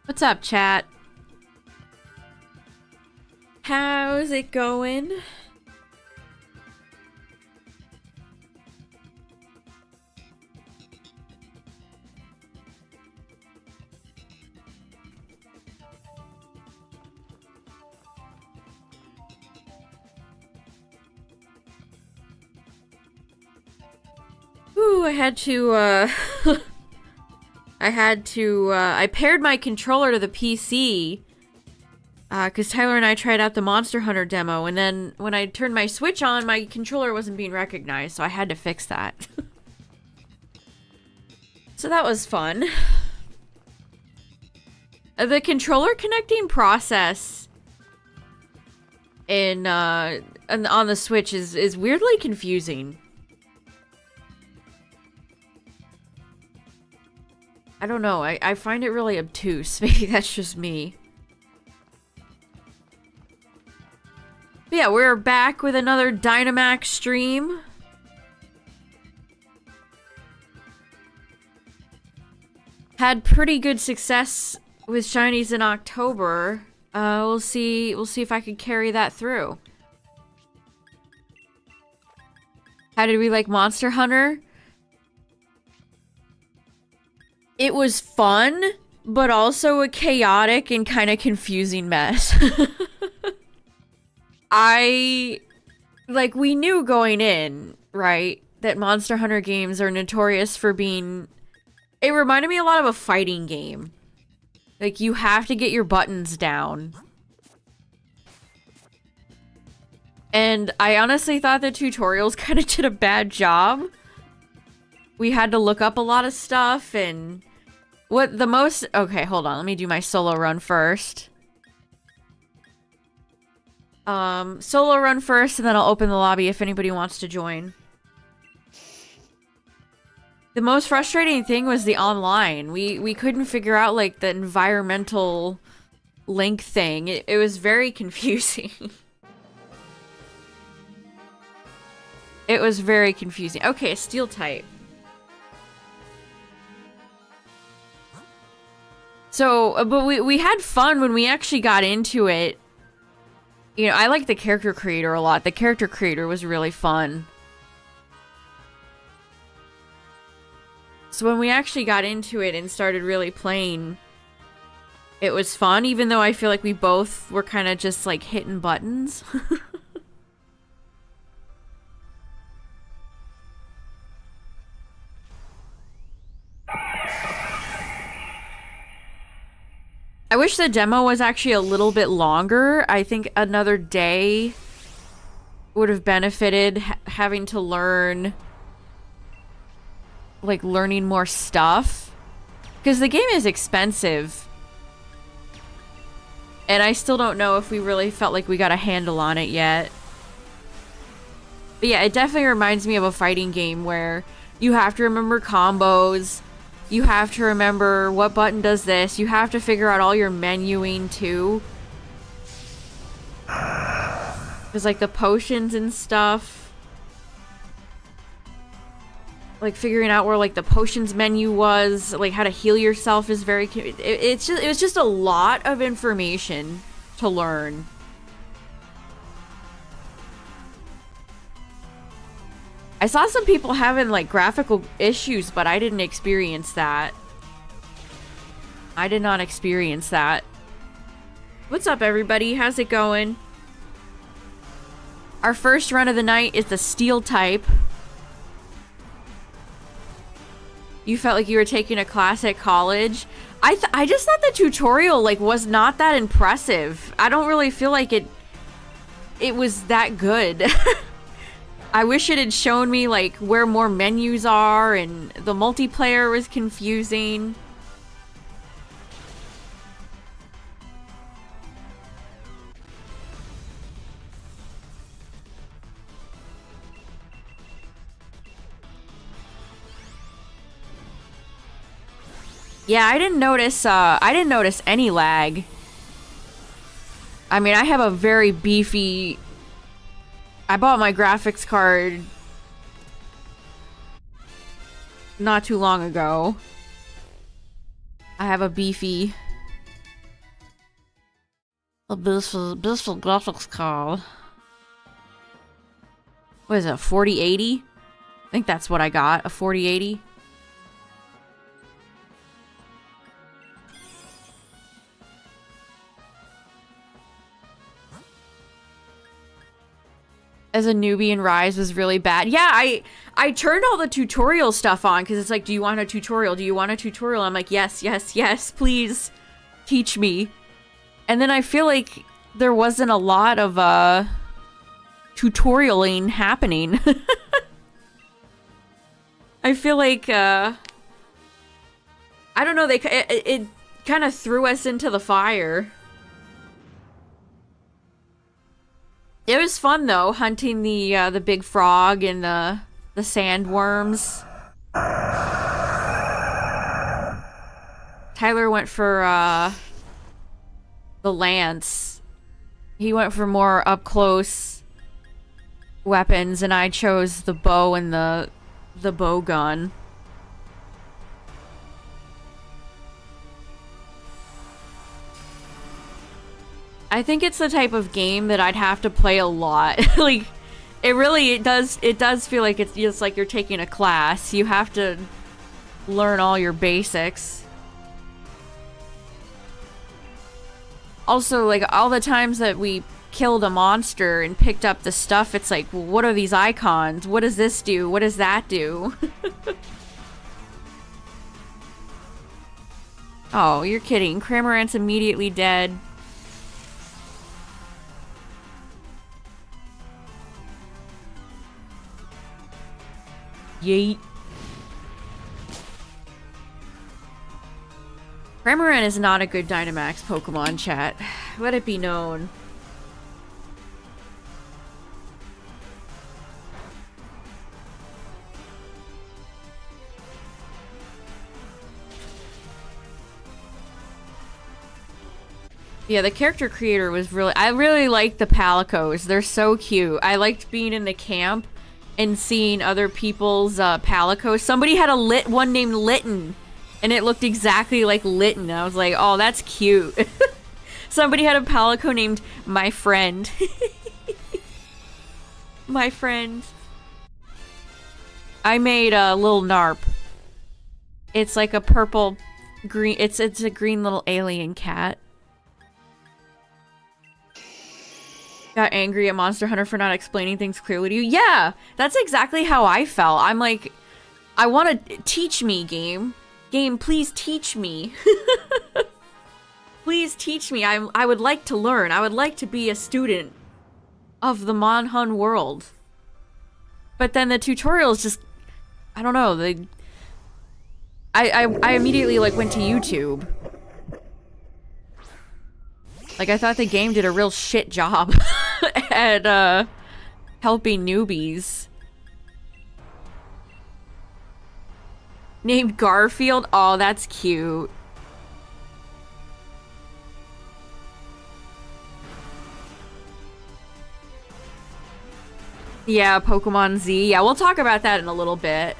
What's up, chat? How's it going? Ooh, I paired my controller to the PC, because Tyler and I tried out the Monster Hunter demo, and then when I turned my Switch on, my controller wasn't being recognized, so I had to fix that. So that was fun. The controller connecting process on the Switch is weirdly confusing. I don't know, I find it really obtuse. Maybe that's just me. But yeah, we're back with another Dynamax stream. Had pretty good success with shinies in October. We'll see if I can carry that through. How did we like Monster Hunter? It was fun, but also a chaotic and kind of confusing mess. We knew going in, right, that Monster Hunter games are notorious for being... It reminded me a lot of a fighting game. Like, you have to get your buttons down. And I honestly thought the tutorials kind of did a bad job. We had to look up a lot of stuff, and... Okay, hold on, let me do my solo run first. Solo run first, and then I'll open the lobby if anybody wants to join. The most frustrating thing was the online. We couldn't figure out, like, the environmental link thing. It was very confusing. It was very confusing. Okay, steel type. So, but we had fun when we actually got into it. You know, I like the character creator a lot. The character creator was really fun. So when we actually got into it and started really playing, it was fun, even though I feel like we both were kind of just like hitting buttons. I wish the demo was actually a little bit longer. I think another day would have benefited having to learn, like, learning more stuff. Because the game is expensive. And I still don't know if we really felt like we got a handle on it yet. But yeah, it definitely reminds me of a fighting game where you have to remember combos. You have to remember what button does this. You have to figure out all your menuing too. There's like the potions and stuff. Like figuring out where like the potions menu was, like how to heal yourself is very... it was just a lot of information to learn. I saw some people having, like, graphical issues, but I didn't experience that. I did not experience that. What's up, everybody? How's it going? Our first run of the night is the steel type. You felt like you were taking a class at college. I just thought the tutorial, like, was not that impressive. I don't really feel like it was that good. I wish it had shown me, like, where more menus are, and the multiplayer was confusing. Yeah, I didn't notice any lag. I mean, I have a very beefy... I bought my graphics card not too long ago. I have a beefy A blissful graphics card. What is it, 4080? I think that's what I got, a 4080. As a newbie in Rise was really bad. Yeah, I turned all the tutorial stuff on because it's like, do you want a tutorial? Do you want a tutorial? I'm like, yes, yes, yes, please teach me. And then I feel like there wasn't a lot of tutorialing happening. I feel like I don't know, it kind of threw us into the fire. It was fun though, hunting the big frog and the sandworms. Tyler went for the lance. He went for more up close weapons, and I chose the bow and the bow gun. I think it's the type of game that I'd have to play a lot. Like, it does feel like it's just like you're taking a class. You have to learn all your basics. Also, like, all the times that we killed a monster and picked up the stuff, it's like, well, what are these icons? What does this do? What does that do? Oh, you're kidding. Cramorant's immediately dead. Yeet. Cramorant is not a good Dynamax Pokemon, chat. Let it be known. Yeah, the character creator was really... I really liked the Palicos. They're so cute. I liked being in the camp and seeing other people's Palicos. Somebody had one named Litten, and it looked exactly like Litten. I was like, oh, that's cute. Somebody had a Palico named My Friend. My Friend. I made a little Narp. It's like a purple green... It's a green little alien cat. Got angry at Monster Hunter for not explaining things clearly to you. Yeah, that's exactly how I felt. I'm like, I want to teach me, game. Game, please teach me. Please teach me. I would like to learn. I would like to be a student of the Monhun world. But then the tutorials just, I don't know. I immediately like went to YouTube. Like, I thought the game did a real shit job at helping newbies. Named Garfield? Oh, that's cute. Yeah, Pokemon Z. Yeah, we'll talk about that in a little bit.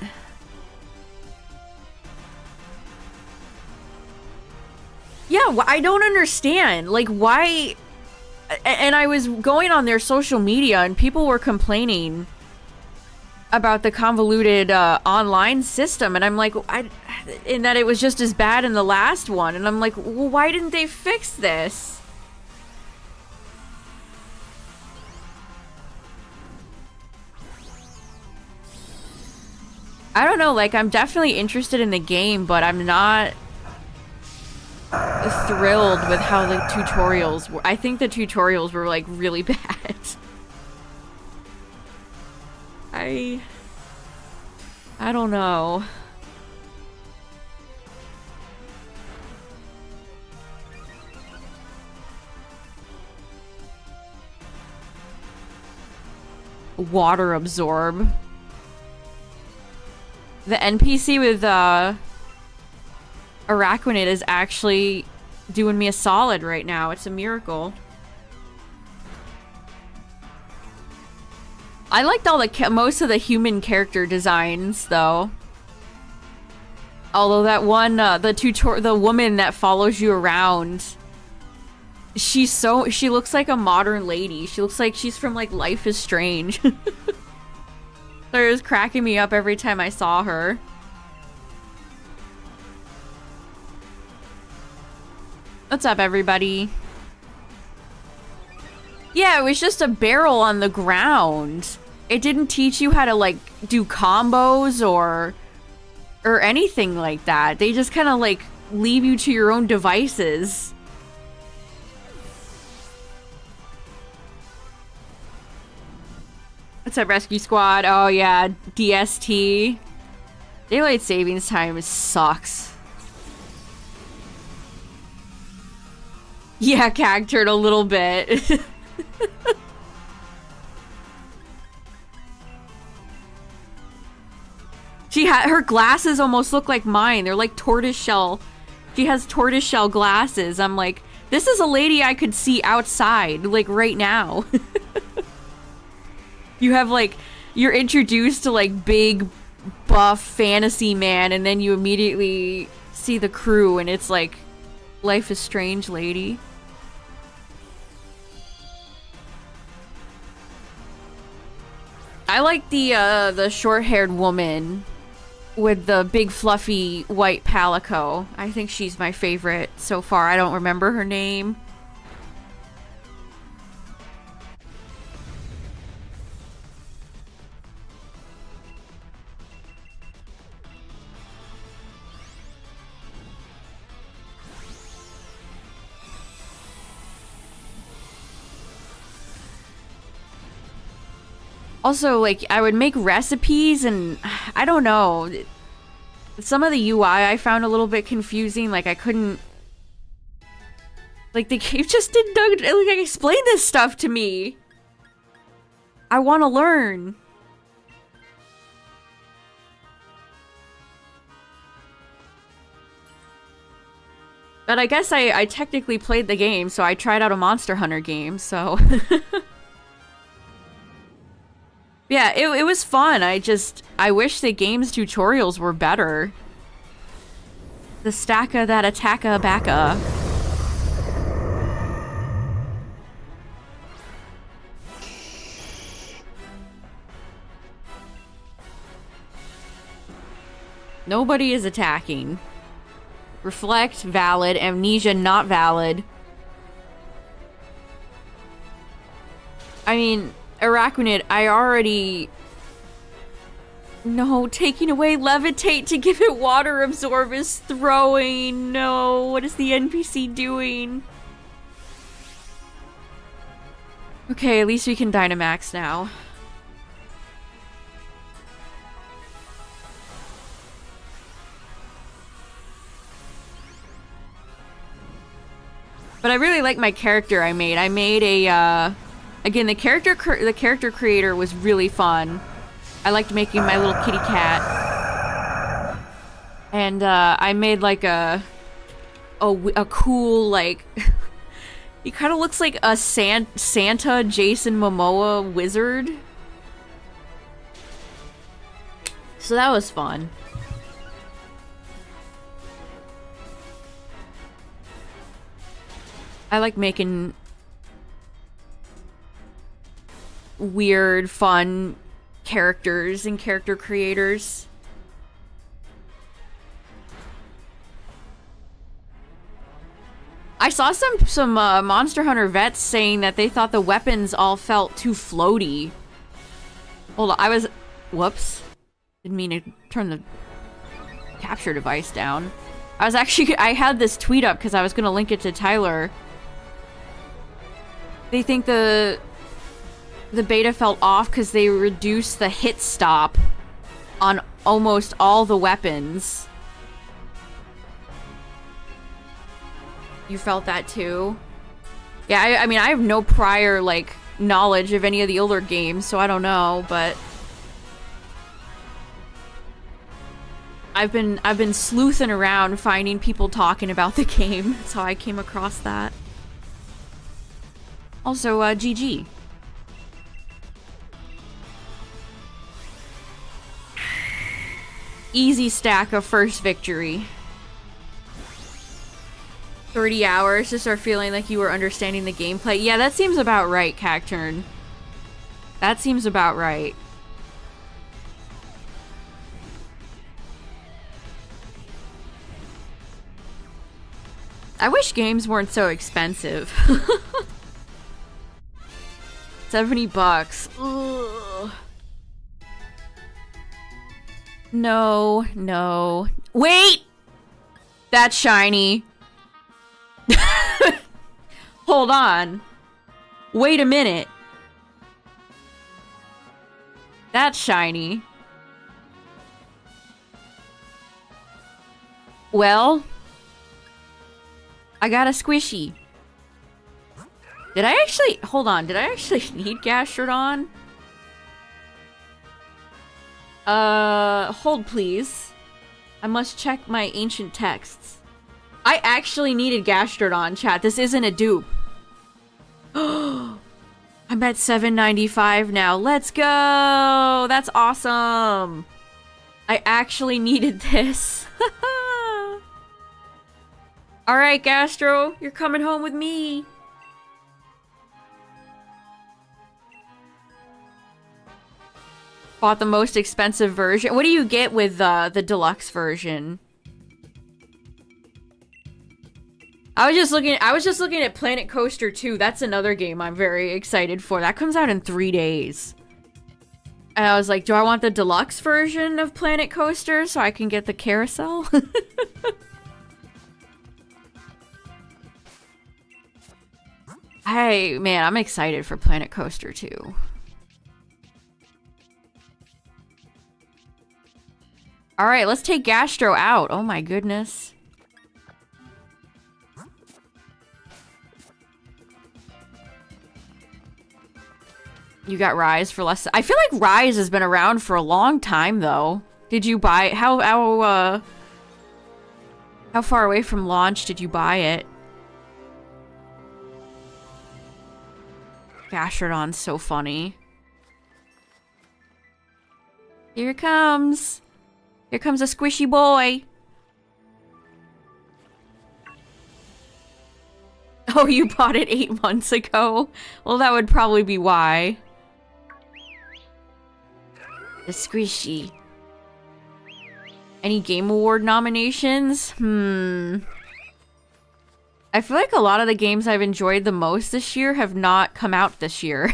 Yeah, I don't understand. Like, why... And I was going on their social media, and people were complaining about the convoluted online system, and I'm like, and that it was just as bad in the last one, and I'm like, well, why didn't they fix this? I don't know, like, I'm definitely interested in the game, but I'm not thrilled with how the tutorials were. I think the tutorials were like really bad. I don't know. Water absorb. The NPC with Araquanid is actually doing me a solid right now. It's a miracle. I liked all most of the human character designs, though. Although that one, the woman that follows you around She looks like a modern lady. She looks like she's from like Life is Strange. So it was cracking me up every time I saw her. What's up, everybody? Yeah, it was just a barrel on the ground. It didn't teach you how to like do combos or anything like that. They just kind of like leave you to your own devices. What's up, Rescue Squad? Oh yeah, DST. Daylight savings time sucks. Yeah, cactured a little bit. Her glasses almost look like mine. They're like tortoiseshell. She has tortoiseshell glasses. I'm like, this is a lady I could see outside, like right now. You have like, you're introduced to like big, buff fantasy man, and then you immediately see the crew, and it's like, Life is Strange lady. I like the short-haired woman with the big fluffy white palico. I think she's my favorite so far. I don't remember her name. Also, like, I would make recipes and I don't know. Some of the UI I found a little bit confusing. Like, I couldn't... Like, the game just didn't like, explain this stuff to me. I want to learn. But I guess I technically played the game, so I tried out a Monster Hunter game, so... Yeah, it was fun. I wish the game's tutorials were better. The stacka that attacka backa. Nobody is attacking. Reflect, valid. Amnesia, not valid. I mean... Araquanid, I already... No, taking away levitate to give it water absorb is throwing. No, what is the NPC doing? Okay, at least we can Dynamax now. But I really like my character I made. I made a, again, the character creator was really fun. I liked making my little kitty cat. And I made like a cool, like he kind of looks like a Santa Jason Momoa wizard. So that was fun. I like making weird, fun characters and character creators. I saw some Monster Hunter vets saying that they thought the weapons all felt too floaty. Hold on, whoops. Didn't mean to turn the capture device down. I had this tweet up because I was gonna link it to Tyler. They think the beta felt off because they reduced the hit stop on almost all the weapons. You felt that too? Yeah, I mean, I have no prior, like, knowledge of any of the older games, so I don't know, but... I've been sleuthing around finding people talking about the game. That's how I came across that. Also, GG. Easy stack of first victory. 30 hours to start feeling like you were understanding the gameplay. Yeah, that seems about right, Cacturn. That seems about right. I wish games weren't so expensive. 70 bucks. Ugh. No, no. Wait! That's shiny. Hold on. Wait a minute. That's shiny. Well, I got a squishy. Did I actually... Hold on. Did I actually need Gastrodon? Hold please. I must check my ancient texts. I actually needed Gastrodon, chat. This isn't a dupe. I'm at 795 now. Let's go! That's awesome! I actually needed this. Alright, Gastro. You're coming home with me. Bought the most expensive version. What do you get with the deluxe version? I was just looking at Planet Coaster 2. That's another game I'm very excited for. That comes out in 3 days. And I was like, do I want the deluxe version of Planet Coaster so I can get the carousel? Hey, man, I'm excited for Planet Coaster 2. Alright, let's take Gastro out. Oh my goodness. You got Rise for less. I feel like Rise has been around for a long time, though. Did you buy it? How far away from launch did you buy it? Gastrodon's so funny. Here it comes. Here comes a squishy boy. Oh, you bought it 8 months ago? Well, that would probably be why. The squishy. Any Game Award nominations? I feel like a lot of the games I've enjoyed the most this year have not come out this year.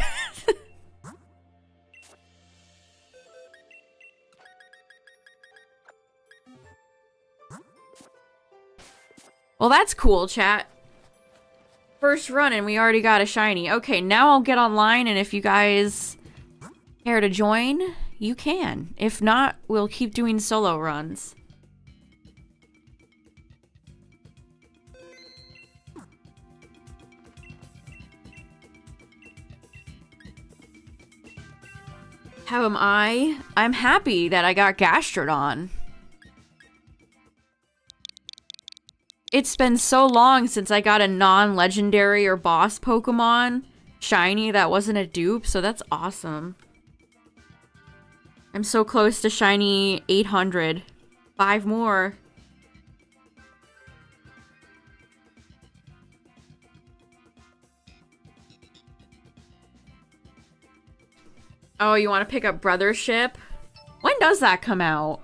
Well, that's cool, chat. First run and we already got a shiny. Okay, now I'll get online, and if you guys care to join, you can. If not, we'll keep doing solo runs. How am I? I'm happy that I got Gastrodon. It's been so long since I got a non-legendary or boss Pokemon shiny that wasn't a dupe, so that's awesome. I'm so close to shiny 800. 5 more. Oh, you want to pick up Brothership? When does that come out?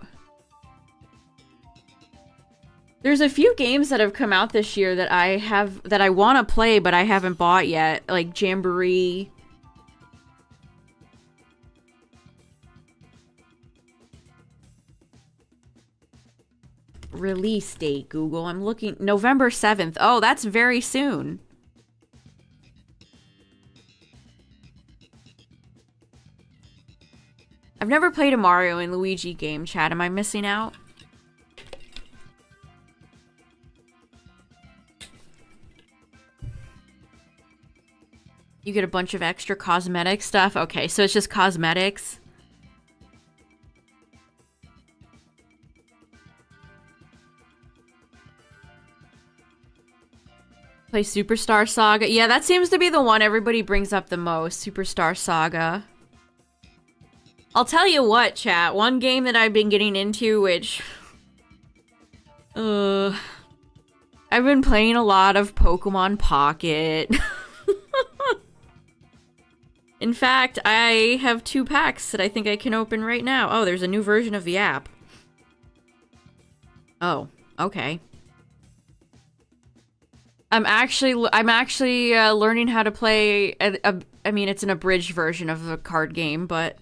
There's a few games that have come out this year that I want to play, but I haven't bought yet, like Jamboree. Release date, Google. I'm looking. November 7th. Oh, that's very soon. I've never played a Mario and Luigi game, chat. Am I missing out? You get a bunch of extra cosmetic stuff. Okay, so it's just cosmetics. Play Superstar Saga. Yeah, that seems to be the one everybody brings up the most. Superstar Saga. I'll tell you what, chat. One game that I've been getting into, which... I I've been playing a lot of Pokemon Pocket. In fact, I have 2 packs that I think I can open right now. Oh, there's a new version of the app. Oh, okay. I'm actually learning how to play I mean, it's an abridged version of the card game, but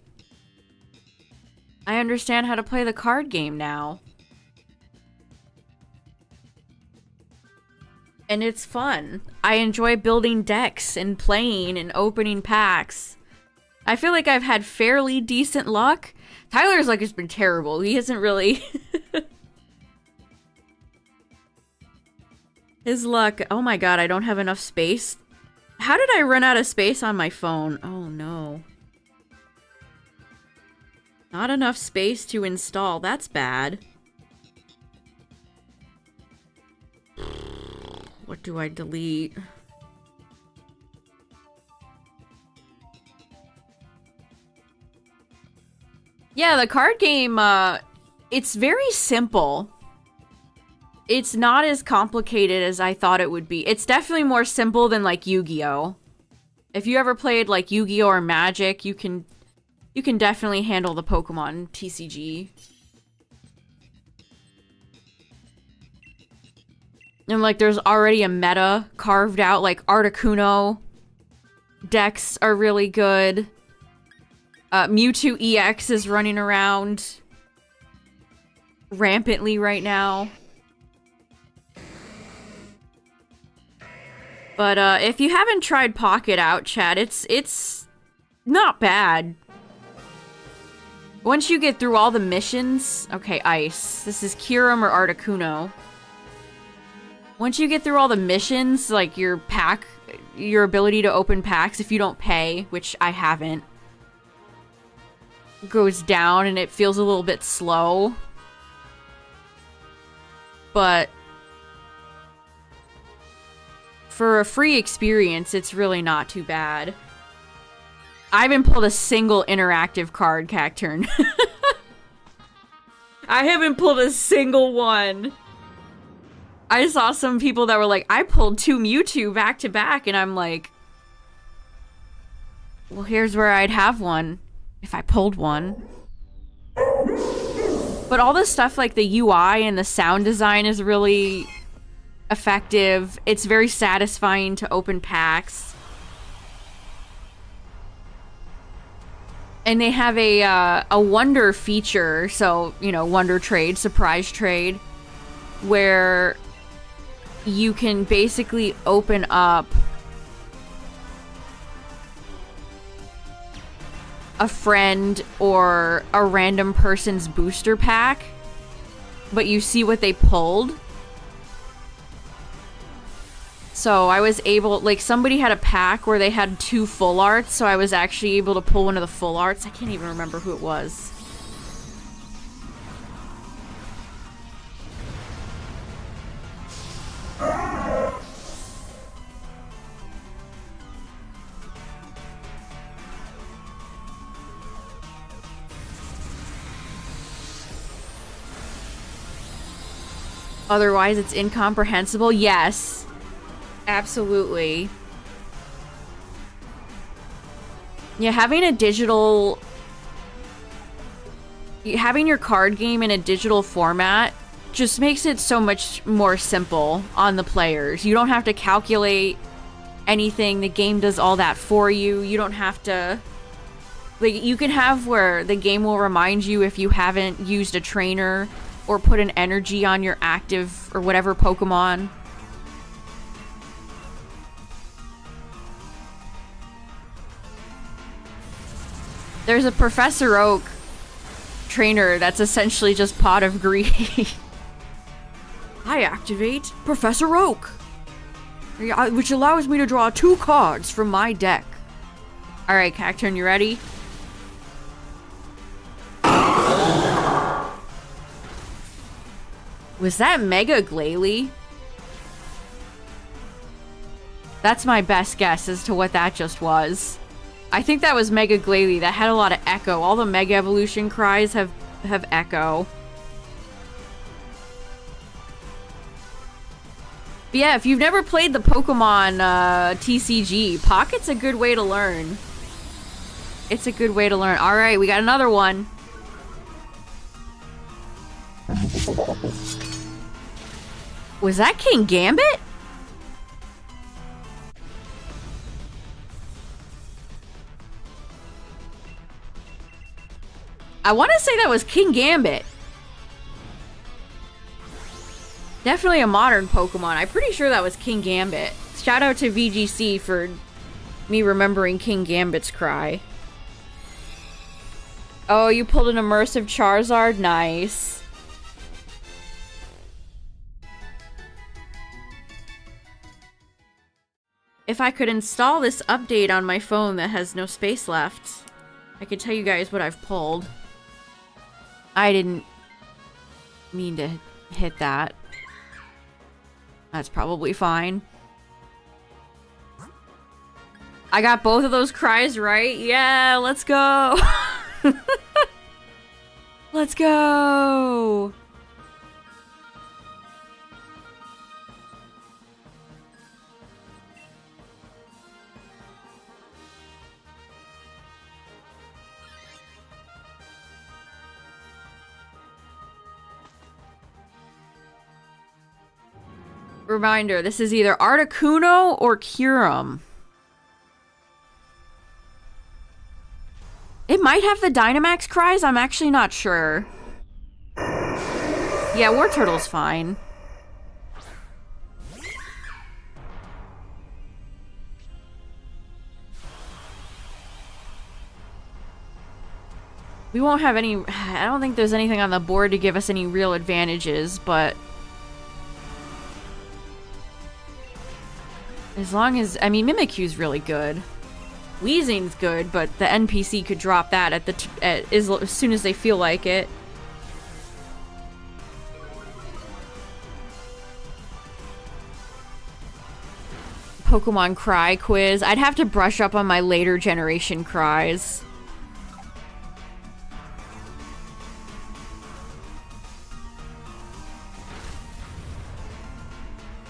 I understand how to play the card game now. And it's fun. I enjoy building decks and playing and opening packs. I feel like I've had fairly decent luck. Tyler's luck has been terrible. He hasn't really... His luck... Oh my god, I don't have enough space. How did I run out of space on my phone? Oh no. Not enough space to install. That's bad. What do I delete? Yeah, the card game, it's very simple. It's not as complicated as I thought it would be. It's definitely more simple than, like, Yu-Gi-Oh! If you ever played, like, Yu-Gi-Oh! Or Magic, you can definitely handle the Pokemon TCG. And, like, there's already a meta carved out. Like, Articuno decks are really good. Mewtwo EX is running around rampantly right now. But, if you haven't tried Pocket out, chat, it's not bad. Once you get through all the missions... Okay, Ice. This is Kyurem or Articuno. Once you get through all the missions, like your ability to open packs if you don't pay, which I haven't, goes down and it feels a little bit slow. But for a free experience, it's really not too bad. I haven't pulled a single interactive card, Cacturn. I haven't pulled a single one. I saw some people that were like, I pulled 2 Mewtwo back to back, and I'm like, well, here's where I'd have one if I pulled one. But all this stuff like the UI and the sound design is really effective. It's very satisfying to open packs. And they have a wonder feature, so, you know, wonder trade, surprise trade, where you can basically open up a friend or a random person's booster pack, but you see what they pulled. So I was able, like, somebody had a pack where they had 2 full arts, so I was actually able to pull one of the full arts. I can't even remember who it was. Otherwise, it's incomprehensible. Yes. Absolutely. Yeah, having your card game in a digital format just makes it so much more simple on the players. You don't have to calculate anything. The game does all that for you. You don't have to... Like, you can have where the game will remind you if you haven't used a trainer or put an energy on your active or whatever Pokemon. There's a Professor Oak trainer that's essentially just Pot of Greed. I activate Professor Oak, which allows me to draw 2 cards from my deck. Alright, Cacturn, you ready? Was that Mega Glalie? That's my best guess as to what that just was. I think that was Mega Glalie. That had a lot of echo. All the Mega Evolution cries have echo. But yeah, if you've never played the Pokemon TCG, Pocket's a good way to learn. It's a good way to learn. All right, we got another one. Was that King Gambit? I want to say that was King Gambit. Definitely a modern Pokemon. I'm pretty sure that was King Gambit. Shout out to VGC for me remembering King Gambit's cry. Oh, you pulled an immersive Charizard? Nice. If I could install this update on my phone that has no space left, I could tell you guys what I've pulled. I didn't mean to hit that. That's probably fine. I got both of those cries right. Yeah, let's go. Let's go. Reminder, this is either Articuno or Kyurem. It might have the Dynamax cries, I'm actually not sure. Yeah, War Turtle's fine. We won't have any... I don't think there's anything on the board to give us any real advantages, but... as long as... I mean, Mimikyu's really good. Weezing's good, but the NPC could drop that at the as soon as they feel like it. Pokemon Cry quiz. I'd have to brush up on my later generation cries.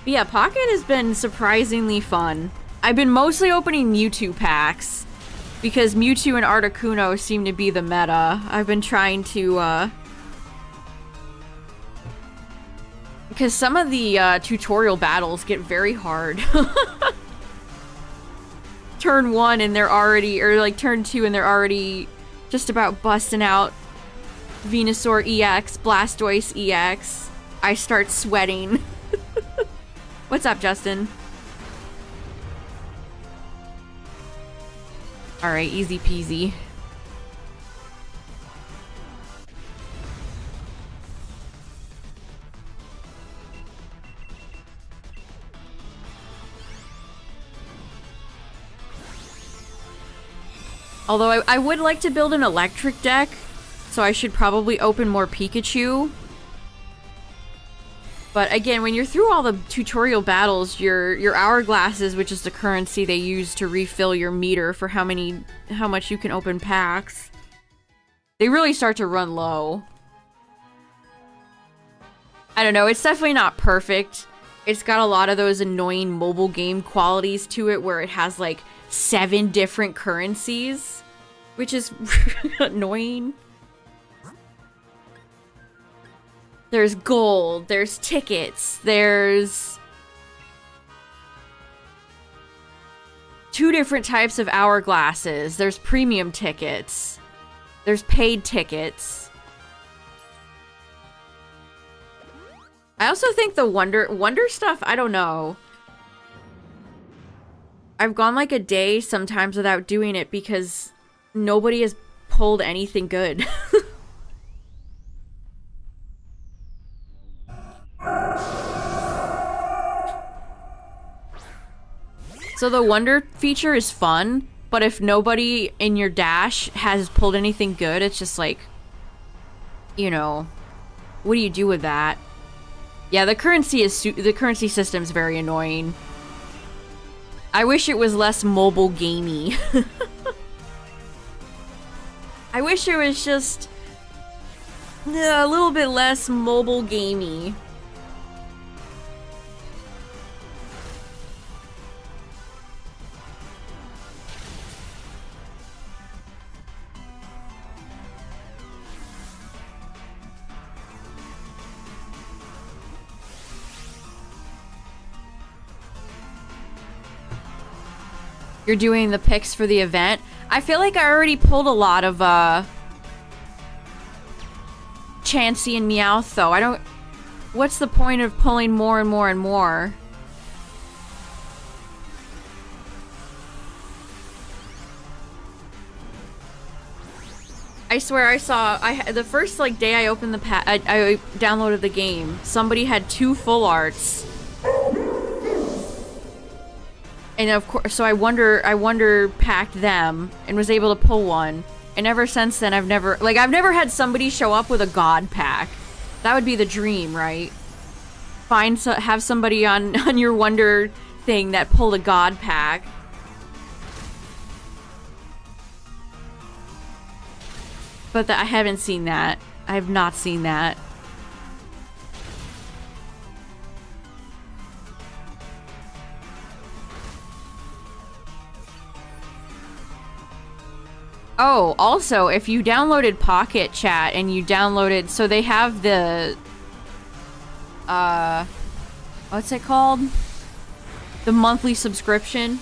But yeah, Pocket has been surprisingly fun. I've been mostly opening Mewtwo packs because Mewtwo and Articuno seem to be the meta. I've been trying to, because some of the tutorial battles get very hard. Turn 1 and they're already, or like turn 2 and they're already just about busting out Venusaur EX, Blastoise EX. I start sweating. What's up, Justin? Alright, easy peasy. Although I would like to build an electric deck, so I should probably open more Pikachu. But again, when you're through all the tutorial battles, your hourglasses, which is the currency they use to refill your meter for how much you can open packs, they really start to run low. I don't know, it's definitely not perfect. It's got a lot of those annoying mobile game qualities to it where it has like 7 different currencies, which is annoying. There's gold, there's tickets, there's 2 different types of hourglasses, there's premium tickets, there's paid tickets. I also think the wonder stuff, I don't know. I've gone like a day sometimes without doing it because nobody has pulled anything good. So the wonder feature is fun, but if nobody in your dash has pulled anything good, it's just like, you know, what do you do with that? Yeah, the currency system is very annoying. I wish it was less mobile gamey. I wish it was just a little bit less mobile gamey. You're doing the picks for the event? I feel like I already pulled a lot of, Chansey and Meowth, though. I don't... What's the point of pulling more and more and more? I swear I saw... the first, like, day I opened the I downloaded the game, somebody had 2 full arts. And of course, so I wonder packed them and was able to pull one. And ever since then, I've never had somebody show up with a god pack. That would be the dream, right? Have somebody on your Wonder thing that pulled a god pack. But I haven't seen that. I have not seen that. Oh, also, if you downloaded Pocket Chat and you downloaded... So they have the... what's it called? The monthly subscription.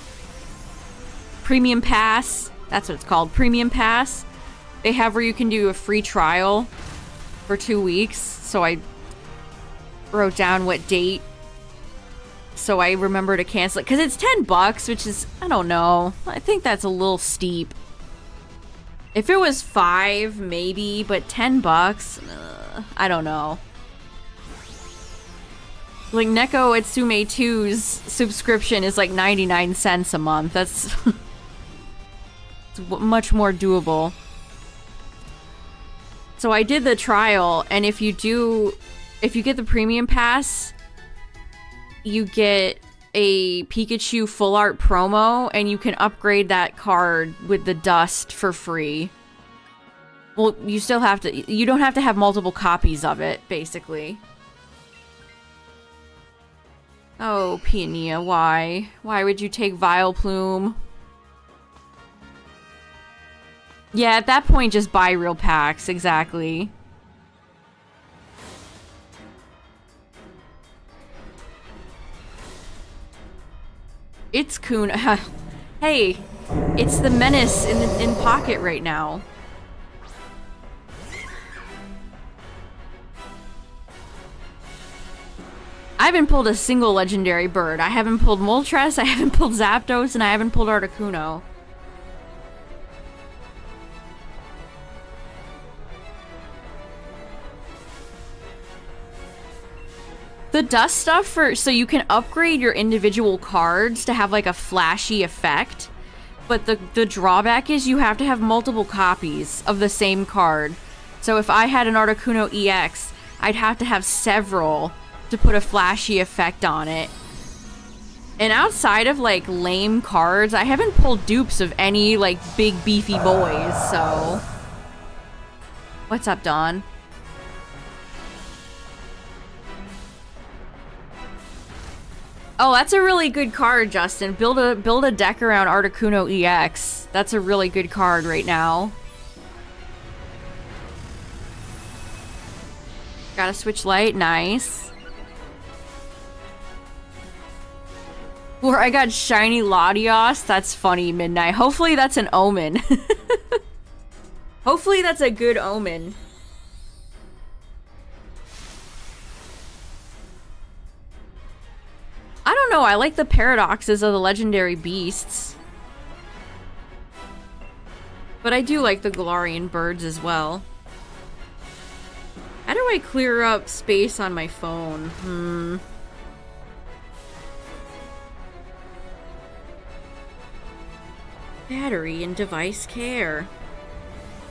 Premium Pass. That's what it's called. Premium Pass. They have where you can do a free trial for 2 weeks. So I wrote down what date. So I remember to cancel it. Because it's $10, which is... I don't know. I think that's a little steep. If it was 5, maybe, but $10, I don't know. Like, Neko Itsume 2's subscription is like 99 cents a month. That's it's much more doable. So I did the trial, and if you get the premium pass, you get a Pikachu full art promo, and you can upgrade that card with the dust for free. Well, you don't have to have multiple copies of it, basically. Oh, Peonia, why? Why would you take Vileplume? Yeah, at that point, just buy real packs, exactly. It's Kun. Hey, it's the menace in Pocket right now. I haven't pulled a single legendary bird. I haven't pulled Moltres, I haven't pulled Zapdos, and I haven't pulled Articuno. The dust stuff so you can upgrade your individual cards to have like a flashy effect, but the drawback is you have to have multiple copies of the same card. So if I had an Articuno EX, I'd have to have several to put a flashy effect on it. And outside of like lame cards, I haven't pulled dupes of any like big beefy boys, so... What's up, Dawn? Oh, that's a really good card, Justin. Build a deck around Articuno EX. That's a really good card right now. Got a switch light, nice. Or I got shiny Latios. That's funny, Midnight. Hopefully that's an omen. Hopefully that's a good omen. I don't know, I like the paradoxes of the legendary beasts. But I do like the Galarian birds as well. How do I clear up space on my phone? Battery and device care.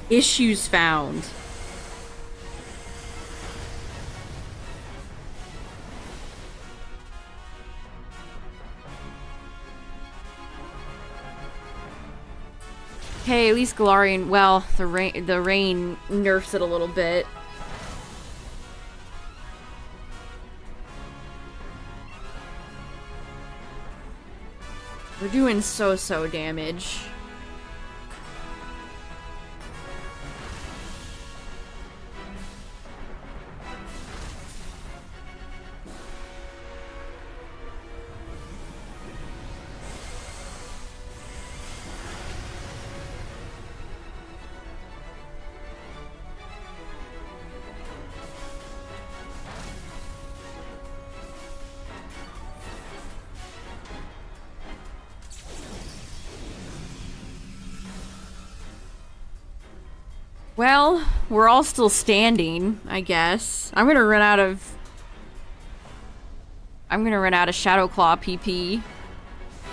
Issues found. Hey, at least Galarian, well, the rain nerfs it a little bit. We're doing so damage. Well, we're all still standing, I guess. I'm gonna run out of Shadowclaw PP.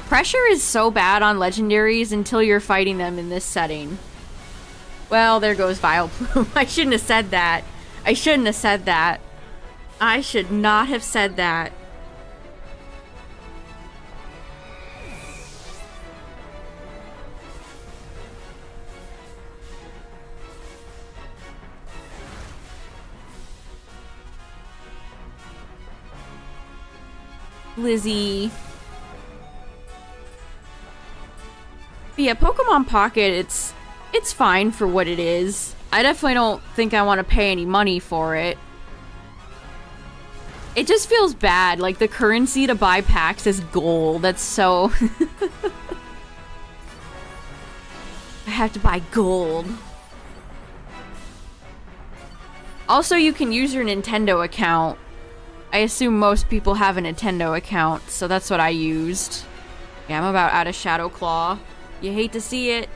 Pressure is so bad on legendaries until you're fighting them in this setting. Well, there goes Vileplume. I shouldn't have said that. I shouldn't have said that. I should not have said that. Lizzie. But yeah, Pokemon Pocket, it's fine for what it is. I definitely don't think I want to pay any money for it. It just feels bad. Like, the currency to buy packs is gold. That's so... I have to buy gold. Also, you can use your Nintendo account. I assume most people have a Nintendo account, so that's what I used. Yeah, I'm about out of Shadowclaw. You hate to see it.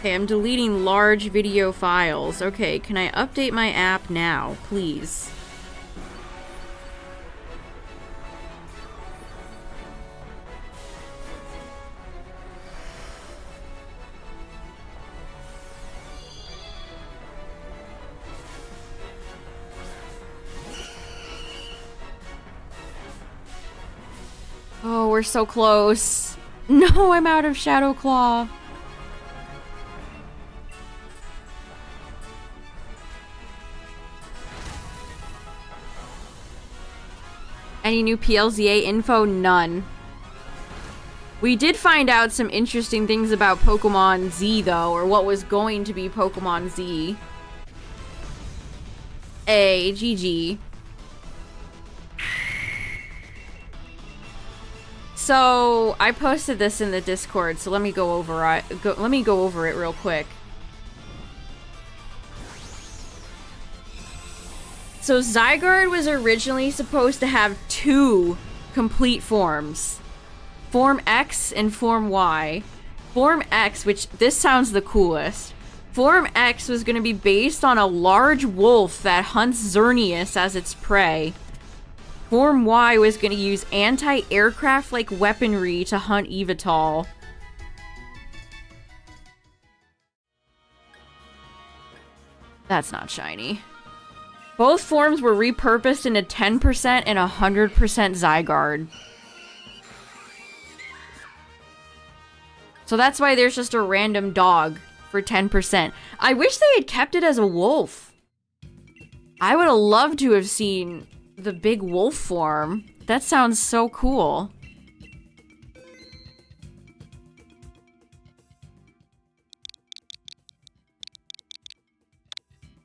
Okay, I'm deleting large video files. Okay, can I update my app now, please? Oh, we're so close. No, I'm out of Shadowclaw. Any new PLZA info? None. We did find out some interesting things about Pokemon Z, though, or what was going to be Pokemon Z. GG. So, I posted this in the Discord, so let me go over it real quick. So Zygarde was originally supposed to have 2 complete forms. Form X and Form Y. Form X, which this sounds the coolest. Form X was going to be based on a large wolf that hunts Xerneas as its prey. Form Y was going to use anti-aircraft-like weaponry to hunt Yveltal. That's not shiny. Both forms were repurposed into 10% and 100% Zygarde. So that's why there's just a random dog for 10%. I wish they had kept it as a wolf. I would have loved to have seen the big wolf form. That sounds so cool.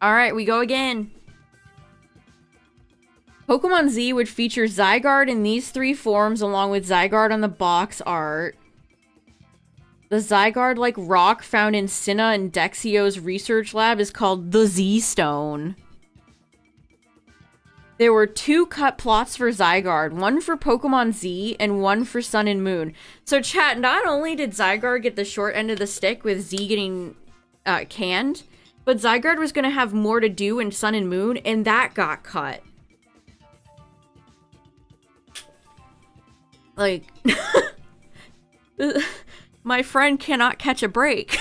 Alright, we go again. Pokemon Z would feature Zygarde in these 3 forms along with Zygarde on the box art. The Zygarde-like rock found in Sinnoh and Dexio's research lab is called the Z-Stone. There were 2 cut plots for Zygarde, one for Pokemon Z and one for Sun and Moon. So chat, not only did Zygarde get the short end of the stick with Z getting canned, but Zygarde was going to have more to do in Sun and Moon, and that got cut. Like, my friend cannot catch a break.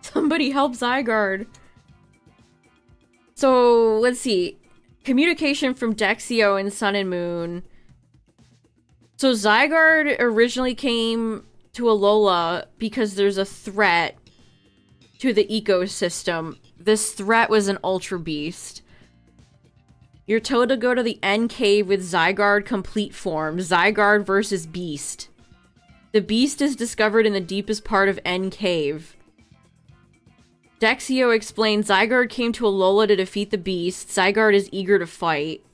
Somebody help Zygarde. So, let's see. Communication from Dexio and Sun and Moon. So, Zygarde originally came to Alola because there's a threat to the ecosystem. This threat was an Ultra Beast. You're told to go to the End Cave with Zygarde complete form. Zygarde versus Beast. The Beast is discovered in the deepest part of End Cave. Dexio explains Zygarde came to Alola to defeat the Beast. Zygarde is eager to fight.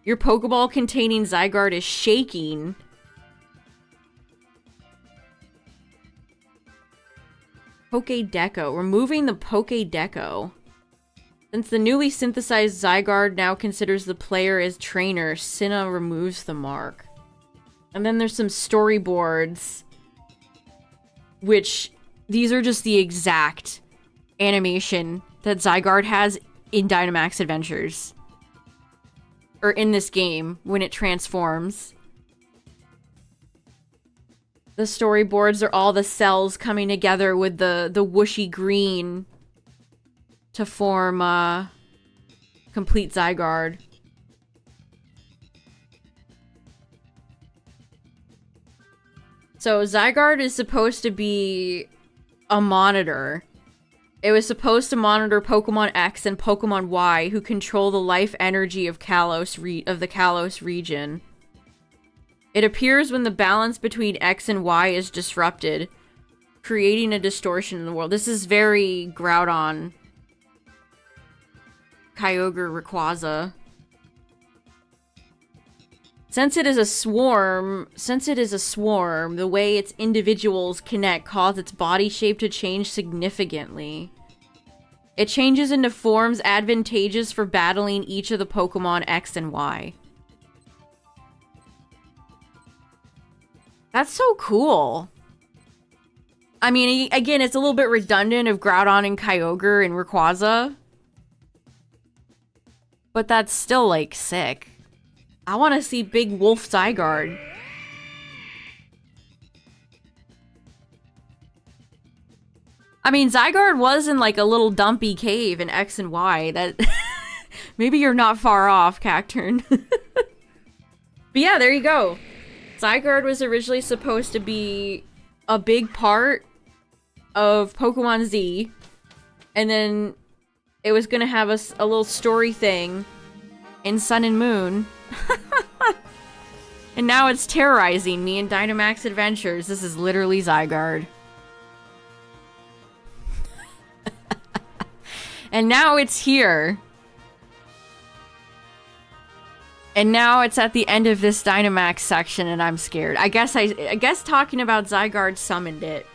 Your Pokeball containing Zygarde is shaking. Pokédeco. Removing the Pokédeco. Since the newly synthesized Zygarde now considers the player as trainer, Sinnoh removes the mark. And then there's some storyboards, which these are just the exact animation that Zygarde has in Dynamax Adventures. Or in this game, when it transforms. The storyboards are all the cells coming together with the whooshy green to form complete Zygarde. So Zygarde is supposed to be a monitor. It was supposed to monitor Pokemon X and Pokemon Y, who control the life energy of the Kalos region. It appears when the balance between X and Y is disrupted, creating a distortion in the world. This is very Groudon. Kyogre Rayquaza. Since it is a swarm, the way its individuals connect cause its body shape to change significantly. It changes into forms advantageous for battling each of the Pokemon X and Y. That's so cool. I mean, again, it's a little bit redundant of Groudon and Kyogre and Rayquaza. But that's still, like, sick. I want to see Big Wolf Zygarde. I mean, Zygarde was in, like, a little dumpy cave in X and Y. That maybe you're not far off, Cacturn. But yeah, there you go. Zygarde was originally supposed to be a big part of Pokemon Z. And then it was going to have a little story thing in Sun and Moon. And now it's terrorizing me in Dynamax Adventures. This is literally Zygarde. And now it's here. And now it's at the end of this Dynamax section and I'm scared. I guess talking about Zygarde summoned it.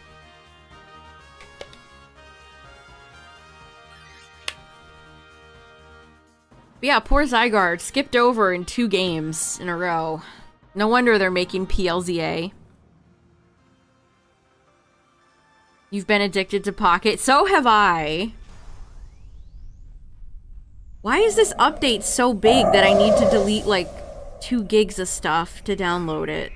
But yeah, poor Zygarde. Skipped over in 2 games in a row. No wonder they're making PLZA. You've been addicted to Pocket. So have I. Why is this update so big that I need to delete like 2 gigs of stuff to download it?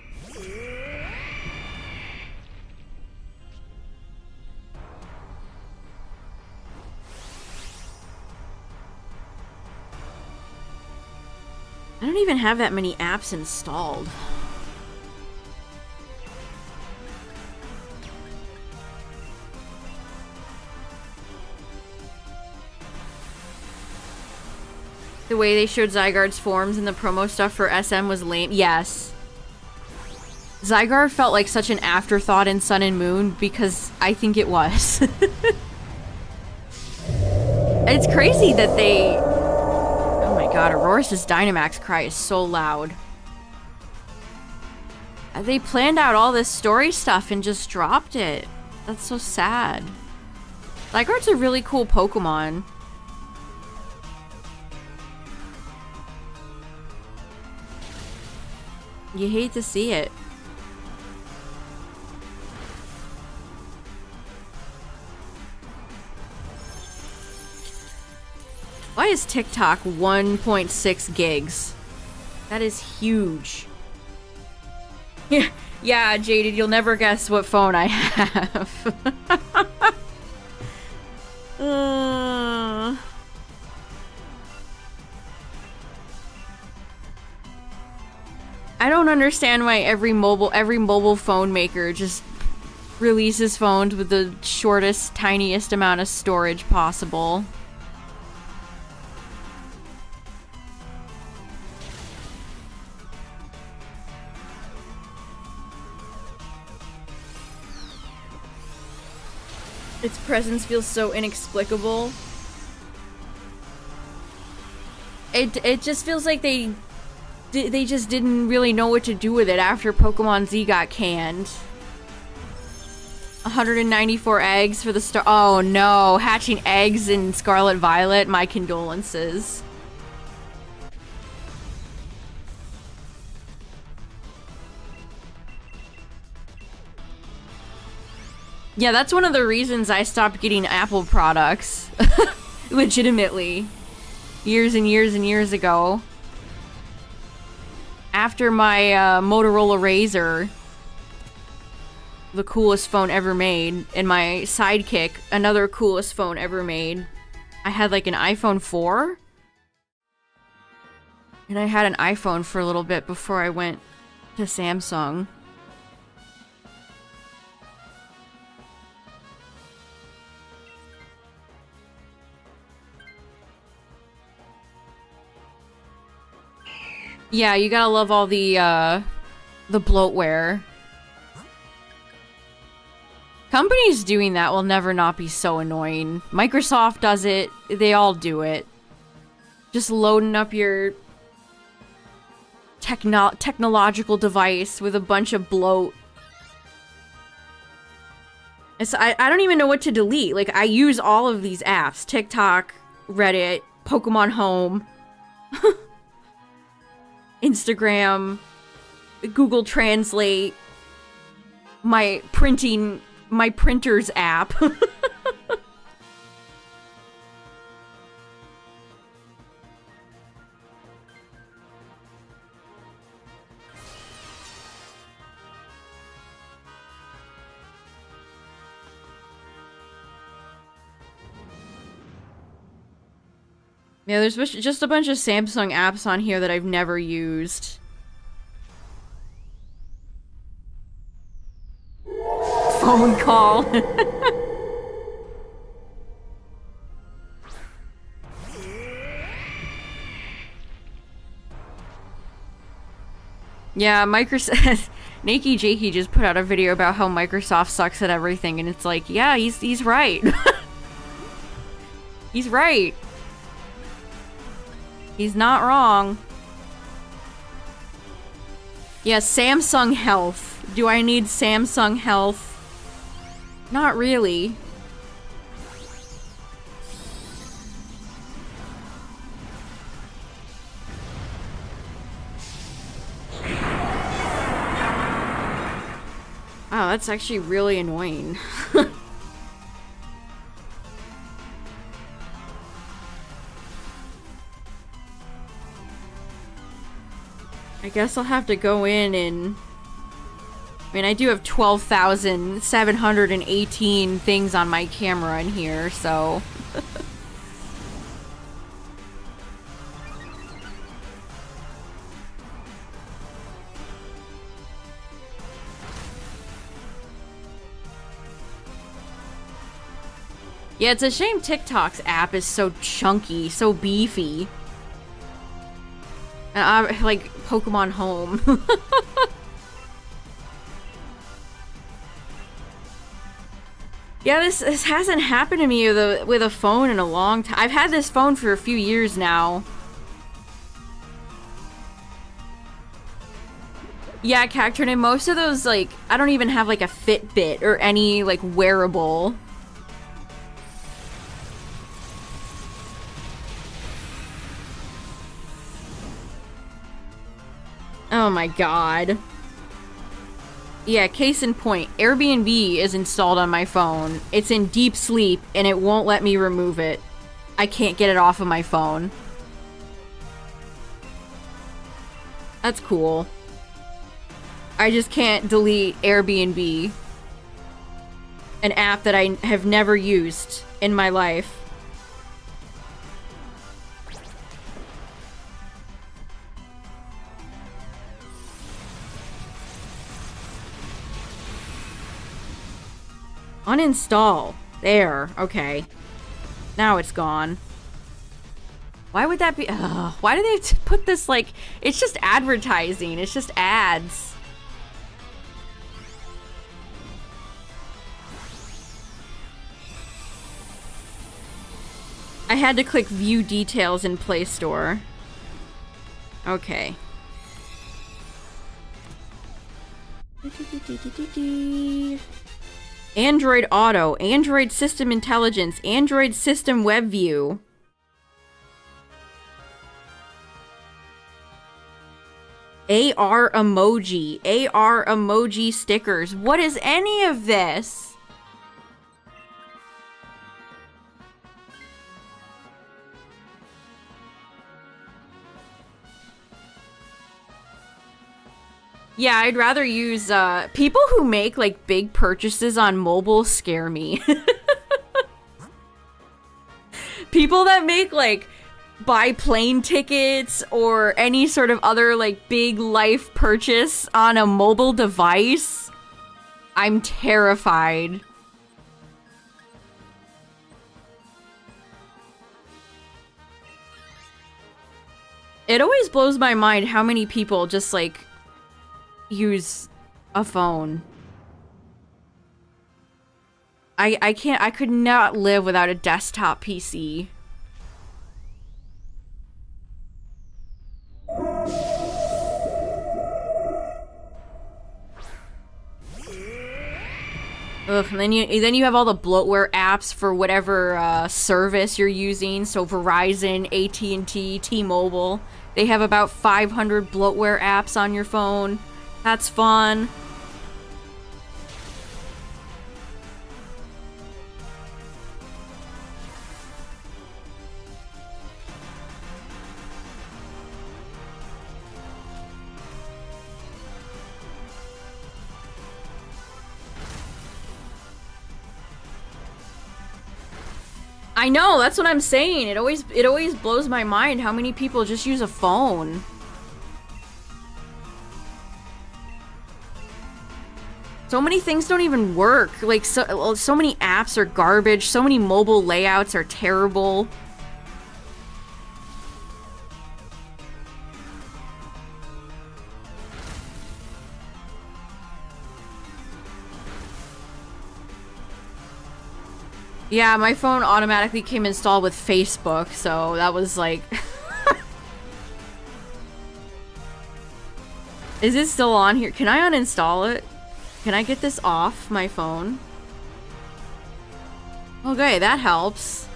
I don't even have that many apps installed. The way they showed Zygarde's forms in the promo stuff for SM was lame. Yes. Zygarde felt like such an afterthought in Sun and Moon because I think it was. It's crazy that they... Oh my god, Aurora's Dynamax cry is so loud. They planned out all this story stuff and just dropped it. That's so sad. Zygarde's a really cool Pokemon. You hate to see it. Why is TikTok 1.6 gigs? That is huge. Yeah, Jaded, you'll never guess what phone I have. I don't understand why every mobile phone maker just releases phones with the shortest, tiniest amount of storage possible. Its presence feels so inexplicable. It just feels like they they just didn't really know what to do with it after Pokemon Z got canned. 194 eggs for the star. Oh no, hatching eggs in Scarlet Violet. My condolences. Yeah, that's one of the reasons I stopped getting Apple products. Legitimately. Years and years and years ago. After my Motorola Razr, the coolest phone ever made, and my Sidekick, another coolest phone ever made, I had like an iPhone 4. And I had an iPhone for a little bit before I went to Samsung. Yeah, you gotta love all the bloatware. Companies doing that will never not be so annoying. Microsoft does it. They all do it. Just loading up your technological device with a bunch of bloat. I don't even know what to delete. Like, I use all of these apps. TikTok, Reddit, Pokemon Home. Instagram, Google Translate, my printer's app. Yeah, there's just a bunch of Samsung apps on here that I've never used. Phone call. Yeah, Microsoft... Nakey Jakey just put out a video about how Microsoft sucks at everything, and it's like, yeah, he's right. He's right. He's not wrong. Yeah, Samsung Health. Do I need Samsung Health? Not really. Wow, that's actually really annoying. I guess I'll have to go in and... I mean, I do have 12,718 things on my camera in here, so... Yeah, it's a shame TikTok's app is so chunky, so beefy. And I like Pokemon Home. Yeah, this hasn't happened to me with a phone in a long time. I've had this phone for a few years now. Yeah, Cacturn, and most of those, like, I don't even have like a Fitbit or any like wearable. Oh my god. Yeah, case in point, Airbnb is installed on my phone. It's in deep sleep, and it won't let me remove it. I can't get it off of my phone. That's cool. I just can't delete Airbnb. An app that I have never used in my life. Uninstall. There. Okay. Now it's gone. Why would that be? Ugh, why do they put this like... It's just advertising. It's just ads. I had to click view details in Play Store. Okay. Android Auto, Android System Intelligence, Android System Web View. AR emoji, AR emoji stickers. What is any of this? Yeah, I'd rather use, people who make, like, big purchases on mobile scare me. People that make, like, buy plane tickets or any sort of other, like, big life purchase on a mobile device, I'm terrified. It always blows my mind how many people just, like, use a phone. I could not live without a desktop PC. Ugh, and then you have all the bloatware apps for whatever service you're using. So Verizon, AT&T, T-Mobile, they have about 500 bloatware apps on your phone. That's fun. I know, that's what I'm saying. It always blows my mind how many people just use a phone. So many things don't even work. Like, so many apps are garbage. So many mobile layouts are terrible. Yeah, my phone automatically came installed with Facebook, so that was like... Is it still on here? Can I uninstall it? Can I get this off my phone? Okay, that helps.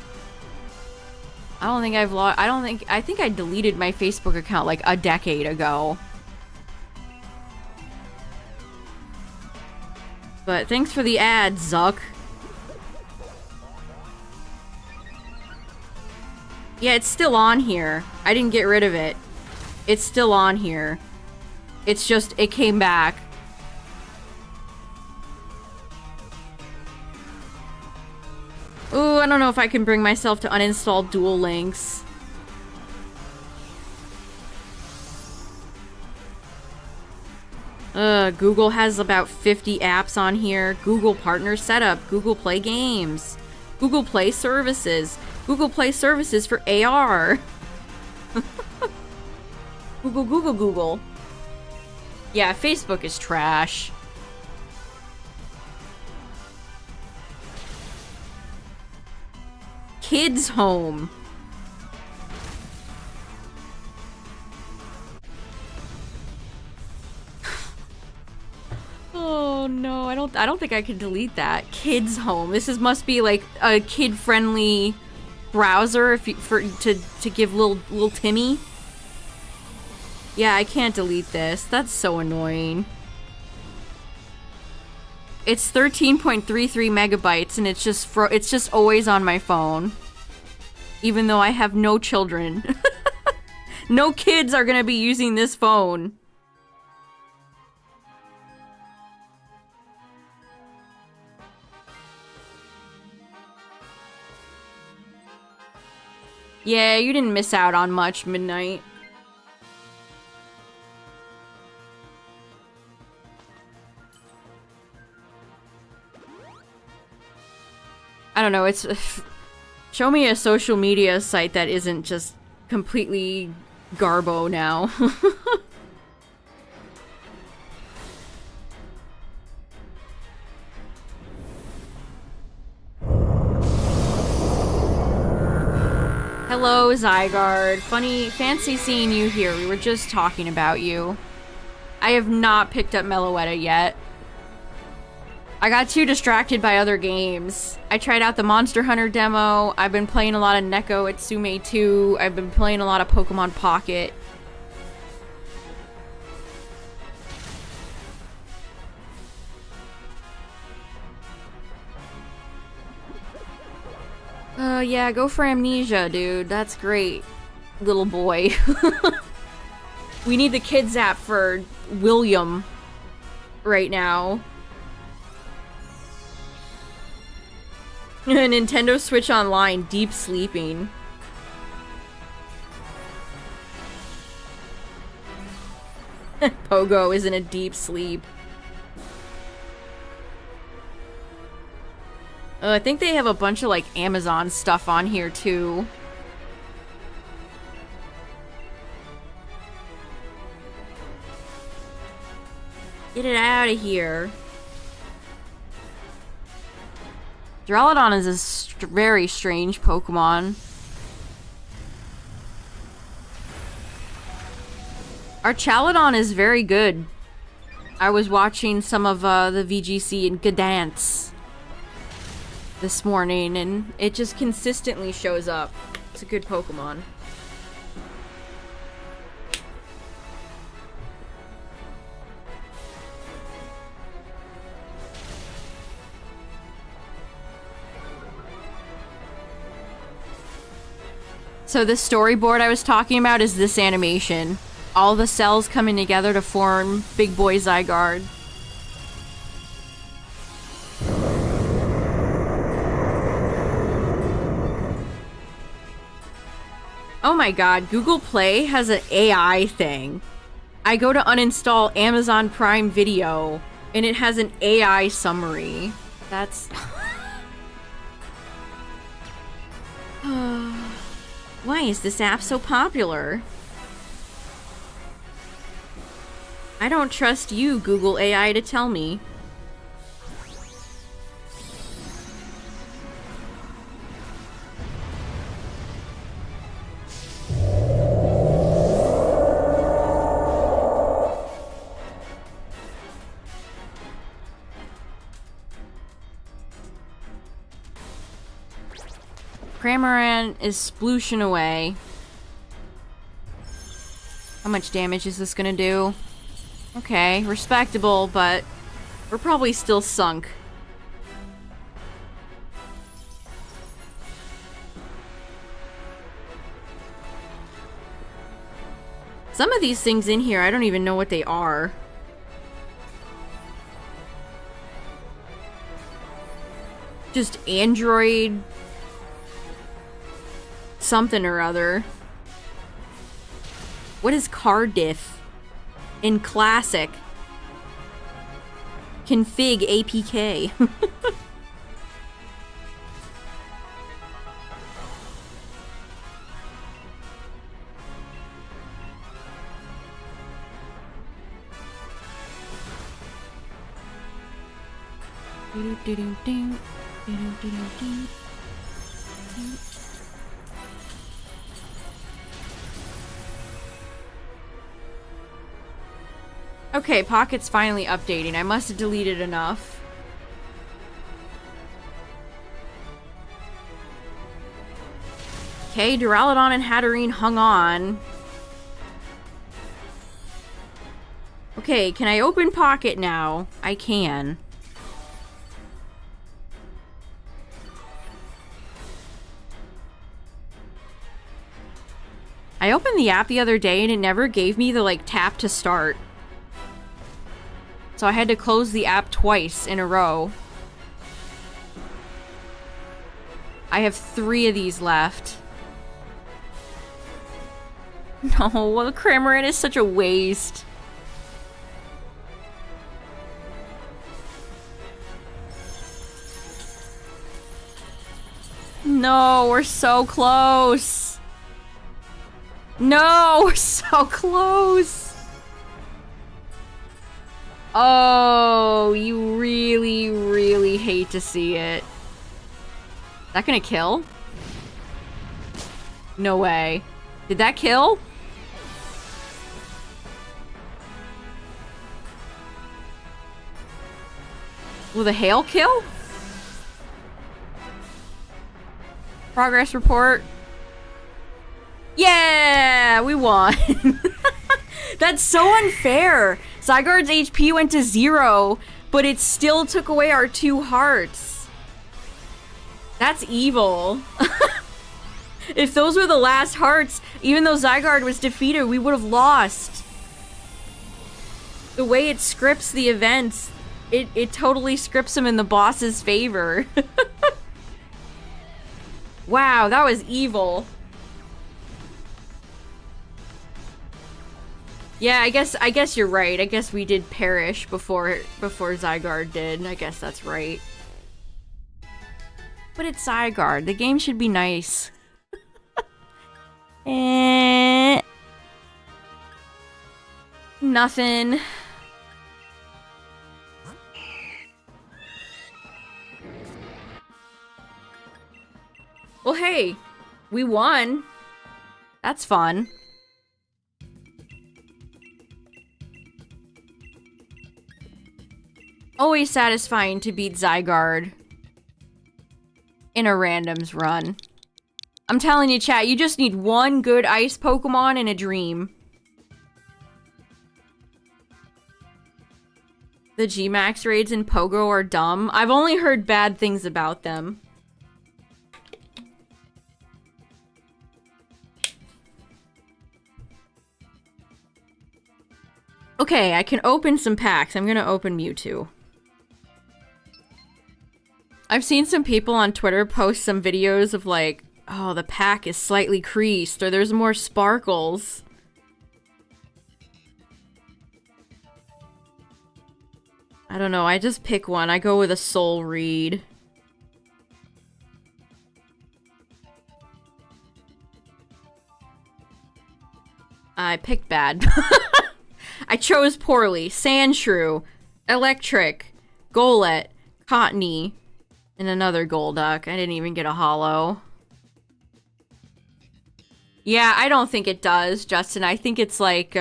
I think I deleted my Facebook account like a decade ago. But thanks for the ad, Zuck. Yeah, it's still on here. I didn't get rid of it. It's still on here. It's just, it came back. Ooh, I don't know if I can bring myself to uninstall Dual Links. Google has about 50 apps on here. Google Partner Setup, Google Play Games, Google Play Services, Google Play Services for AR. Google. Yeah, Facebook is trash. Kids Home. Oh no, I don't think I can delete that. Kids Home. Must be like a kid-friendly browser to give little Timmy. Yeah, I can't delete this. That's so annoying. It's 13.33 megabytes and it's just always on my phone. Even though I have no children. No kids are gonna be using this phone. Yeah, you didn't miss out on much, Midnight. I don't know, it's... Show me a social media site that isn't just completely garbo now. Hello, Zygarde. Fancy seeing you here. We were just talking about you. I have not picked up Meloetta yet. I got too distracted by other games. I tried out the Monster Hunter demo. I've been playing a lot of Neko Itsume 2. I've been playing a lot of Pokemon Pocket. Yeah, go for Amnesia, dude. That's great. Little boy. We need the kids app for William right now. Nintendo Switch Online, deep sleeping. Pogo is in a deep sleep. I think they have a bunch of, like, Amazon stuff on here, too. Get it out of here. Duraludon is a very strange Pokemon. Our Chaludon is very good. I was watching some of the VGC in Gdansk this morning, and it just consistently shows up. It's a good Pokemon. So the storyboard I was talking about is this animation. All the cells coming together to form Big Boy Zygarde. Oh my god, Google Play has an AI thing. I go to uninstall Amazon Prime Video, and it has an AI summary. That's... Why is this app so popular? I don't trust you, Google AI, to tell me. Cramorant is splooshing away. How much damage is this gonna do? Okay, respectable, but we're probably still sunk. Some of these things in here, I don't even know what they are. Just Android... something or other. What is Cardiff? In Classic. Config APK. Okay, Pocket's finally updating. I must have deleted enough. Okay, Duraludon and Hatterene hung on. Okay, can I open Pocket now? I can. I opened the app the other day and it never gave me the, like, tap to start. So I had to close the app twice in a row. I have 3 of these left. No, well, Cramorant is such a waste. No, we're so close. No, we're so close. Oh, you really, really hate to see it. Is that gonna kill? No way. Did that kill? With a hail kill? Progress report. Yeah, we won. That's so unfair. Zygarde's HP went to 0, but it still took away our 2 hearts. That's evil. If those were the last hearts, even though Zygarde was defeated, we would have lost. The way it scripts the events, it totally scripts them in the boss's favor. Wow, that was evil. Yeah, I guess you're right. I guess we did perish before Zygarde did. I guess that's right. But it's Zygarde. The game should be nice. Nothing. Well, hey, we won. That's fun. Always satisfying to beat Zygarde in a randoms run. I'm telling you, chat, you just need one good ice Pokemon in a dream. The G-Max raids in Pogo are dumb. I've only heard bad things about them. Okay, I can open some packs. I'm gonna open Mewtwo. I've seen some people on Twitter post some videos of like, oh, the pack is slightly creased, or there's more sparkles. I don't know, I just pick one. I go with a Soul Read. I picked bad. I chose poorly. Sandshrew, Electric, Golett, Cottony, and another Golduck. I didn't even get a holo. Yeah, I don't think it does, Justin. I think it's like,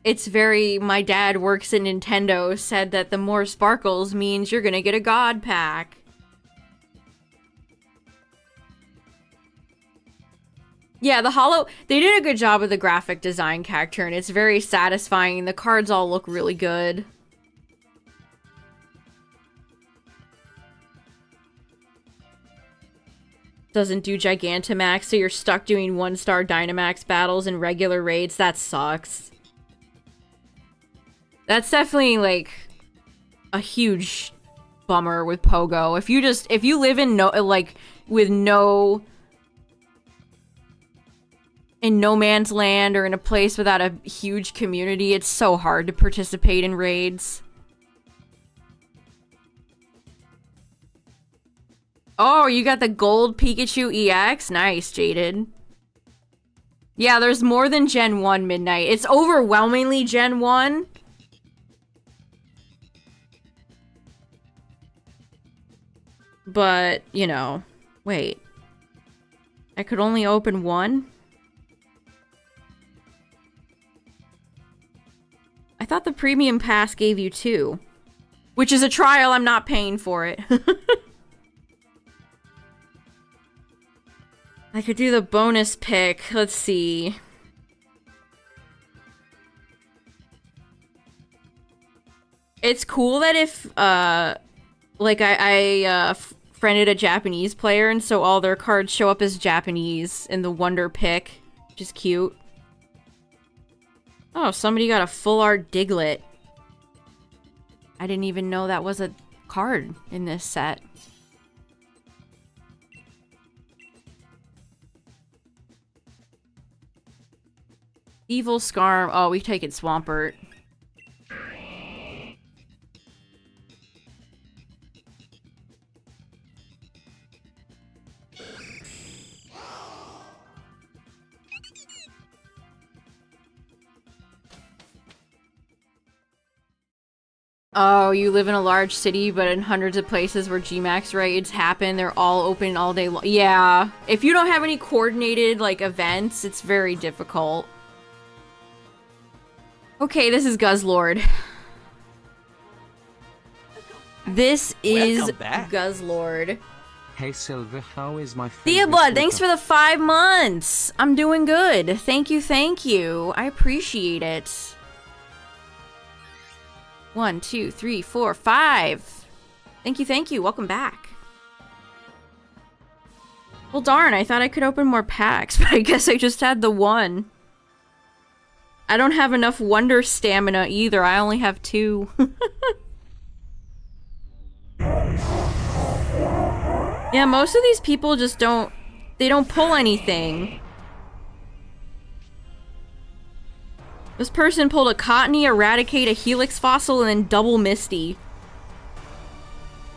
it's very, my dad works in Nintendo, said that the more sparkles means you're gonna get a God pack. Yeah, the holo, they did a good job with the graphic design, Cacturne. It's very satisfying. The cards all look really good. Doesn't do Gigantamax, so you're stuck doing 1-star Dynamax battles in regular raids. That sucks. That's definitely, like, a huge bummer with Pogo. If you live in in no man's land or in a place without a huge community, it's so hard to participate in raids. Oh, you got the gold Pikachu EX? Nice, Jaded. Yeah, there's more than Gen 1 Midnight. It's overwhelmingly Gen 1. But, you know, wait. I could only open one? I thought the premium pass gave you 2. Which is a trial, I'm not paying for it. I could do the bonus pick. Let's see. It's cool that if, like, I friended a Japanese player, and so all their cards show up as Japanese in the Wonder pick, which is cute. Oh, somebody got a full art Diglett. I didn't even know that was a card in this set. Evil Scarm. Oh, we take it Swampert. Oh, you live in a large city, but in hundreds of places where G-Max raids happen, they're all open all day long. Yeah. If you don't have any coordinated, like, events, it's very difficult. Okay, this is Guzzlord. This is Welcome back. Guzzlord. Hey Silver, how is my favorite Theoblood, thanks Luca? for the 5 months. I'm doing good. Thank you, thank you. I appreciate it. 1, 2, 3, 4, 5. Thank you, thank you. Welcome back. Well, darn, I thought I could open more packs, but I guess I just had the one. I don't have enough wonder stamina either. I only have 2. Yeah, most of these people just don't... They don't pull anything. This person pulled a Cottony, Eradicate, a Helix Fossil, and then double Misty.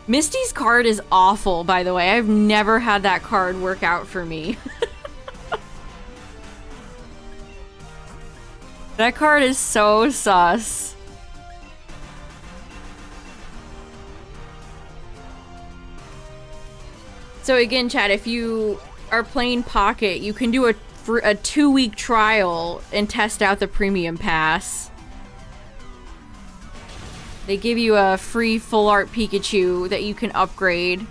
Misty's card is awful, by the way. I've never had that card work out for me. That card is so sus. So again, chat, if you are playing Pocket, you can do a 2-week trial and test out the premium pass. They give you a free full art Pikachu that you can upgrade.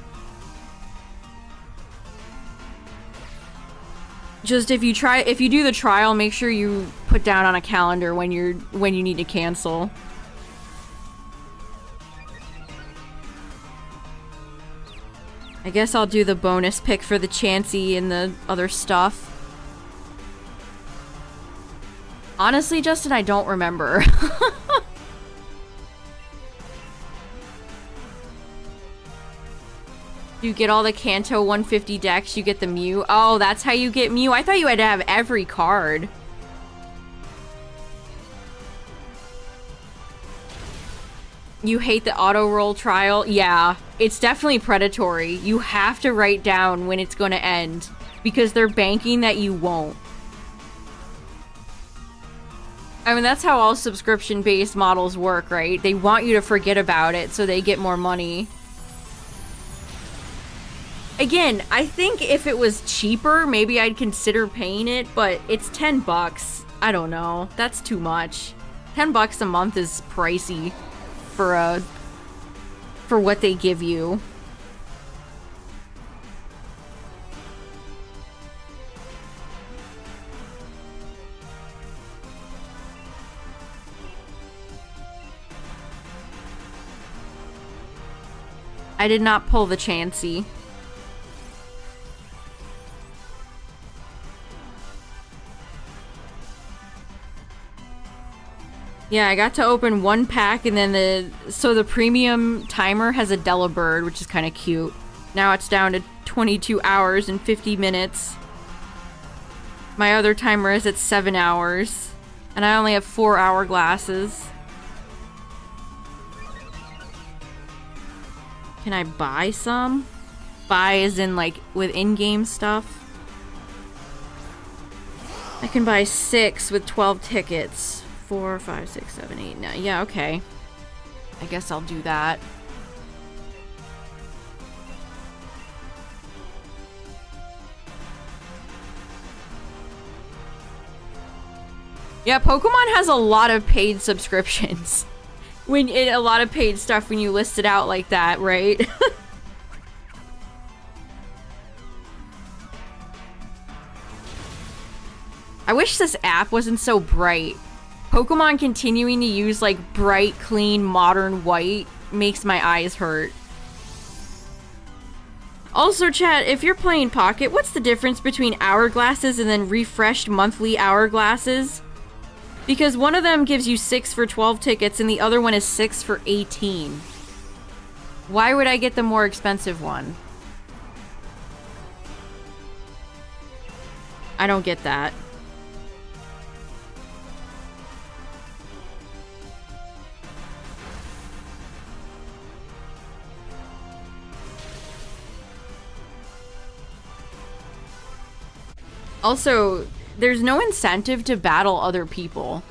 Just if you do the trial, make sure you put down on a calendar when you need to cancel. I guess I'll do the bonus pick for the Chansey and the other stuff. Honestly, Justin, I don't remember. You get all the Kanto 150 decks, you get the Mew. Oh, that's how you get Mew? I thought you had to have every card. You hate the auto roll trial? Yeah, it's definitely predatory. You have to write down when it's going to end because they're banking that you won't. I mean, that's how all subscription-based models work, right? They want you to forget about it so they get more money. Again, I think if it was cheaper, maybe I'd consider paying it, but it's $10. I don't know. That's too much. $10 a month is pricey for what they give you. I did not pull the Chansey. Yeah, I got to open one pack and then the premium timer has a Delibird, which is kind of cute. Now it's down to 22 hours and 50 minutes. My other timer is at 7 hours. And I only have 4 hourglasses. Can I buy some? Buy as in like with in-game stuff? I can buy 6 with 12 tickets. 4, 5, 6, 7, 8, 9. Yeah, okay. I guess I'll do that. Yeah, Pokemon has a lot of paid subscriptions. A lot of paid stuff when you list it out like that, right? I wish this app wasn't so bright. Pokemon continuing to use like bright, clean, modern white makes my eyes hurt. Also, chat, if you're playing Pocket, what's the difference between hourglasses and then refreshed monthly hourglasses? Because one of them gives you 6 for 12 tickets and the other one is 6 for 18. Why would I get the more expensive one? I don't get that. Also, there's no incentive to battle other people.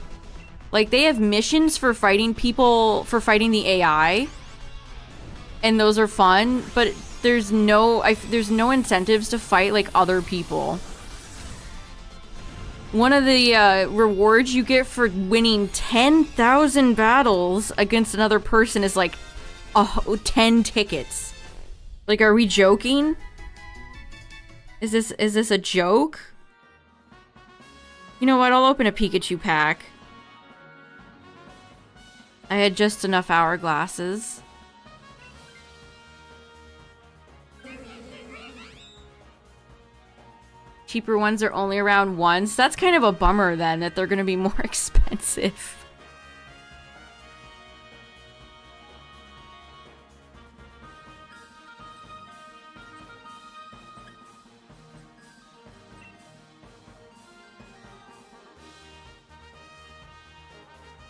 Like, they have missions for fighting people, for fighting the AI. And those are fun, but there's no incentives to fight, like, other people. One of the rewards you get for winning 10,000 battles against another person is, like, Oh, 10 tickets. Like, are we joking? Is this a joke? You know what? I'll open a Pikachu pack. I had just enough hourglasses. Cheaper ones are only around once. That's kind of a bummer then, that they're gonna be more expensive.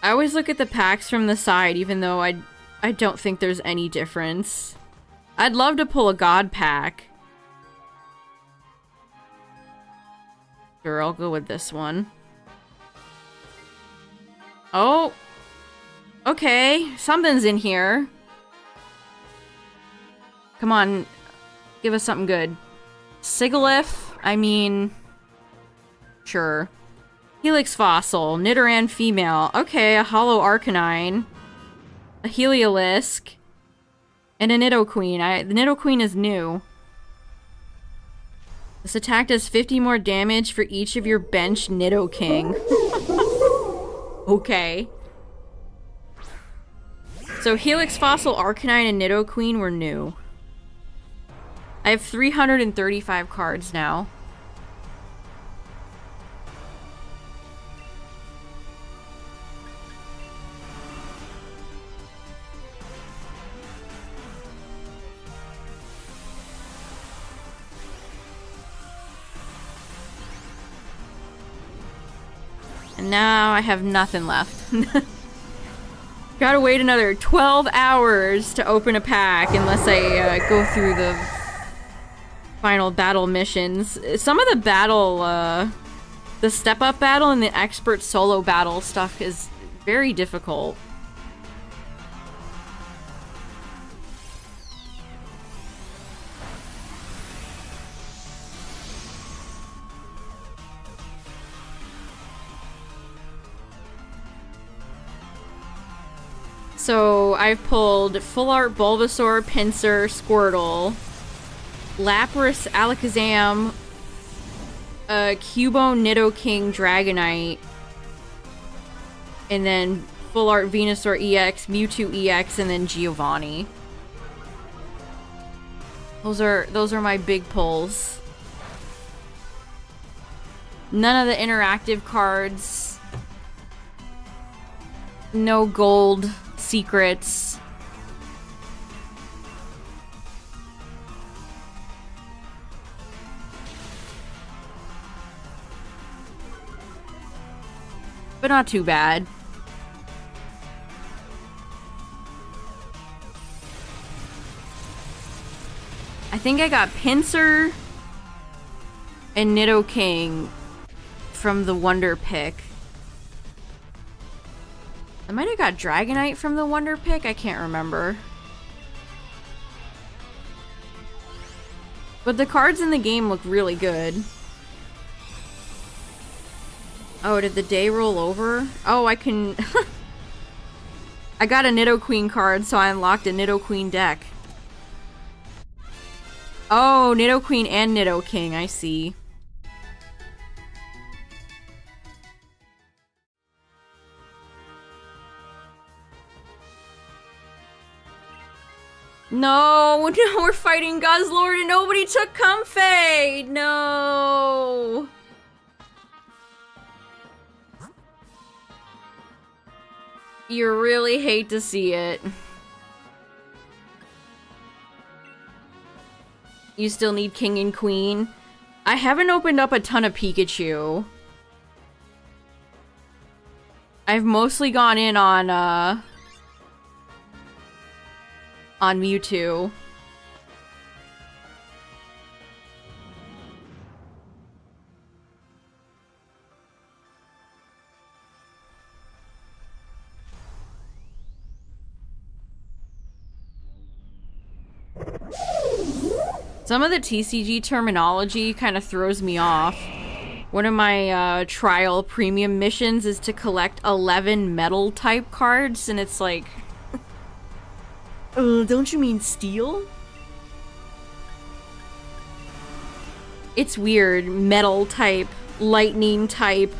I always look at the packs from the side, even though I don't think there's any difference. I'd love to pull a God pack. Sure, I'll go with this one. Oh! Okay, something's in here. Come on, give us something good. Sigilyph? I mean... Sure. Helix Fossil, Nidoran Female. Okay, a Hollow Arcanine. A Heliolisk. And a Nidoqueen. The Nidoqueen is new. This attack does 50 more damage for each of your bench Nidoking. Okay. So Helix Fossil, Arcanine, and Nidoqueen were new. I have 335 cards now. And now I have nothing left. Gotta wait another 12 hours to open a pack unless I go through the final battle missions. Some of the battle, the step-up battle and the expert solo battle stuff is very difficult. So I've pulled Full Art Bulbasaur, Pinsir, Squirtle, Lapras, Alakazam, Cubone, Nidoking, Dragonite, and then Full Art Venusaur EX, Mewtwo EX, and then Giovanni. Those are my big pulls. None of the interactive cards. No gold secrets. But not too bad. I think I got Pinsir and Nidoking from the Wonder Pick. I might have got Dragonite from the Wonder Pick. I can't remember. But the cards in the game look really good. Oh, did the day roll over? Oh, I can... I got a Nidoqueen card, so I unlocked a Nidoqueen deck. Oh, Nidoqueen and Nidoking, I see. No, we're fighting Guzzlord and nobody took Comfey! No! You really hate to see it. You still need King and Queen. I haven't opened up a ton of Pikachu. I've mostly gone in on Mewtwo. Some of the TCG terminology kind of throws me off. One of my trial premium missions is to collect 11 metal type cards, and it's like... Don't you mean steel? It's weird. Metal type, lightning type.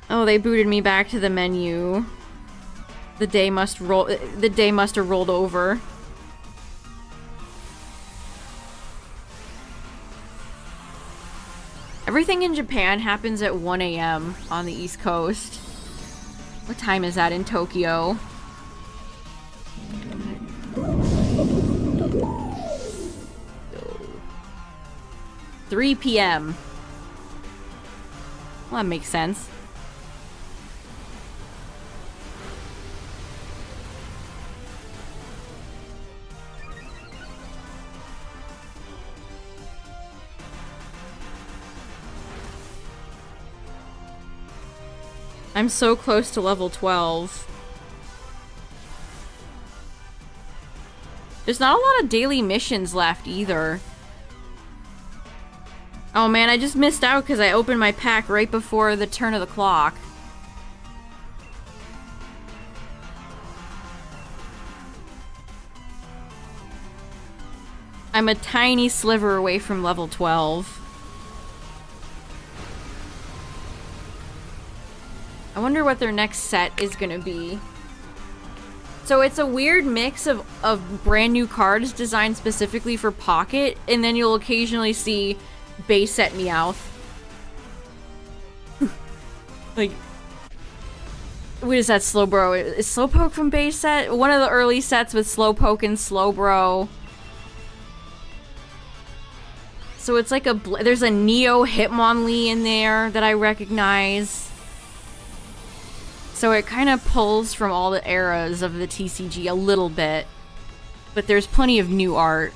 Oh, they booted me back to the menu. The day must have rolled over. Everything in Japan happens at 1 a.m. on the East Coast. What time is that in Tokyo? Oh. 3 p.m. Well, that makes sense. I'm so close to level 12. There's not a lot of daily missions left either. Oh man, I just missed out because I opened my pack right before the turn of the clock. I'm a tiny sliver away from level 12. I wonder what their next set is gonna be. So it's a weird mix of brand new cards designed specifically for Pocket, and then you'll occasionally see base set Meowth. Like, what is that, Slowbro? Is Slowpoke from base set? One of the early sets with Slowpoke and Slowbro. So it's like there's a Neo Hitmonlee in there that I recognize. So it kind of pulls from all the eras of the TCG a little bit. But there's plenty of new art.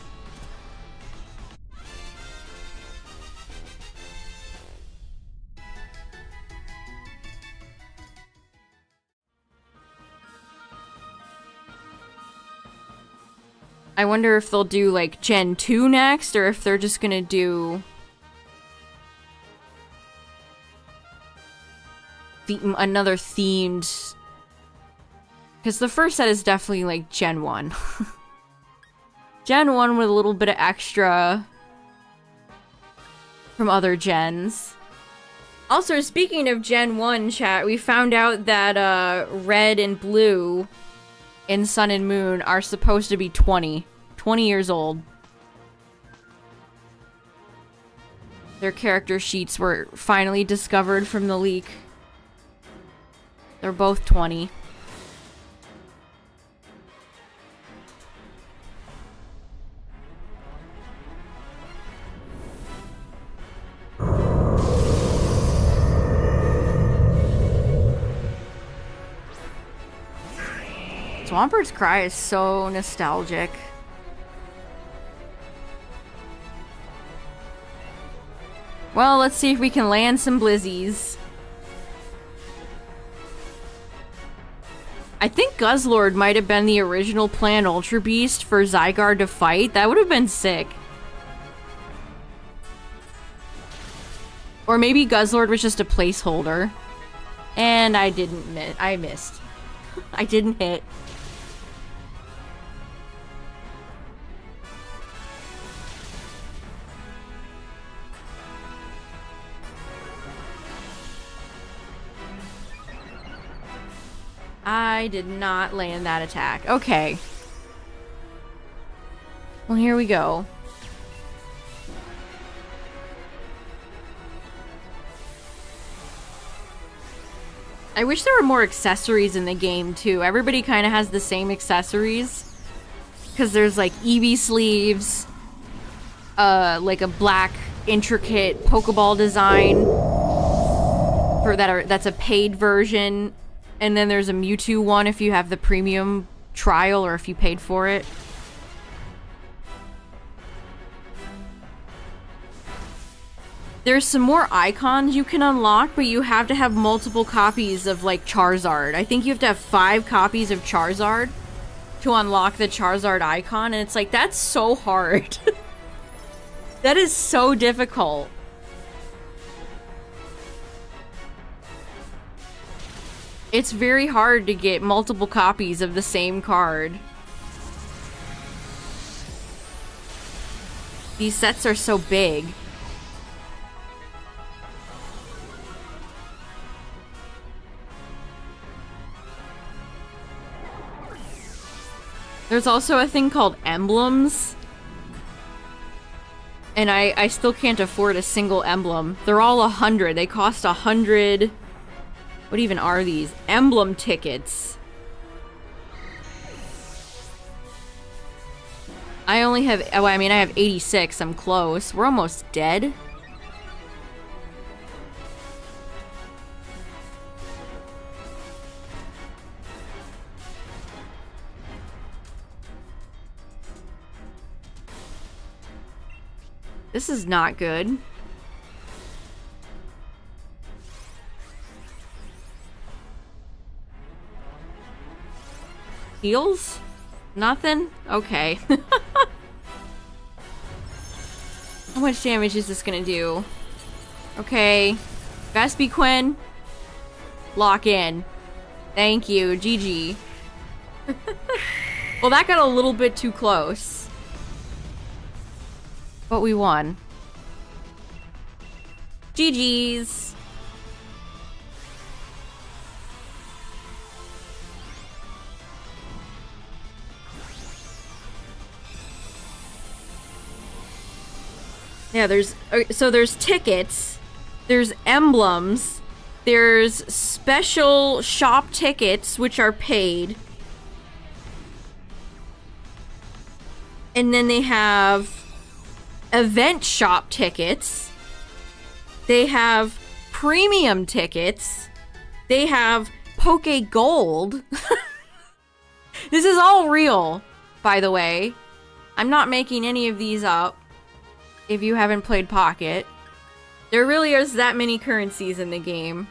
I wonder if they'll do like Gen 2 next, or if they're just gonna do another themed, because the first set is definitely like Gen 1. Gen 1 with a little bit of extra from other gens. Also, speaking of Gen 1, chat, we found out that Red and Blue in Sun and Moon are supposed to be 20 years old. Their character sheets were finally discovered from the leak. They're both 20. Swampbird's Cry is so nostalgic. Well, let's see if we can land some Blizzies. I think Guzzlord might have been the original planned Ultra Beast for Zygarde to fight. That would have been sick. Or maybe Guzzlord was just a placeholder. And I didn't I missed. I didn't hit. I did not land that attack. Okay. Well, here we go. I wish there were more accessories in the game, too. Everybody kind of has the same accessories. Because there's, like, Eevee sleeves. Like a black, intricate Pokeball design. That's a paid version. And then there's a Mewtwo one if you have the premium trial or if you paid for it. There's some more icons you can unlock, but you have to have multiple copies of, like, Charizard. I think you have to have 5 copies of Charizard to unlock the Charizard icon, and it's like, that's so hard. That is so difficult. It's very hard to get multiple copies of the same card. These sets are so big. There's also a thing called emblems. And I still can't afford a single emblem. They're all 100. They cost 100. What even are these? Emblem tickets. I only have, oh, I mean, I have 86. I'm close. We're almost dead. This is not good. Heals? Nothing? Okay. How much damage is this gonna do? Okay. Vespiquen. Lock in. Thank you. GG. Well, that got a little bit too close. But we won. GG's. Yeah, there's tickets, there's emblems, there's special shop tickets which are paid. And then they have event shop tickets. They have premium tickets. They have Poke Gold. This is all real, by the way. I'm not making any of these up. If you haven't played Pocket, there really is that many currencies in the game.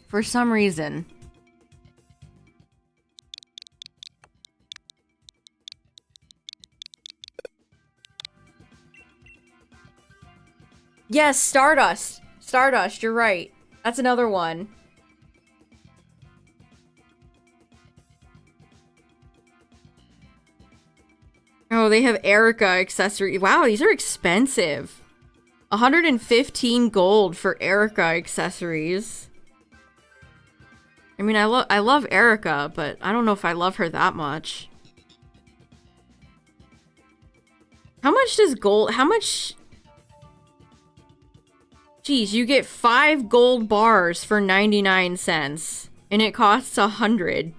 For some reason. Yes, Stardust. Stardust, you're right. That's another one. Oh, they have Erica accessory. Wow, these are expensive. 115 gold for Erica accessories. I mean, I love Erica, but I don't know if I love her that much. How much does gold... How much... Geez, you get 5 gold bars for 99 cents. And it costs 100.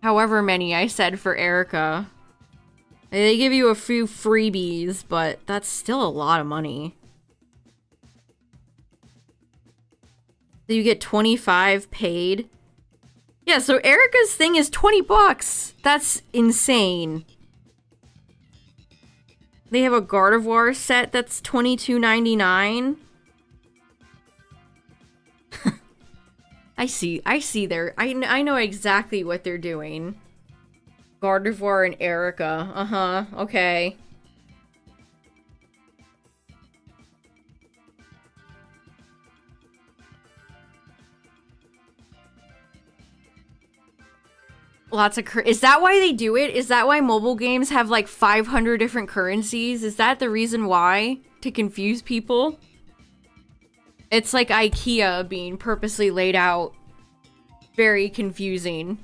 However many I said for Erica. They give you a few freebies, but that's still a lot of money. So you get 25 paid. Yeah, so Erica's thing is 20 bucks. That's insane. They have a Gardevoir set that's $22.99. I see there. I know exactly what they're doing. Gardevoir and Erica. Uh-huh. Okay. Lots of is that why they do it? Is that why mobile games have like 500 different currencies? Is that the reason why? To confuse people? It's like IKEA being purposely laid out very confusing.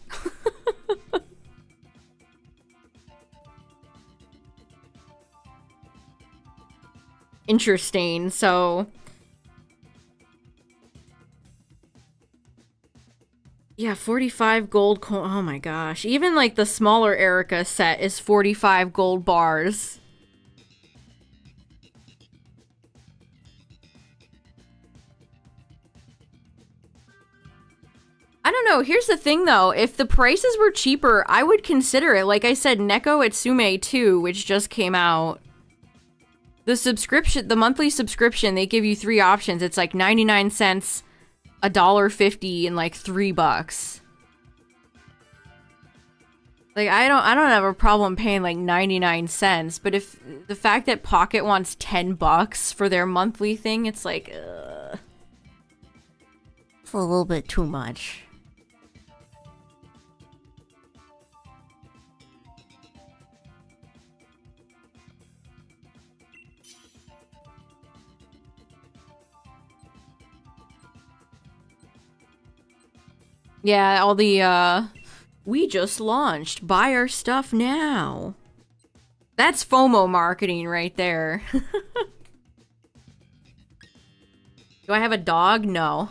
Interesting. So yeah, 45 gold oh my gosh. Even like the smaller Erica set is 45 gold bars. I don't know. Here's the thing, though. If the prices were cheaper, I would consider it. Like I said, Neko Itsume 2, which just came out. The subscription, the monthly subscription, they give you 3 options. It's like 99 cents, $1.50, and like $3. Like, I don't have a problem paying like 99 cents, but if the fact that Pocket wants $10 for their monthly thing, it's like, it's a little bit too much. Yeah, all the, we just launched. Buy our stuff now. That's FOMO marketing right there. Do I have a dog? No.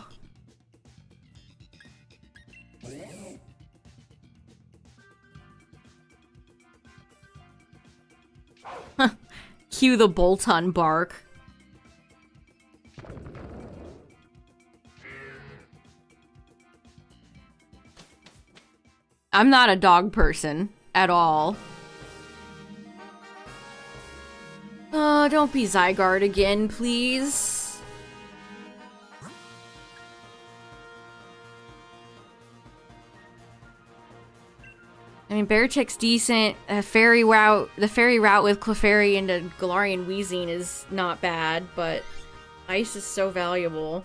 Cue the Bolton bark. I'm not a dog person at all. Oh, don't be Zygarde again, please. I mean, Beartick's decent. The fairy route with Clefairy into Galarian Weezing is not bad, but Ice is so valuable.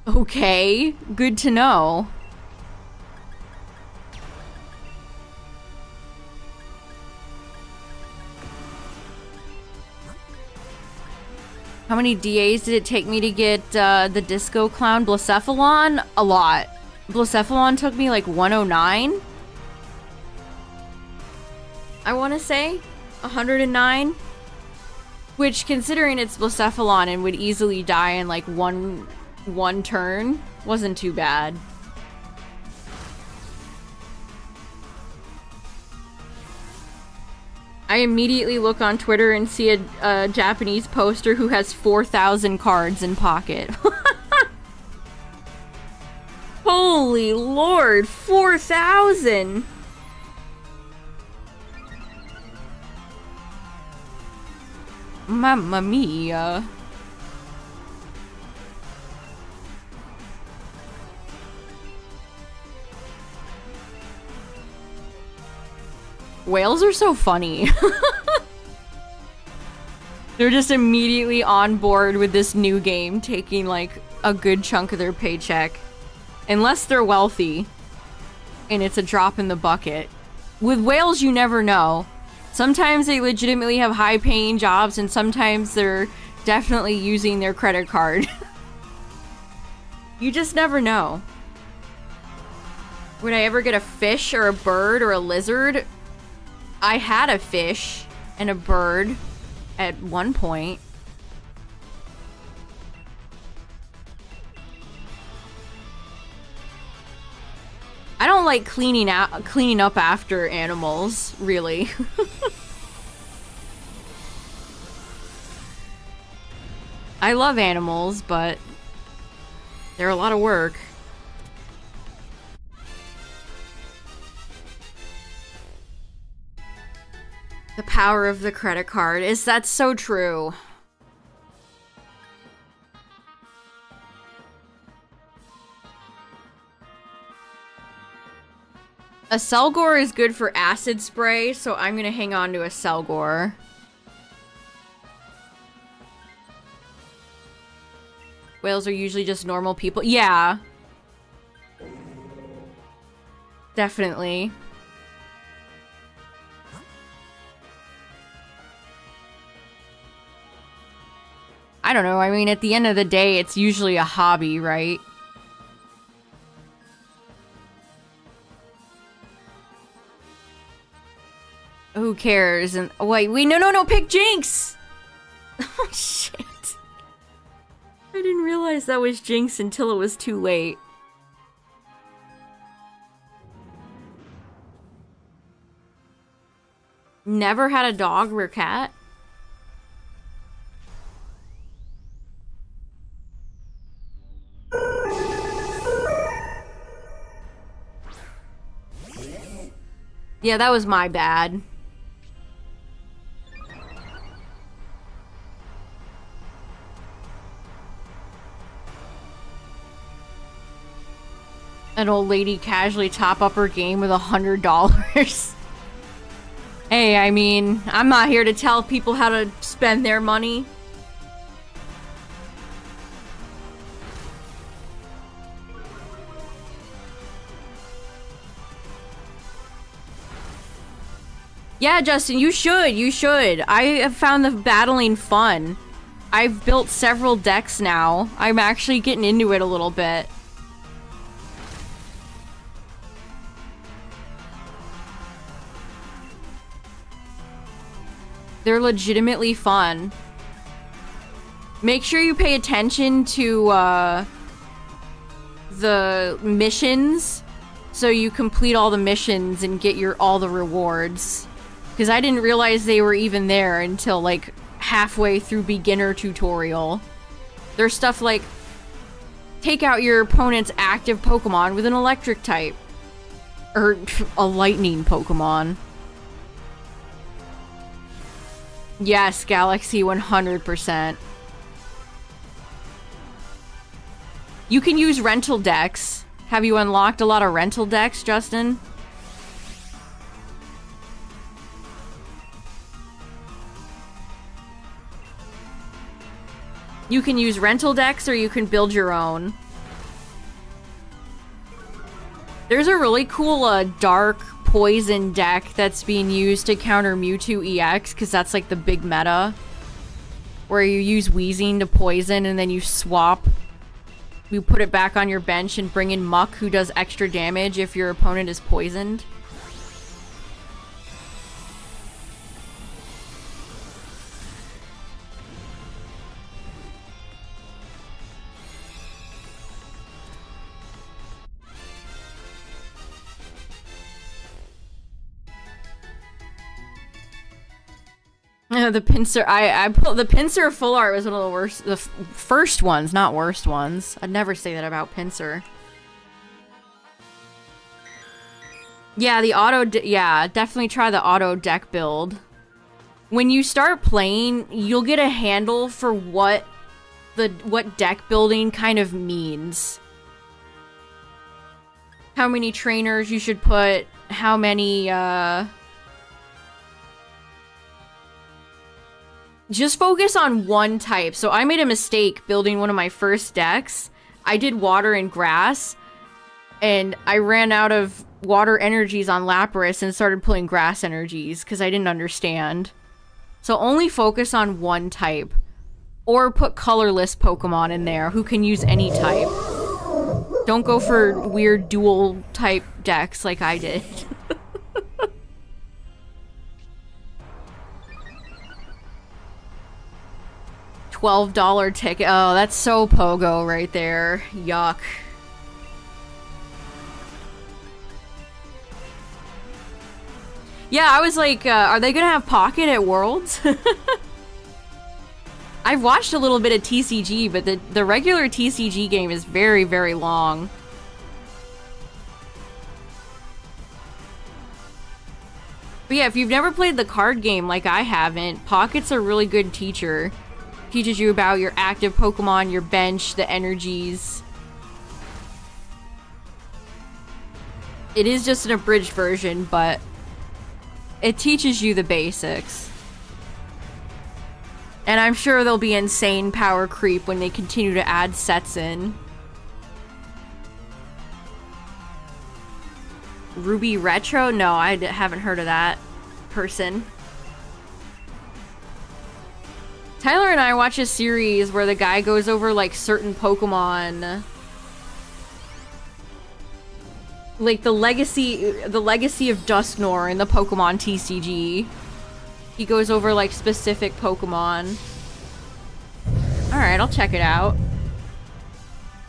Okay, good to know. How many DAs did it take me to get the Disco Clown Blacephalon? A lot. Blacephalon took me like 109. I want to say 109. Which, considering it's Blacephalon and would easily die in like one turn, wasn't too bad. I immediately look on Twitter and see a Japanese poster who has 4,000 cards in Pocket. Holy lord, 4,000! Mamma mia. Whales are so funny. They're just immediately on board with this new game, taking like a good chunk of their paycheck. Unless they're wealthy and it's a drop in the bucket. With whales, you never know. Sometimes they legitimately have high-paying jobs, and sometimes they're definitely using their credit card. You just never know. Would I ever get a fish or a bird or a lizard? I had a fish and a bird at one point. I don't like cleaning up after animals, really. I love animals, but they're a lot of work. The power of the credit card. That's so true. A Selgor is good for acid spray, so I'm gonna hang on to a Selgor. Whales are usually just normal people. Yeah. Definitely. I don't know, I mean, at the end of the day, it's usually a hobby, right? Who cares? And wait, no, pick Jinx! Oh shit. I didn't realize that was Jinx until it was too late. Never had a dog or cat? Yeah, that was my bad. An old lady casually top up her game with $100. Hey, I mean, I'm not here to tell people how to spend their money. Yeah, Justin, you should. I have found the battling fun. I've built several decks now. I'm actually getting into it a little bit. They're legitimately fun. Make sure you pay attention to the missions so you complete all the missions and get all the rewards. Because I didn't realize they were even there until like halfway through beginner tutorial. There's stuff like take out your opponent's active Pokemon with an electric type. Or a lightning Pokemon. Yes, Galaxy 100%. You can use rental decks. Have you unlocked a lot of rental decks, Justin? You can use rental decks or you can build your own. There's a really cool dark poison deck that's being used to counter Mewtwo EX, because that's like the big meta. Where you use Weezing to poison and then you swap. You put it back on your bench and bring in Muck, who does extra damage if your opponent is poisoned. The Pinsir, I put the Pinsir full art was one of the worst, the first ones, not worst ones. I'd never say that about Pinsir. Yeah, the yeah, definitely try the auto deck build. When you start playing, you'll get a handle for what deck building kind of means. How many trainers you should put, how many, just focus on one type. So I made a mistake building one of my first decks. I did water and grass, and I ran out of water energies on Lapras and started pulling grass energies because I didn't understand. So only focus on one type. Or put colorless Pokemon in there who can use any type. Don't go for weird dual type decks like I did. $12 ticket. Oh, that's so pogo right there. Yuck. Yeah, I was like, are they gonna have Pocket at Worlds? I've watched a little bit of TCG, but the regular TCG game is very, very long. But yeah, if you've never played the card game like I haven't, Pocket's a really good teacher. Teaches you about your active Pokemon, your bench, the energies. It is just an abridged version, but it teaches you the basics. And I'm sure there'll be insane power creep when they continue to add sets in. Ruby Retro? No, I haven't heard of that person. Tyler and I watch a series where the guy goes over like certain Pokemon. Like the legacy of Dusknoir in the Pokemon TCG. He goes over like specific Pokemon. Alright, I'll check it out.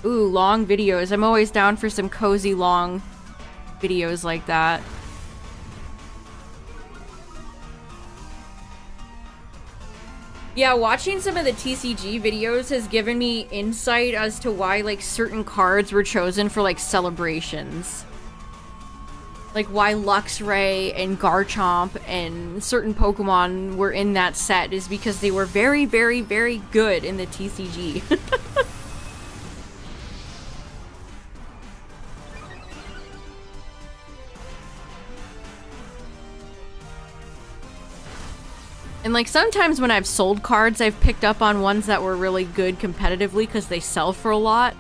Ooh, long videos. I'm always down for some cozy long videos like that. Yeah, watching some of the TCG videos has given me insight as to why, like, certain cards were chosen for, like, celebrations. Like, why Luxray and Garchomp and certain Pokemon were in that set is because they were very, very, very good in the TCG. And, like, sometimes when I've sold cards, I've picked up on ones that were really good competitively because they sell for a lot.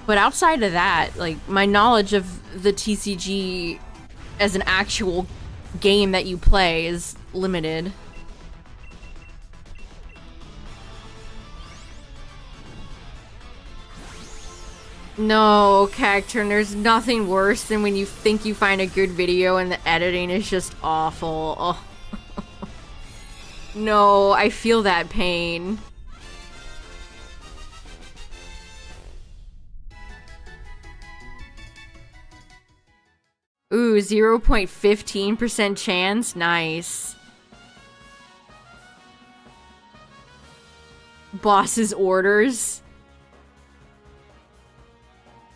But outside of that, like, my knowledge of the TCG as an actual game that you play is limited. No, Cacturn, there's nothing worse than when you think you find a good video and the editing is just awful. Oh. No, I feel that pain. Ooh, 0.15% chance? Nice. Boss's orders.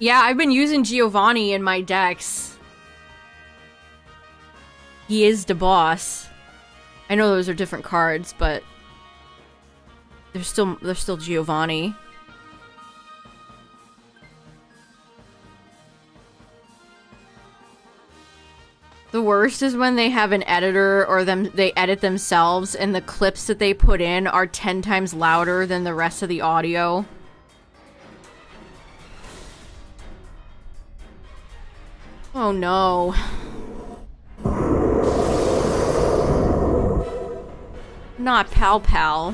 Yeah, I've been using Giovanni in my decks. He is the boss. I know those are different cards, but they're still Giovanni. The worst is when they have an editor or they edit themselves and the clips that they put in are 10 times louder than the rest of the audio. Oh no. Not Pal Pal.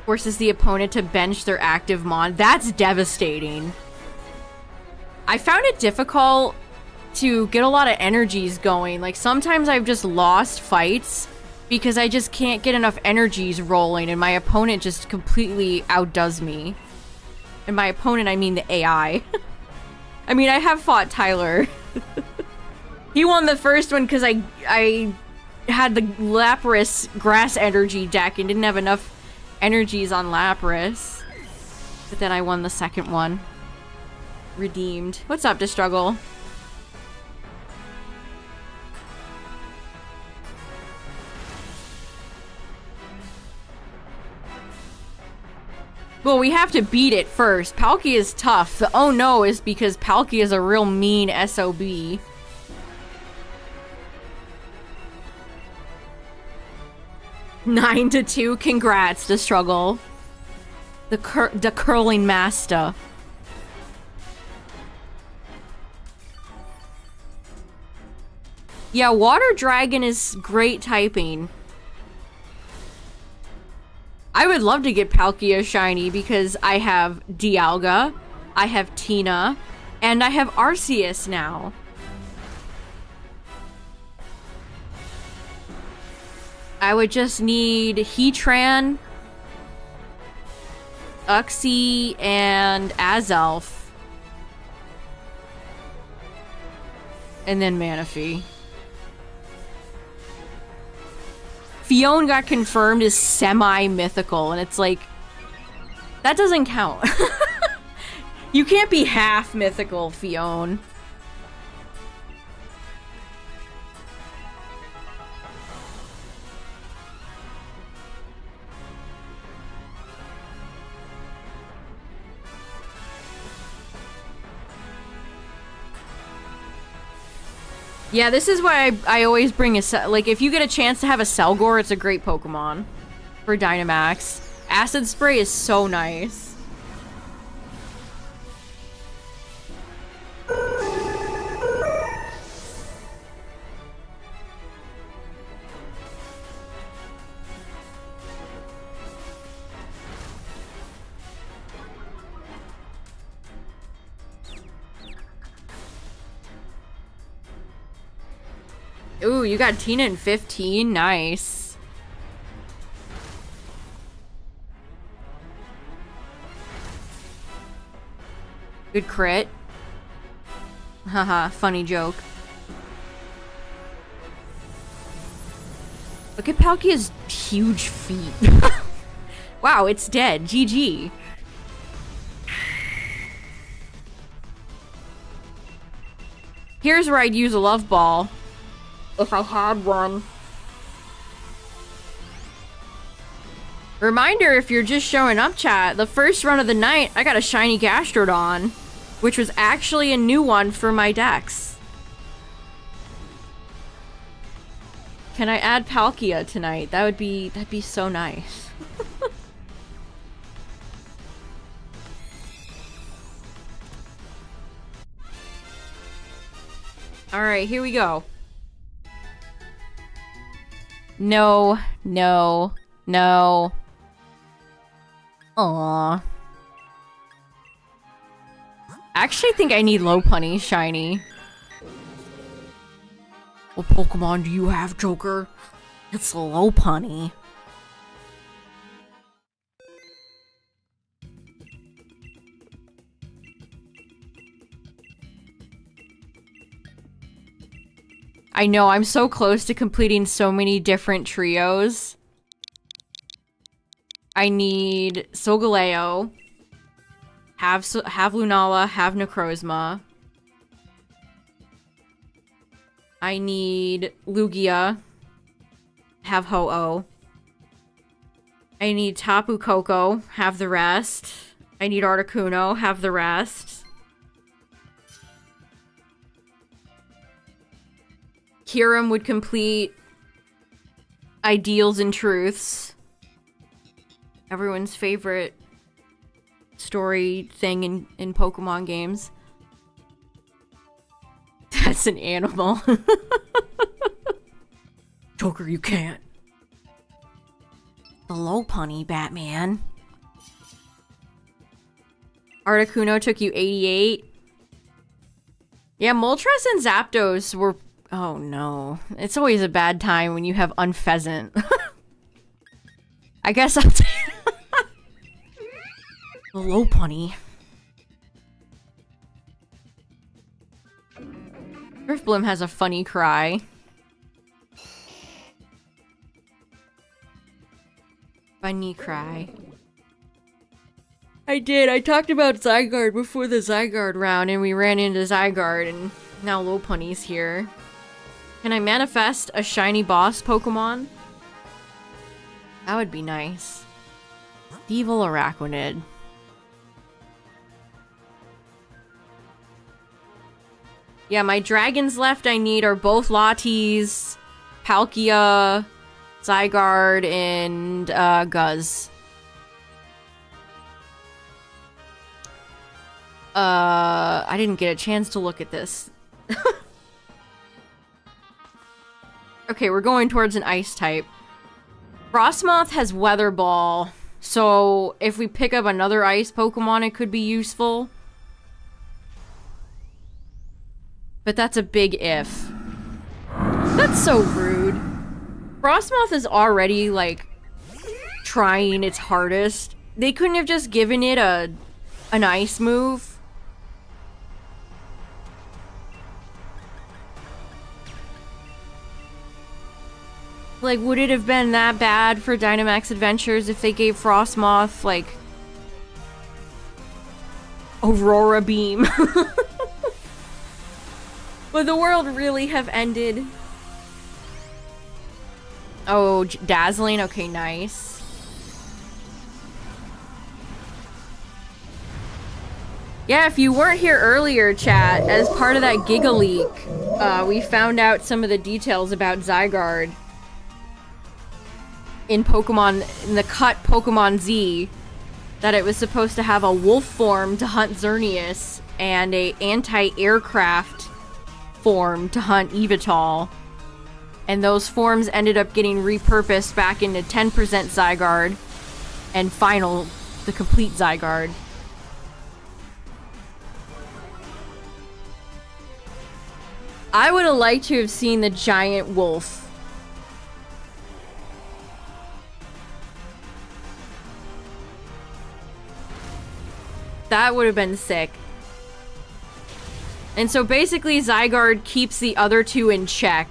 Forces the opponent to bench their active mon. That's devastating. I found it difficult to get a lot of energies going. Like, sometimes I've just lost fights because I just can't get enough energies rolling and my opponent just completely outdoes me. And by opponent, I mean the AI. I mean, I have fought Tyler. He won the first one because I had the Lapras grass energy deck and didn't have enough energies on Lapras. But then I won the second one. Redeemed. What's up, Destruggle? Well, we have to beat it first. Palkia is tough. The oh no is because Palkia is a real mean SOB. Nine to 2. Congrats, the struggle. The curling master. Yeah, Water Dragon is great typing. I would love to get Palkia shiny because I have Dialga, I have Tina, and I have Arceus now. I would just need Heatran, Uxie, and Azelf. And then Manaphy. Fion got confirmed as semi-mythical, and it's like, that doesn't count. You can't be half mythical, Fion. Yeah, this is why I always bring a like, if you get a chance to have a Selgor, it's a great Pokemon for Dynamax. Acid Spray is so nice. Ooh, you got Tina in 15. Nice. Good crit. Haha, funny joke. Look at Palkia's huge feet. Wow, it's dead. GG. Here's where I'd use a love ball. If I had one. Reminder, if you're just showing up, chat, the first run of the night, I got a shiny Gastrodon, which was actually a new one for my decks. Can I add Palkia tonight? That'd be so nice. Alright, here we go. No, no, no. Aww. I actually think I need Lopunny shiny. What Pokemon do you have, Joker? It's Lopunny. I know, I'm so close to completing so many different trios. I need Solgaleo, have Lunala, have Necrozma. I need Lugia, have Ho-Oh. I need Tapu Koko, have the rest. I need Articuno, have the rest. Kyurem would complete Ideals and Truths. Everyone's favorite story thing in Pokemon games. That's an animal. Joker, you can't. The Lopunny, Batman. Articuno took you 88. Yeah, Moltres and Zapdos were... Oh no. It's always a bad time when you have Unpheasant. I guess I'll take the Lopunny. Riftbloom has a funny cry. Funny cry. I did. I talked about Zygarde before the Zygarde round and we ran into Zygarde and now Lopunny's here. Can I manifest a shiny boss Pokemon? That would be nice. Evil Araquanid. Yeah, my dragons left I need are both Latis, Palkia, Zygarde, and Guzz. I didn't get a chance to look at this. Okay, we're going towards an ice type. Frostmoth has Weather Ball, so if we pick up another ice Pokemon, it could be useful. But that's a big if. That's so rude. Frostmoth is already, like, trying its hardest. They couldn't have just given it an ice move. Like, would it have been that bad for Dynamax Adventures if they gave Frostmoth, like, Aurora Beam? Would the world really have ended? Oh, Dazzling? Okay, nice. Yeah, if you weren't here earlier, chat, as part of that Giga Leak, we found out some of the details about Zygarde. In the cut Pokemon Z, that it was supposed to have a wolf form to hunt Xerneas and a anti-aircraft form to hunt Evital. And those forms ended up getting repurposed back into 10% Zygarde and final, the complete Zygarde. I would have liked to have seen the giant wolf. That would have been sick. And so basically Zygarde keeps the other two in check.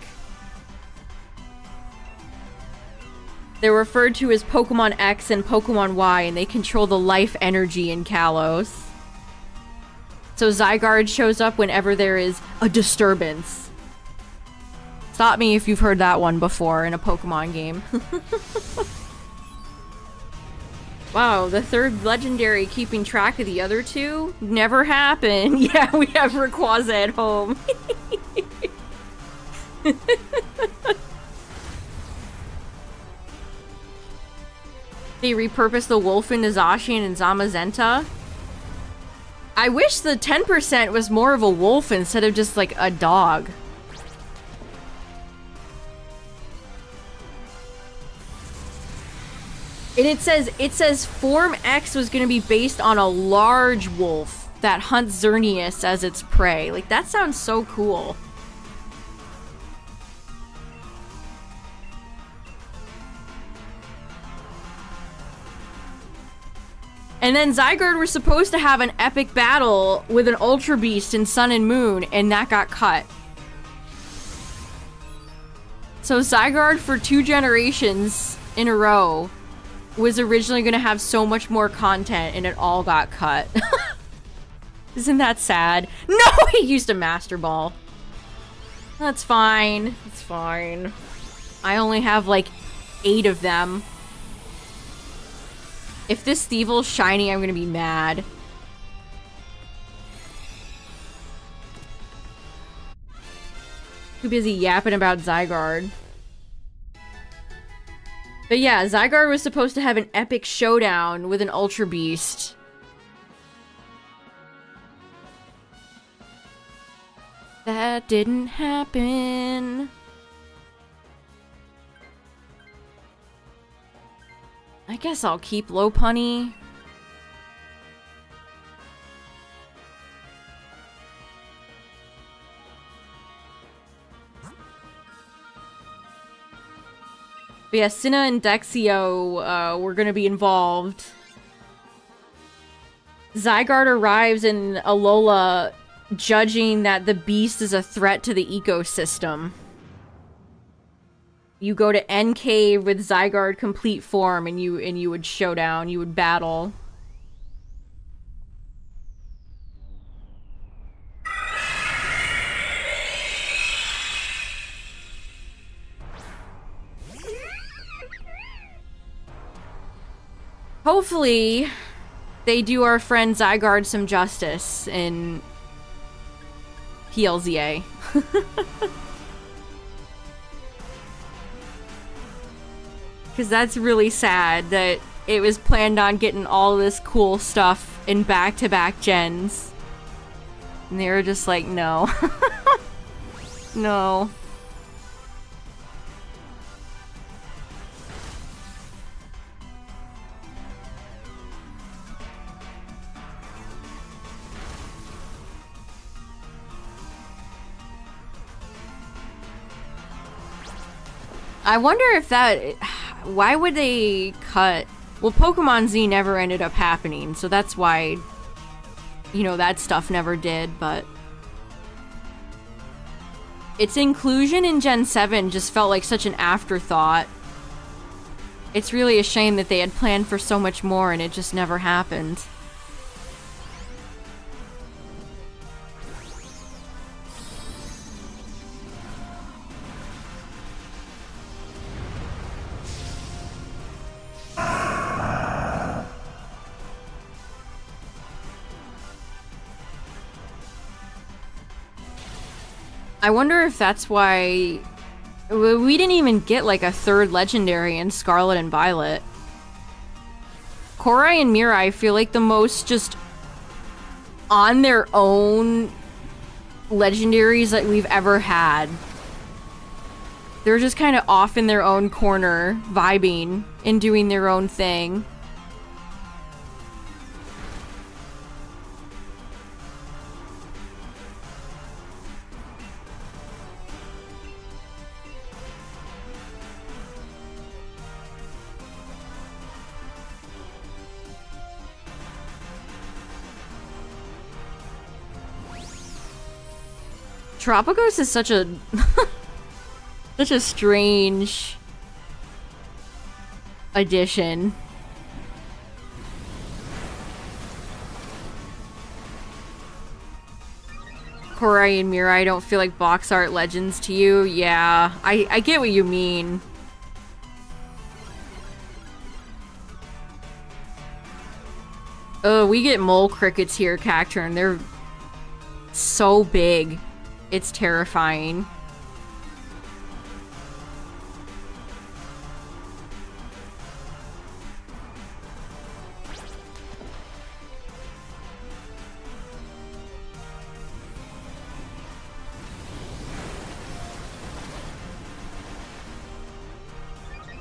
They're referred to as Pokemon X and Pokemon Y, and they control the life energy in Kalos. So Zygarde shows up whenever there is a disturbance. Stop me if you've heard that one before in a Pokemon game. Wow, the third legendary keeping track of the other two? Never happened. Yeah, we have Rayquaza at home. They repurposed the wolf into Zacian and Zamazenta. I wish the 10% was more of a wolf instead of just like a dog. And it says Form X was going to be based on a large wolf that hunts Xerneas as its prey. Like, that sounds so cool. And then Zygarde was supposed to have an epic battle with an Ultra Beast in Sun and Moon, and that got cut. So Zygarde, for 2 generations in a row, was originally going to have so much more content, and it all got cut. Isn't that sad? No, he used a Master Ball. That's fine. It's fine. I only have like 8 of them. If this Stevel's shiny, I'm gonna be mad. Too busy yapping about Zygarde. But yeah, Zygarde was supposed to have an epic showdown with an Ultra Beast. That didn't happen. I guess I'll keep Lopunny. But yeah, Cinna and Dexio were gonna be involved. Zygarde arrives in Alola judging that the beast is a threat to the ecosystem. You go to N Cave with Zygarde complete form and you would showdown, you would battle. Hopefully, they do our friend Zygarde some justice in PLZA. Because that's really sad that it was planned on getting all this cool stuff in back-to-back gens. And they were just like, no. No. I wonder if that... Why would they cut... Well, Pokemon Z never ended up happening, so that's why, you know, that stuff never did, but... Its inclusion in Gen 7 just felt like such an afterthought. It's really a shame that they had planned for so much more and it just never happened. I wonder if that's why we didn't even get like a third legendary in Scarlet and Violet. Korai and Mirai feel like the most just on their own legendaries that we've ever had. They're just kind of off in their own corner, vibing and doing their own thing. Tropicos is such a such a strange addition. Korai and Mirai don't feel like box art legends to you. Yeah, I get what you mean. Oh, we get mole crickets here, Cacturn. They're so big. It's terrifying.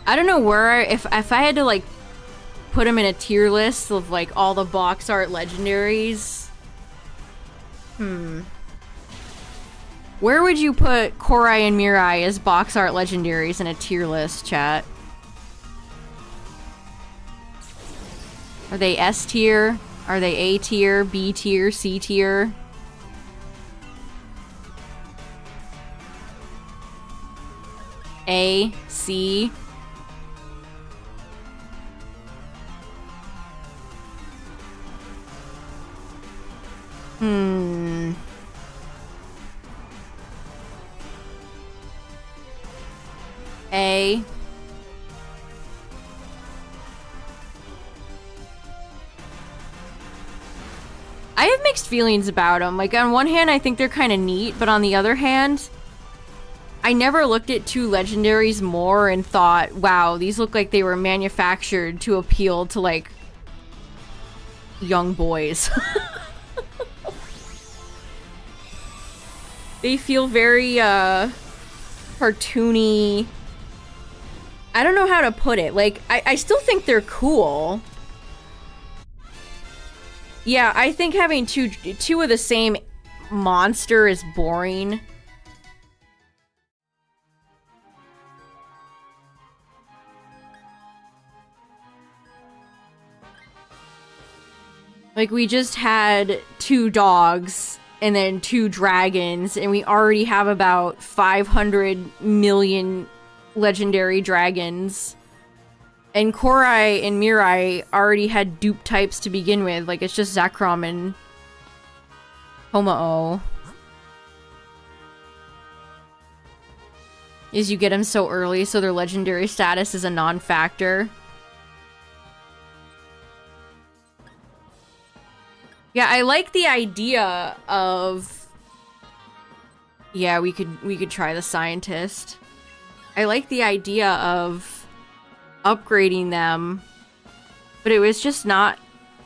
I don't know where if I had to like put them in a tier list of like all the box art legendaries. Where would you put Korai and Mirai as box art legendaries in a tier list, chat? Are they S tier? Are they A tier, B tier, C tier? A, C. A. I have mixed feelings about them. Like, on one hand, I think they're kind of neat, but on the other hand, I never looked at two legendaries more and thought, wow, these look like they were manufactured to appeal to, like, young boys. They feel very, cartoony. I don't know how to put it. Like, I still think they're cool. Yeah, I think having two of the same monster is boring. Like, we just had 2 dogs and then 2 dragons, and we already have about 500 million legendary dragons. And Korai and Mirai already had dupe types to begin with. Like, it's just Zekrom and Homao. Is you get them so early, so their legendary status is a non-factor. Yeah, I like the idea of... Yeah, we could try the scientist. I like the idea of upgrading them, but it was just not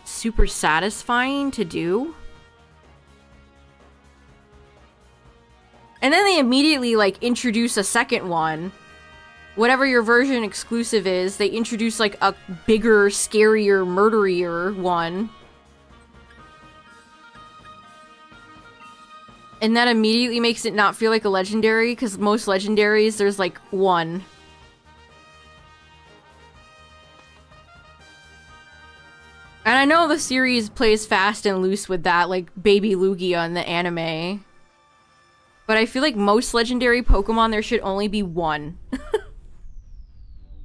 super satisfying to do. And then they immediately, like, introduce a second one. Whatever your version exclusive is, they introduce, like, a bigger, scarier, murderier one. And that immediately makes it not feel like a legendary, because most legendaries, there's, like, one. And I know the series plays fast and loose with that, like Baby Lugia in the anime. But I feel like most legendary Pokemon, there should only be one.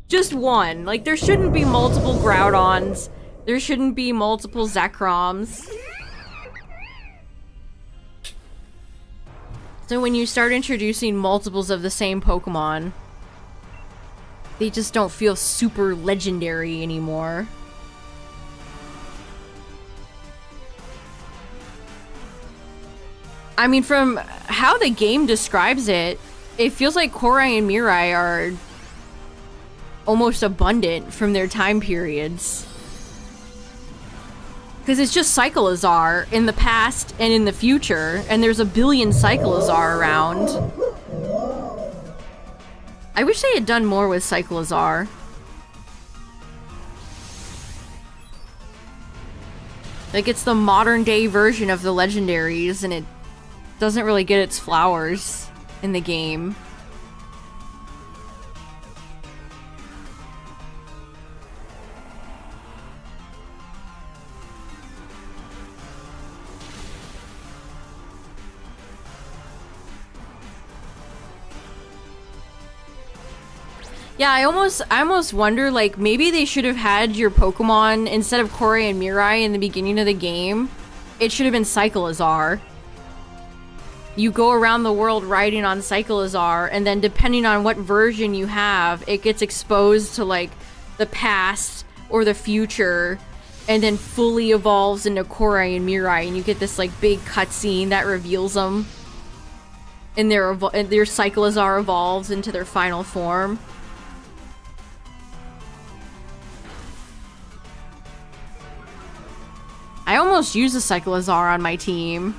Just one. Like, there shouldn't be multiple Groudons. There shouldn't be multiple Zekroms. So when you start introducing multiples of the same Pokemon, they just don't feel super legendary anymore. I mean, from how the game describes it, it feels like Korai and Mirai are almost abundant from their time periods. Because it's just Cyclizar in the past and in the future, and there's a billion Cyclizar around. I wish they had done more with Cyclizar. Like, it's the modern day version of the legendaries, and it doesn't really get its flowers in the game. Yeah, I almost wonder, like, maybe they should have had your Pokemon, instead of Corey and Mirai in the beginning of the game, it should have been Cyclizar. You go around the world riding on Cyclizar, and then depending on what version you have, it gets exposed to, like, the past or the future, and then fully evolves into Corey and Mirai, and you get this, like, big cutscene that reveals them. And their Cyclizar evolves into their final form. I almost used a Cyclizar on my team.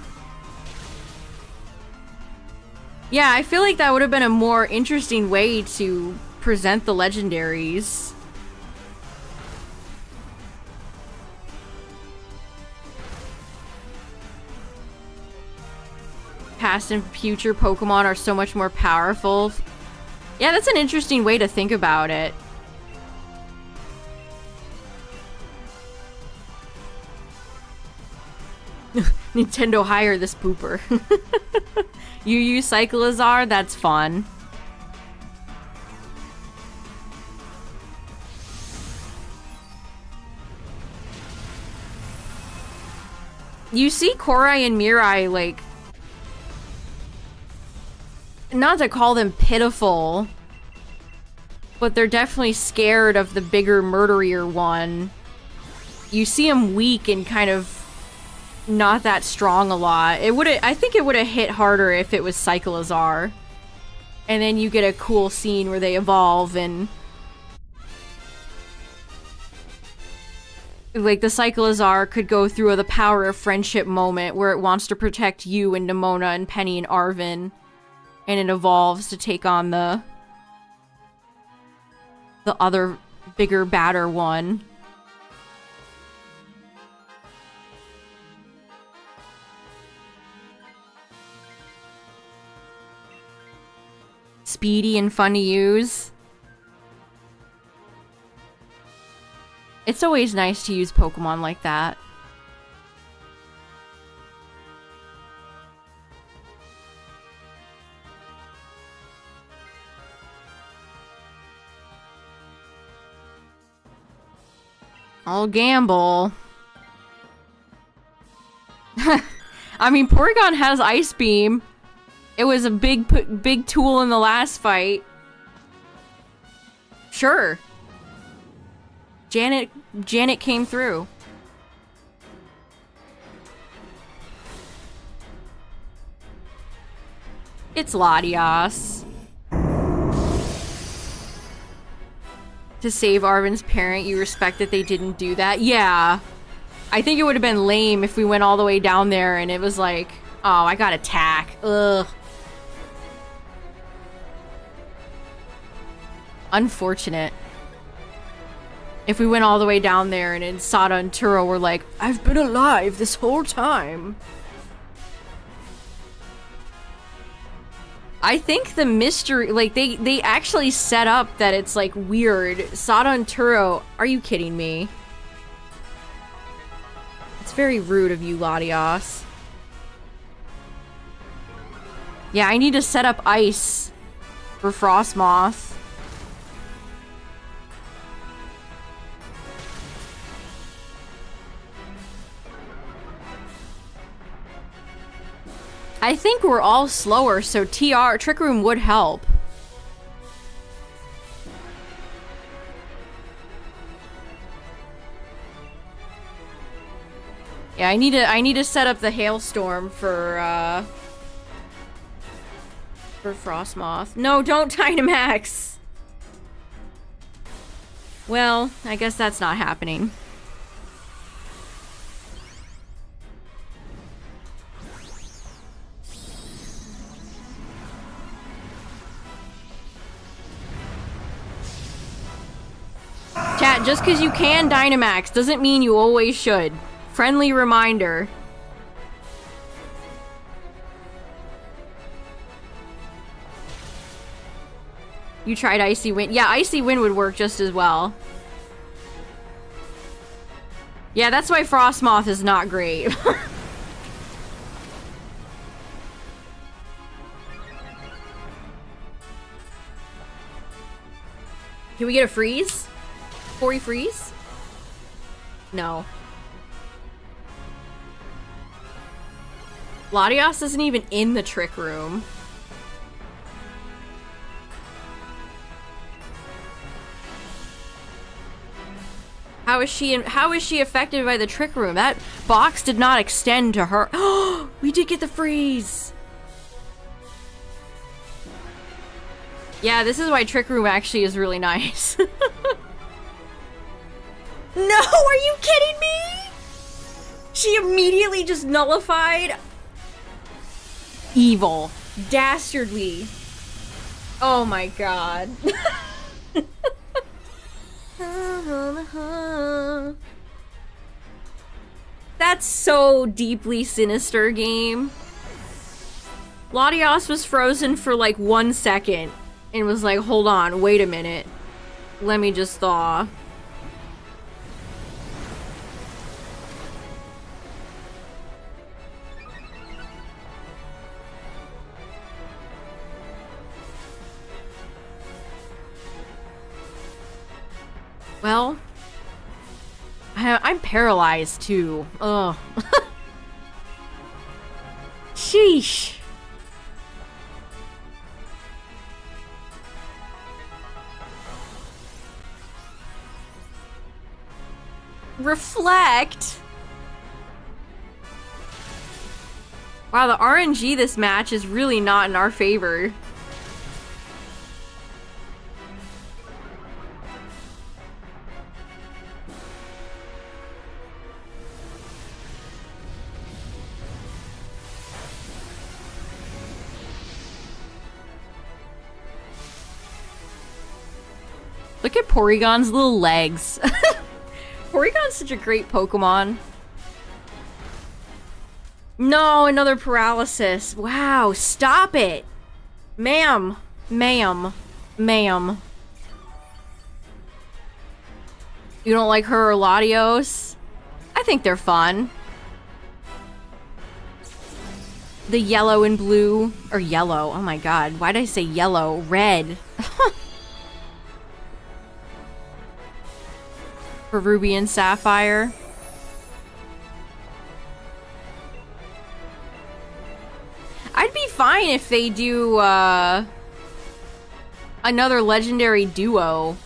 Yeah, I feel like that would have been a more interesting way to present the legendaries. Past and future Pokemon are so much more powerful. Yeah, that's an interesting way to think about it. Nintendo, hire this pooper. You use Cyclizar? That's fun. You see Korai and Mirai, like... Not to call them pitiful, but they're definitely scared of the bigger, murderier one. You see them weak and kind of not that strong a lot. I think it would have hit harder if it was Cyclizar. And then you get a cool scene where they evolve and... Like, the Cyclizar could go through the power of friendship moment where it wants to protect you and Nimona and Penny and Arvin. And it evolves to take on the other, bigger, badder one. Speedy and fun to use. It's always nice to use Pokemon like that. I'll gamble. I mean, Porygon has Ice Beam. It was a big tool in the last fight. Sure. Janet came through. It's Latias. To save Arvin's parent, you respect that they didn't do that? Yeah. I think it would have been lame if we went all the way down there and it was like, oh, I got attack. Ugh. Unfortunate. If we went all the way down there and Sada and Turo were like, I've been alive this whole time. I think the mystery, like, they actually set up that it's, like, weird. Sada and Turo, are you kidding me? It's very rude of you, Latias. Yeah, I need to set up ice for Frostmoth. I think we're all slower, so Trick Room would help. Yeah, I need to set up the hailstorm for Frostmoth. No, don't Dynamax! Well, I guess that's not happening. Chat, just because you can Dynamax doesn't mean you always should. Friendly reminder. You tried Icy Wind. Yeah, Icy Wind would work just as well. Yeah, that's why Frostmoth is not great. Can we get a freeze? Before we freeze? No. Latios isn't even in the trick room. How is she affected by the trick room? That box did not extend to her. Oh, we did get the freeze. Yeah, this is why trick room actually is really nice. No, are you kidding me? She immediately just nullified. Evil. Dastardly. Oh my god. That's so deeply sinister, game. Latios was frozen for like 1 second and was like, hold on, wait a minute. Let me just thaw. Well, I'm paralyzed too. Ugh. Sheesh. Reflect. Wow, the RNG this match is really not in our favor. Look at Porygon's little legs. Porygon's such a great Pokemon. No, another paralysis. Wow, stop it. Ma'am. Ma'am. Ma'am. You don't like her or Latios? I think they're fun. The yellow and blue. Or yellow. Oh my god. Why did I say yellow? Red. For Ruby and Sapphire. I'd be fine if they do another legendary duo.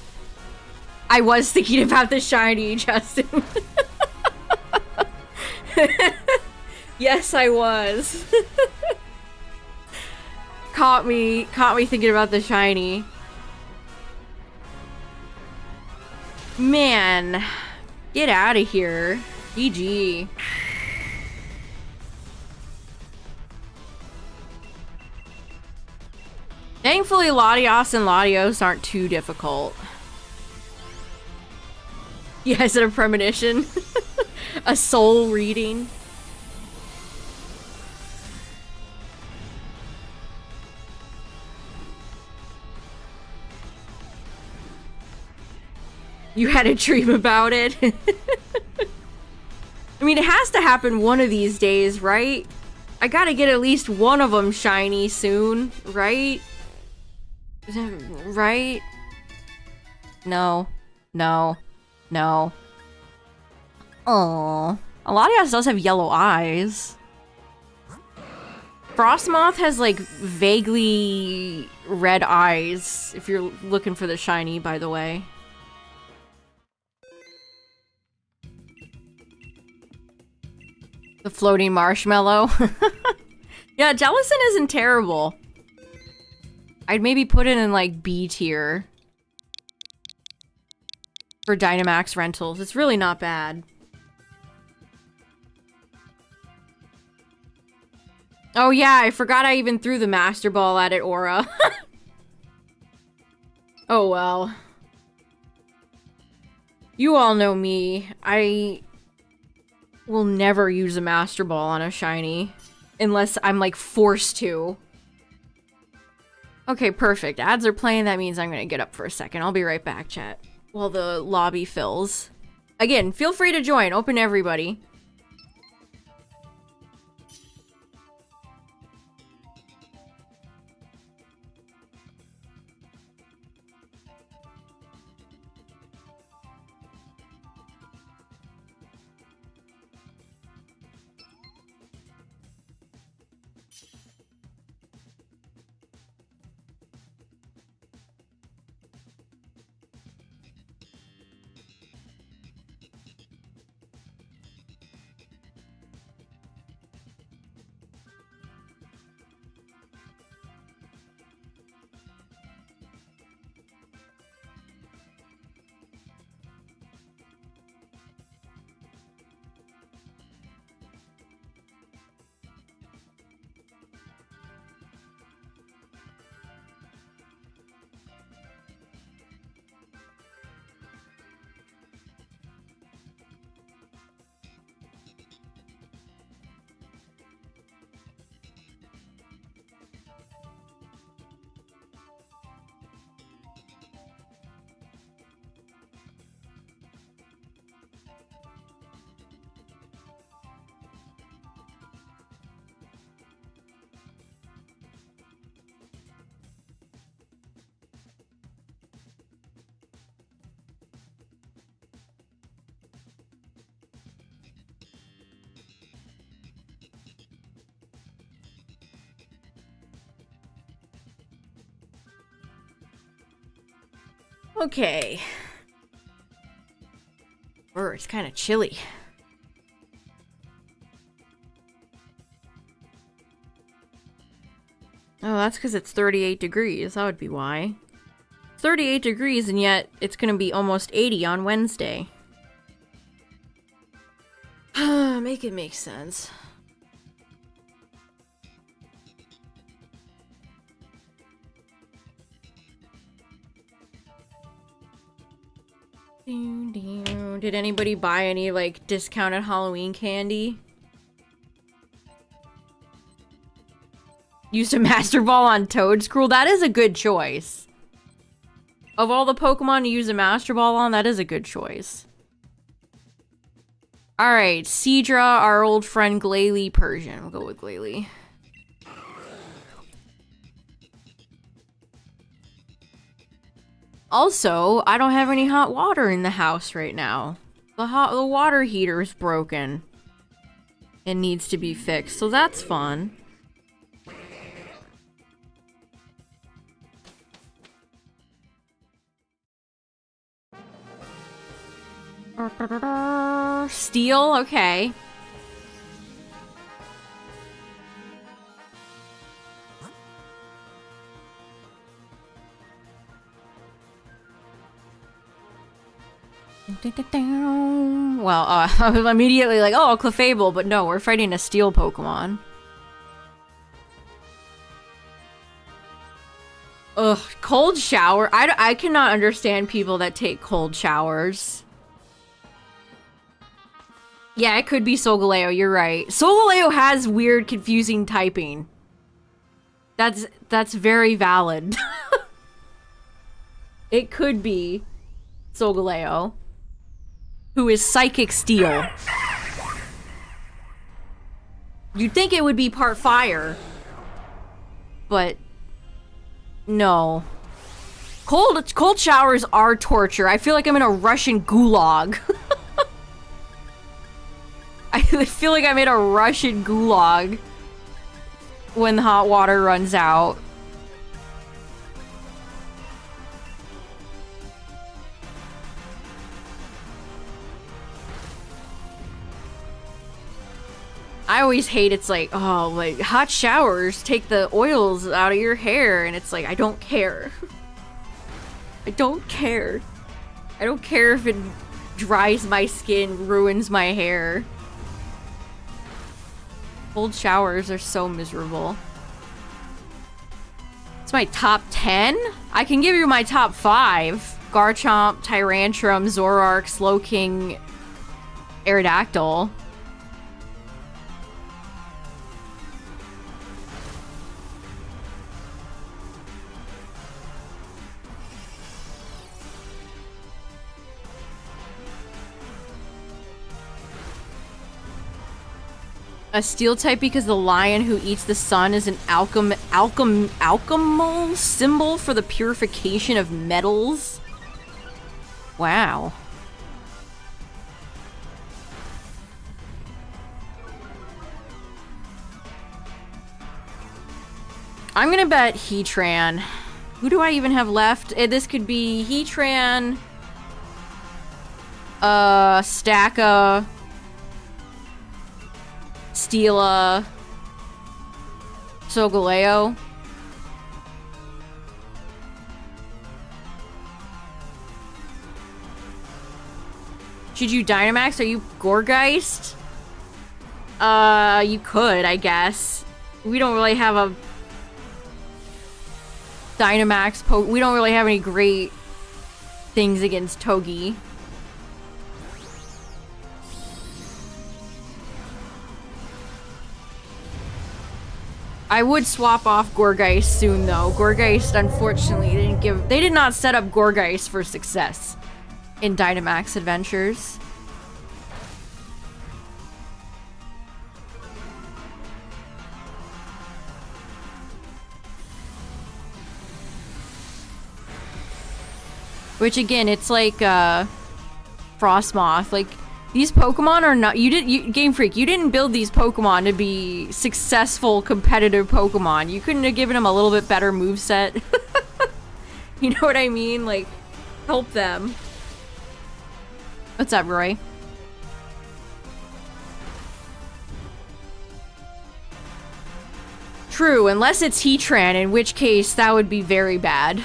I was thinking about the shiny, Justin. Yes, I was. Caught me thinking about the shiny. Man, get out of here. GG. Thankfully, Latios and Latios aren't too difficult. Yeah, is it a premonition? A soul reading? You had a dream about it? I mean, it has to happen one of these days, right? I gotta get at least one of them shiny soon, right? Right? No. No. No. Aww. Latios does have yellow eyes. Frostmoth has, like, vaguely red eyes, if you're looking for the shiny, by the way. The floating marshmallow. Yeah, Jellicent isn't terrible. I'd maybe put it in, like, B tier. For Dynamax rentals. It's really not bad. Oh yeah, I forgot I even threw the Master Ball at it, Aura. Oh well. You all know me. I will never use a Master Ball on a shiny. Unless I'm, like, forced to. Okay, perfect. Ads are playing, that means I'm gonna get up for a second. I'll be right back, chat. While the lobby fills. Again, feel free to join. Open to everybody. Okay. It's kind of chilly. Oh, that's because it's 38 degrees. That would be why. 38 degrees, and yet it's gonna be almost 80 on Wednesday. Make it make sense. Did anybody buy any, like, discounted Halloween candy? Used a Master Ball on Toadscruel? That is a good choice. Of all the Pokemon to use a Master Ball on, that is a good choice. Alright, Seadra, our old friend Glalie, Persian. We'll go with Glalie. Also, I don't have any hot water in the house right now. The water heater is broken. It needs to be fixed, so that's fun. Steel, okay. Well, I was immediately like, oh, Clefable, but no, we're fighting a steel Pokemon. Ugh, cold shower? I cannot understand people that take cold showers. Yeah, it could be Solgaleo, you're right. Solgaleo has weird, confusing typing. That's very valid. It could be Solgaleo, who is Psychic Steel. You'd think it would be part fire, but no. Cold showers are torture. I feel like I'm in a Russian gulag. I feel like I'm in a Russian gulag when the hot water runs out. I always hate it's like, oh, like, hot showers take the oils out of your hair, and it's like, I don't care. I don't care. I don't care if it dries my skin, ruins my hair. Cold showers are so miserable. It's my top 10? I can give you my top 5. Garchomp, Tyrantrum, Zoroark, Slowking, Aerodactyl. A steel type because the lion who eats the sun is an alchemal symbol for the purification of metals. Wow. I'm gonna bet Heatran. Who do I even have left? This could be Heatran, Stacka, Steela, Solgaleo. Should you Dynamax? Are you Gourgeist? You could, I guess. We don't really have a Dynamax we don't really have any great things against Togi. I would swap off Gourgeist soon, though. Gourgeist, unfortunately, they did not set up Gourgeist for success in Dynamax Adventures. Which, again, it's like, Frostmoth. Like, these Pokemon are not- Game Freak, you didn't build these Pokemon to be successful, competitive Pokemon. You couldn't have given them a little bit better moveset. You know what I mean? Like, Help them. What's up, Roy? True, unless it's Heatran, in which case that would be very bad.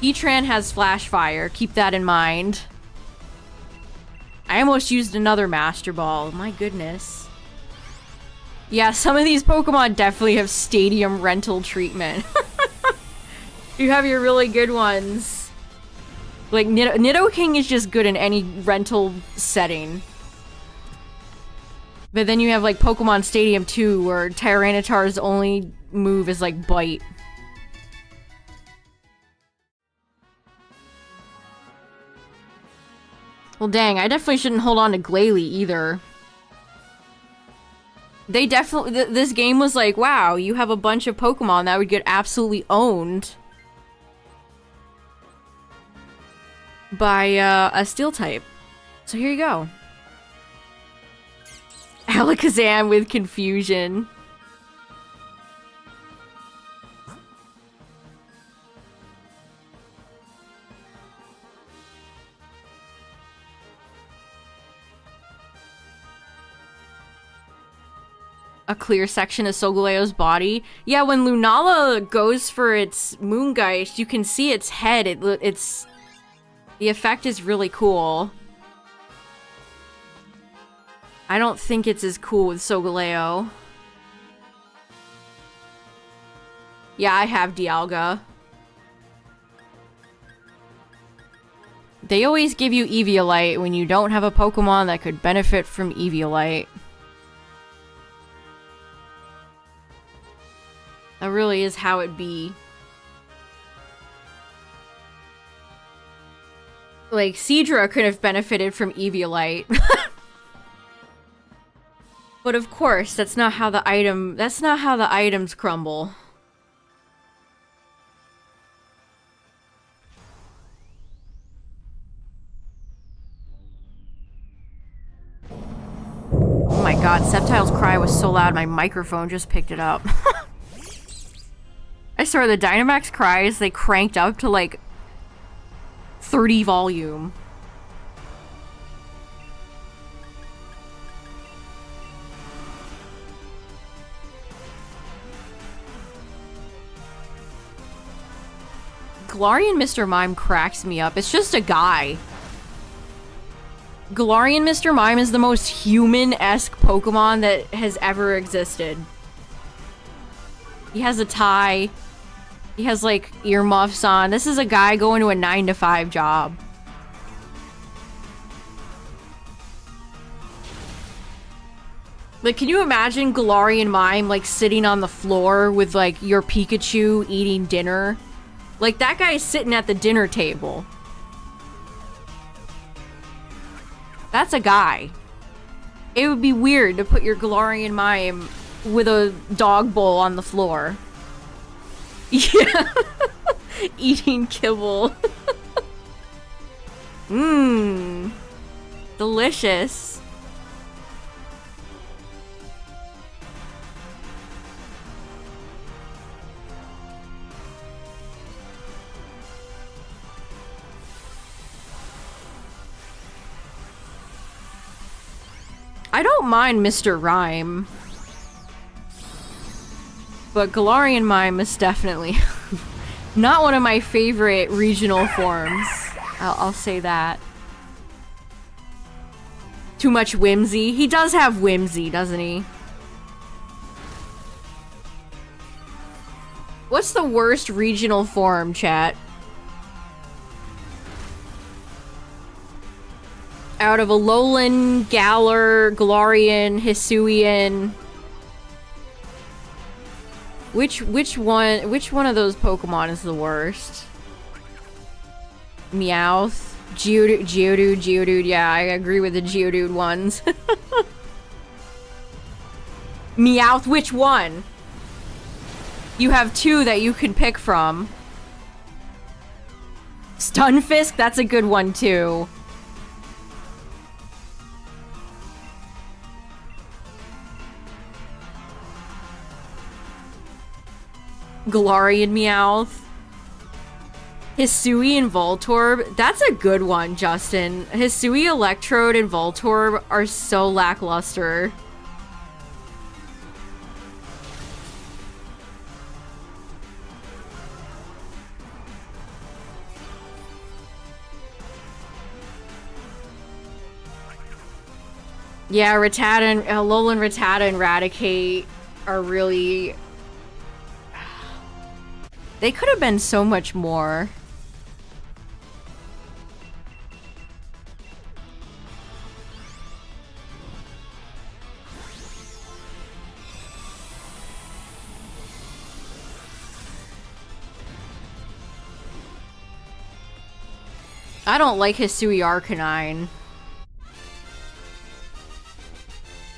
Heatran has Flash Fire, keep that in mind. I almost used another Master Ball, my goodness. Yeah, some of these Pokemon definitely have stadium rental treatment. You have your really good ones. Like, Nidoking is just good in any rental setting. But then you have, like, Pokemon Stadium 2, where Tyranitar's only move is, like, Bite. Well, dang, I definitely shouldn't hold on to Glalie either. They definitely... this game was like, wow, you have a bunch of Pokemon that would get absolutely owned by a Steel type. So here you go. Alakazam with Confusion. A clear section of Solgaleo's body. Yeah, when Lunala goes for its Moongeist, you can see its head. It's... the effect is really cool. I don't think it's as cool with Solgaleo. Yeah, I have Dialga. They always give you Eviolite when you don't have a Pokemon that could benefit from Eviolite. That really is how it be. Like, Seadra could have benefited from Eviolite. But of course, that's not how the items crumble. Oh my god, Sceptile's cry was so loud my microphone just picked it up. I swear, the Dynamax cries, they cranked up to like 30 volume. Galarian Mr. Mime cracks me up. It's just a guy. Galarian Mr. Mime is the most human-esque Pokemon that has ever existed. He has a tie. He has, like, earmuffs on. This is a guy going to a 9-to-5 job. Like, can you imagine Galarian Mime, like, sitting on the floor with, like, your Pikachu eating dinner? Like, that guy is sitting at the dinner table. That's a guy. It would be weird to put your Galarian Mime with a dog bowl on the floor. Yeah. Eating kibble. Mmm. Delicious. I don't mind Mr. Rhyme. But Galarian Mime is definitely not one of my favorite regional forms. I'll say that. Too much whimsy. He does have whimsy, doesn't he? What's the worst regional form, chat? Out of Alolan, Galar, Galarian, Hisuian. Which one of those Pokemon is the worst? Meowth, Geodude, yeah, I agree with the Geodude ones. Meowth, which one? You have two that you can pick from. Stunfisk, that's a good one too. Galarian Meowth. Hisui and Voltorb. That's a good one, Justin. Hisui, Electrode, and Voltorb are so lackluster. Yeah, Rattata and Alolan Rattata and Raticate are really... They could have been so much more. I don't like Hisui Arcanine.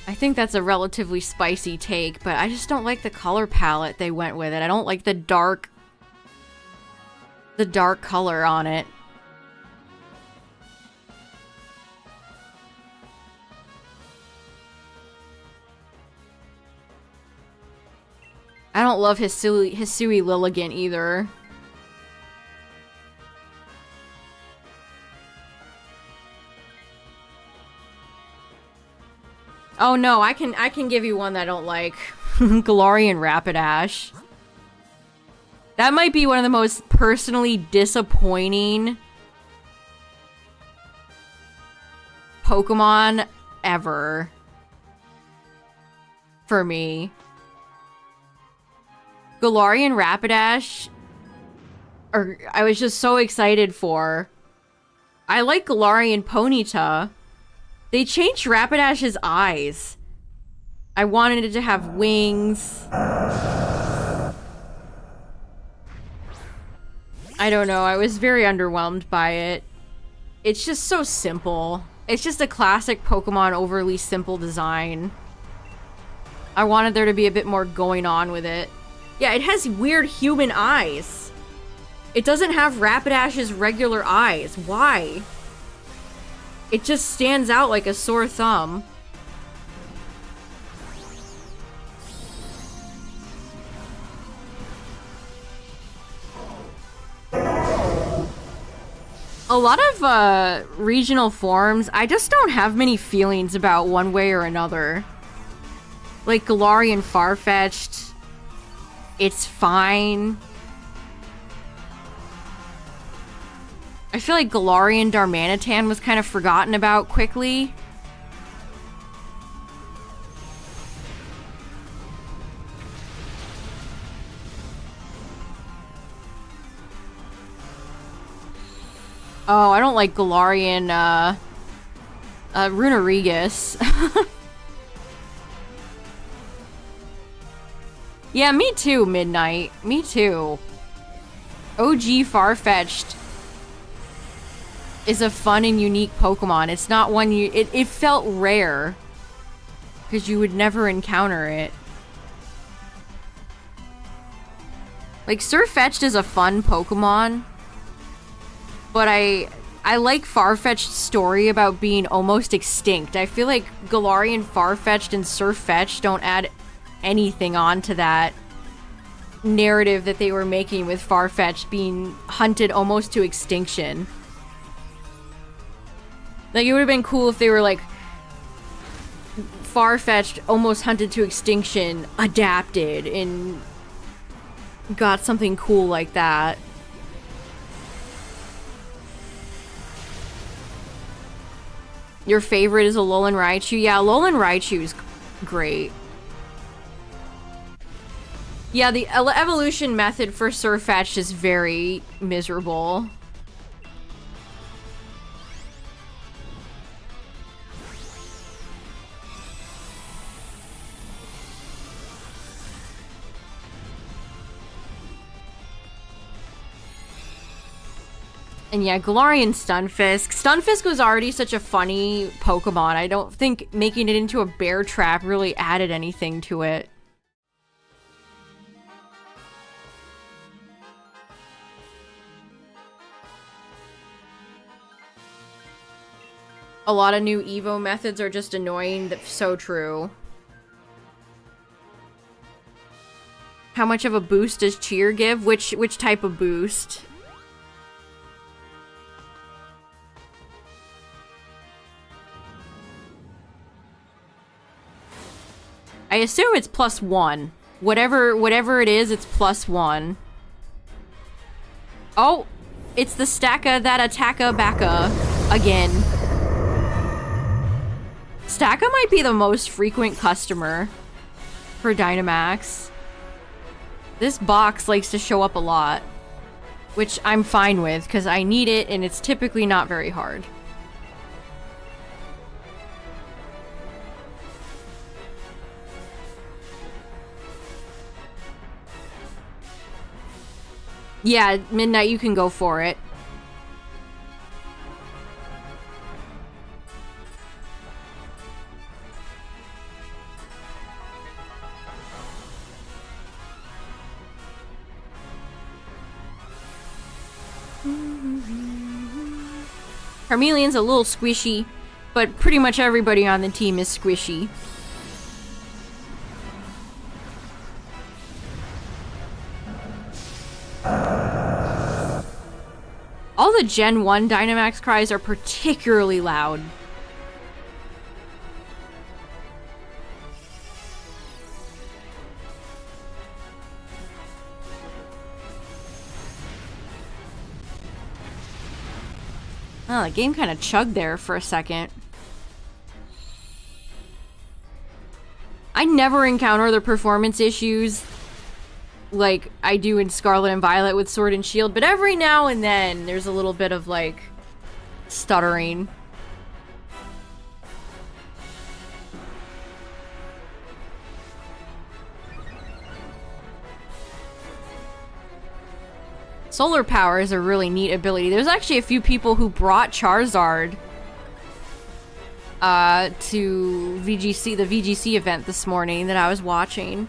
I think that's a relatively spicy take, but I just don't like the color palette they went with it. I don't like the dark color on it. I don't love Hisui Lilligant either. Oh no, I can give you one that I don't like. Galarian Rapidash. That might be one of the most personally disappointing Pokemon ever. For me. Galarian Rapidash, I was just so excited for. I like Galarian Ponyta. They changed Rapidash's eyes. I wanted it to have wings. I don't know, I was very underwhelmed by it. It's just so simple. It's just a classic Pokemon overly simple design. I wanted there to be a bit more going on with it. Yeah, it has weird human eyes. It doesn't have Rapidash's regular eyes. Why? It just stands out like a sore thumb. A lot of regional forms, I just don't have many feelings about one way or another. Like Galarian Farfetch'd, it's fine. I feel like Galarian Darmanitan was kind of forgotten about quickly. Oh, I don't like Galarian, Runerigus. Yeah, me too, Midnight. Me too. OG Farfetch'd is a fun and unique Pokemon. It's not one you... It felt rare. Because you would never encounter it. Like, Surfetch'd is a fun Pokemon. But I like Farfetch'd's story about being almost extinct. I feel like Galarian Farfetch'd and Surfetch'd don't add anything onto that narrative that they were making with Farfetch'd being hunted almost to extinction. Like, it would have been cool if they were like, Farfetch'd almost hunted to extinction, adapted, and got something cool like that. Your favorite is Alolan Raichu? Yeah, Alolan Raichu is great. Yeah, the evolution method for Surfetch'd is very miserable. And yeah, Galarian Stunfisk. Stunfisk was already such a funny Pokemon. I don't think making it into a bear trap really added anything to it. A lot of new Evo methods are just annoying. That's so true. How much of a boost does cheer give? Which type of boost? I assume it's +1. Whatever it is, it's +1. Oh, it's the stacka that attacka backa again. Stacka might be the most frequent customer for Dynamax. This box likes to show up a lot, which I'm fine with because I need it and it's typically not very hard. Yeah, Midnight, you can go for it. Charmeleon's a little squishy, but pretty much everybody on the team is squishy. All the Gen 1 Dynamax cries are particularly loud. Oh, the game kind of chugged there for a second. I never encounter the performance issues like I do in Scarlet and Violet with Sword and Shield, but every now and then there's a little bit of like stuttering. Solar Power is a really neat ability. There's actually a few people who brought Charizard to VGC, the VGC event this morning that I was watching.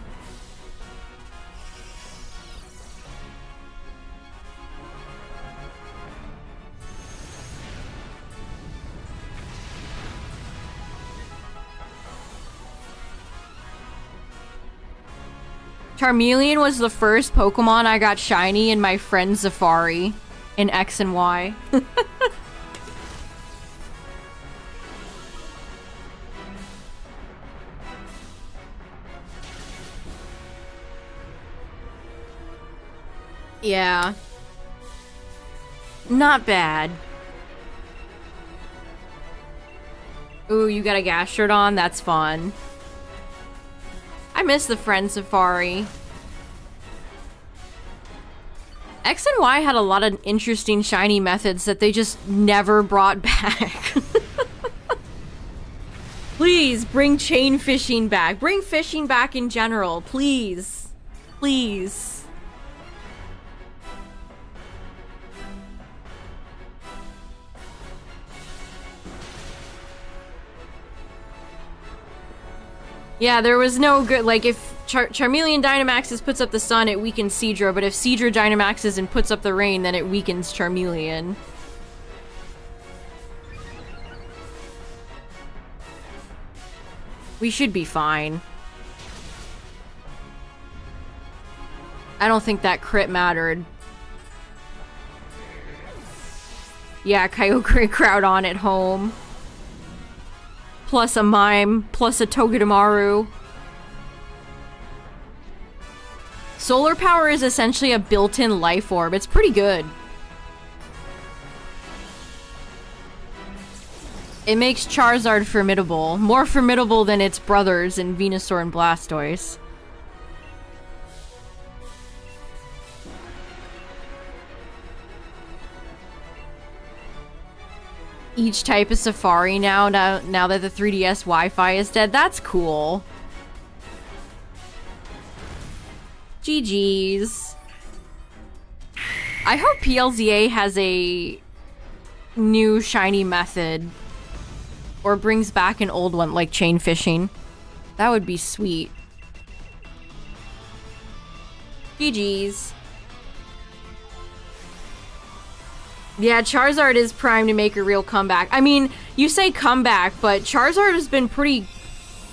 Charmeleon was the first Pokemon I got shiny in my friend Safari in X and Y. Yeah. Not bad. Ooh, you got a Gastrodon? That's fun. I miss the friend Safari. X and Y had a lot of interesting shiny methods that they just never brought back. Please, bring chain fishing back. Bring fishing back in general, please. Please. Yeah, there was no good, like, if Charmeleon Dynamaxes puts up the sun, it weakens Seadra, but if Seadra Dynamaxes and puts up the rain, then it weakens Charmeleon. We should be fine. I don't think that crit mattered. Yeah, Kyogre Groudon at home. Plus a Mime, plus a Togedemaru. Solar Power is essentially a built-in life orb. It's pretty good. It makes Charizard formidable. More formidable than its brothers in Venusaur and Blastoise. Each type is Safari now that the 3DS Wi-Fi is dead. That's cool. GG's. I hope PLZA has a new shiny method. Or brings back an old one like chain fishing. That would be sweet. GG's. Yeah, Charizard is primed to make a real comeback. I mean, you say comeback, but Charizard has been pretty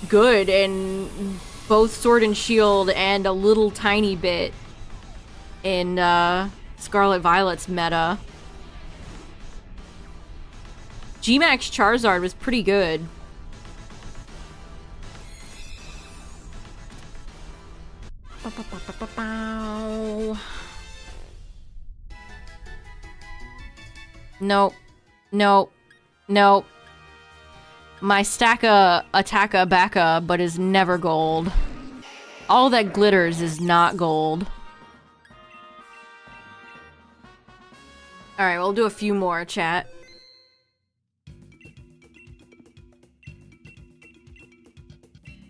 good and both Sword and Shield and a little tiny bit in Scarlet Violet's meta. G-Max Charizard was pretty good. Nope. Nope. Nope. My stacka attacka backa, but is never gold. All that glitters is not gold. Alright, we'll do a few more, chat.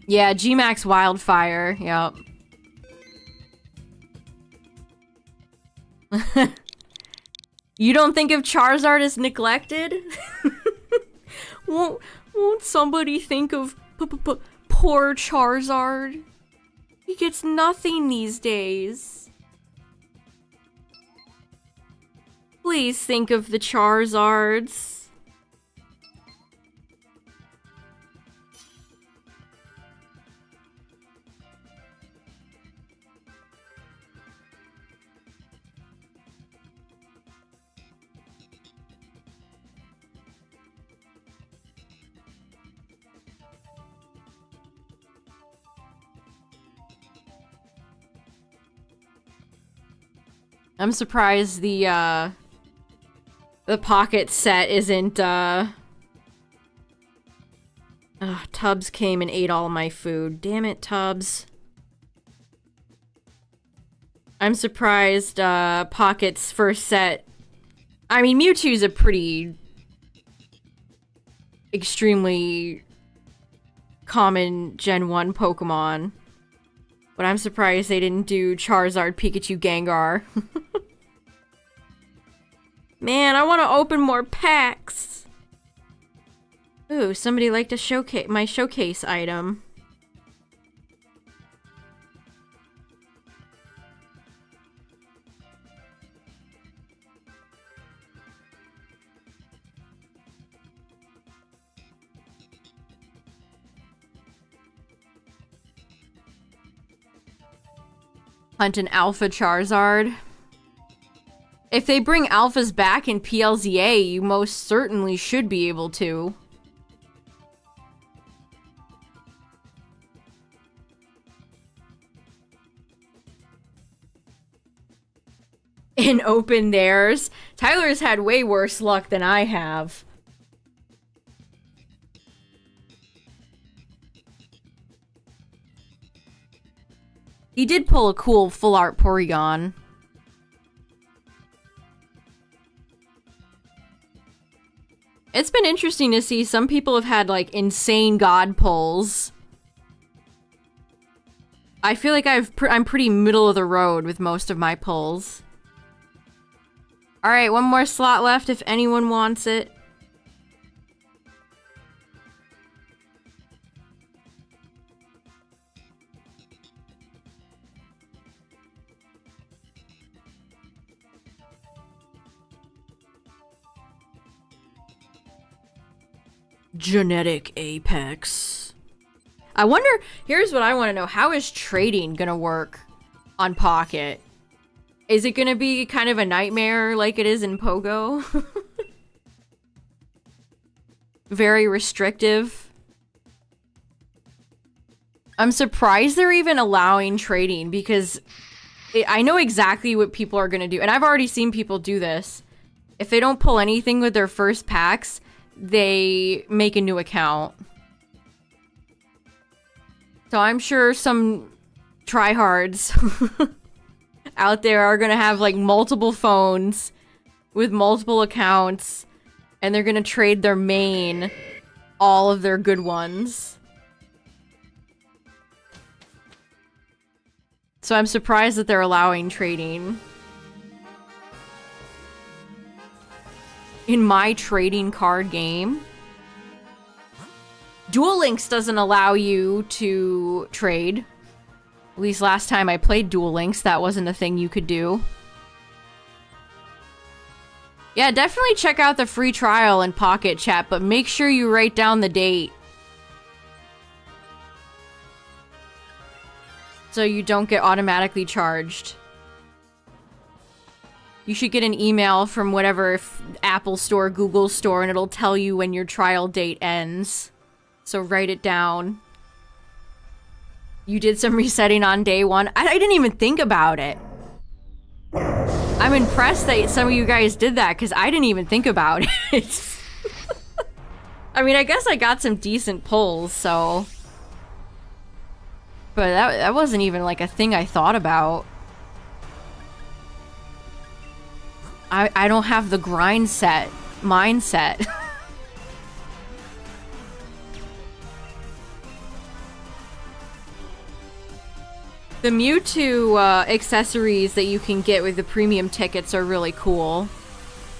Yeah, G-Max Wildfire, yep. You don't think of Charizard as neglected? Won't somebody think of poor Charizard? He gets nothing these days. Please think of the Charizards. I'm surprised the pocket set isn't, Tubbs came and ate all of my food. Damn it, Tubbs. I'm surprised, Pocket's first set... I mean, Mewtwo's a pretty... extremely common Gen 1 Pokemon. But I'm surprised they didn't do Charizard, Pikachu, Gengar. Man, I want to open more packs. Ooh, somebody liked to showcase my showcase item. Hunt an Alpha Charizard. If they bring Alphas back in PLZA, you most certainly should be able to. And open theirs. Tyler's had way worse luck than I have. He did pull a cool full art Porygon. It's been interesting to see some people have had like insane god pulls. I feel like I'm pretty middle of the road with most of my pulls. Alright, one more slot left if anyone wants it. Genetic Apex. I wonder, here's what I want to know. How is trading gonna work on Pocket? Is it gonna be kind of a nightmare like it is in Pogo? Very restrictive. I'm surprised they're even allowing trading because I know exactly what people are gonna do. And I've already seen people do this. If they don't pull anything with their first packs, they make a new account. So I'm sure some tryhards out there are gonna have like multiple phones with multiple accounts and they're gonna trade their main, all of their good ones. So I'm surprised that they're allowing trading. In my trading card game, Duel Links doesn't allow you to trade. At least last time I played Duel Links, that wasn't a thing you could do. Yeah, definitely check out the free trial in Pocket, chat, but make sure you write down the date. So you don't get automatically charged. You should get an email from whatever Apple Store, Google Store, and it'll tell you when your trial date ends. So write it down. You did some resetting on day one. I didn't even think about it. I'm impressed that some of you guys did that, because I didn't even think about it. I mean, I guess I got some decent pulls, so... But that wasn't even, like, a thing I thought about. I don't have the mindset. The Mewtwo accessories that you can get with the premium tickets are really cool.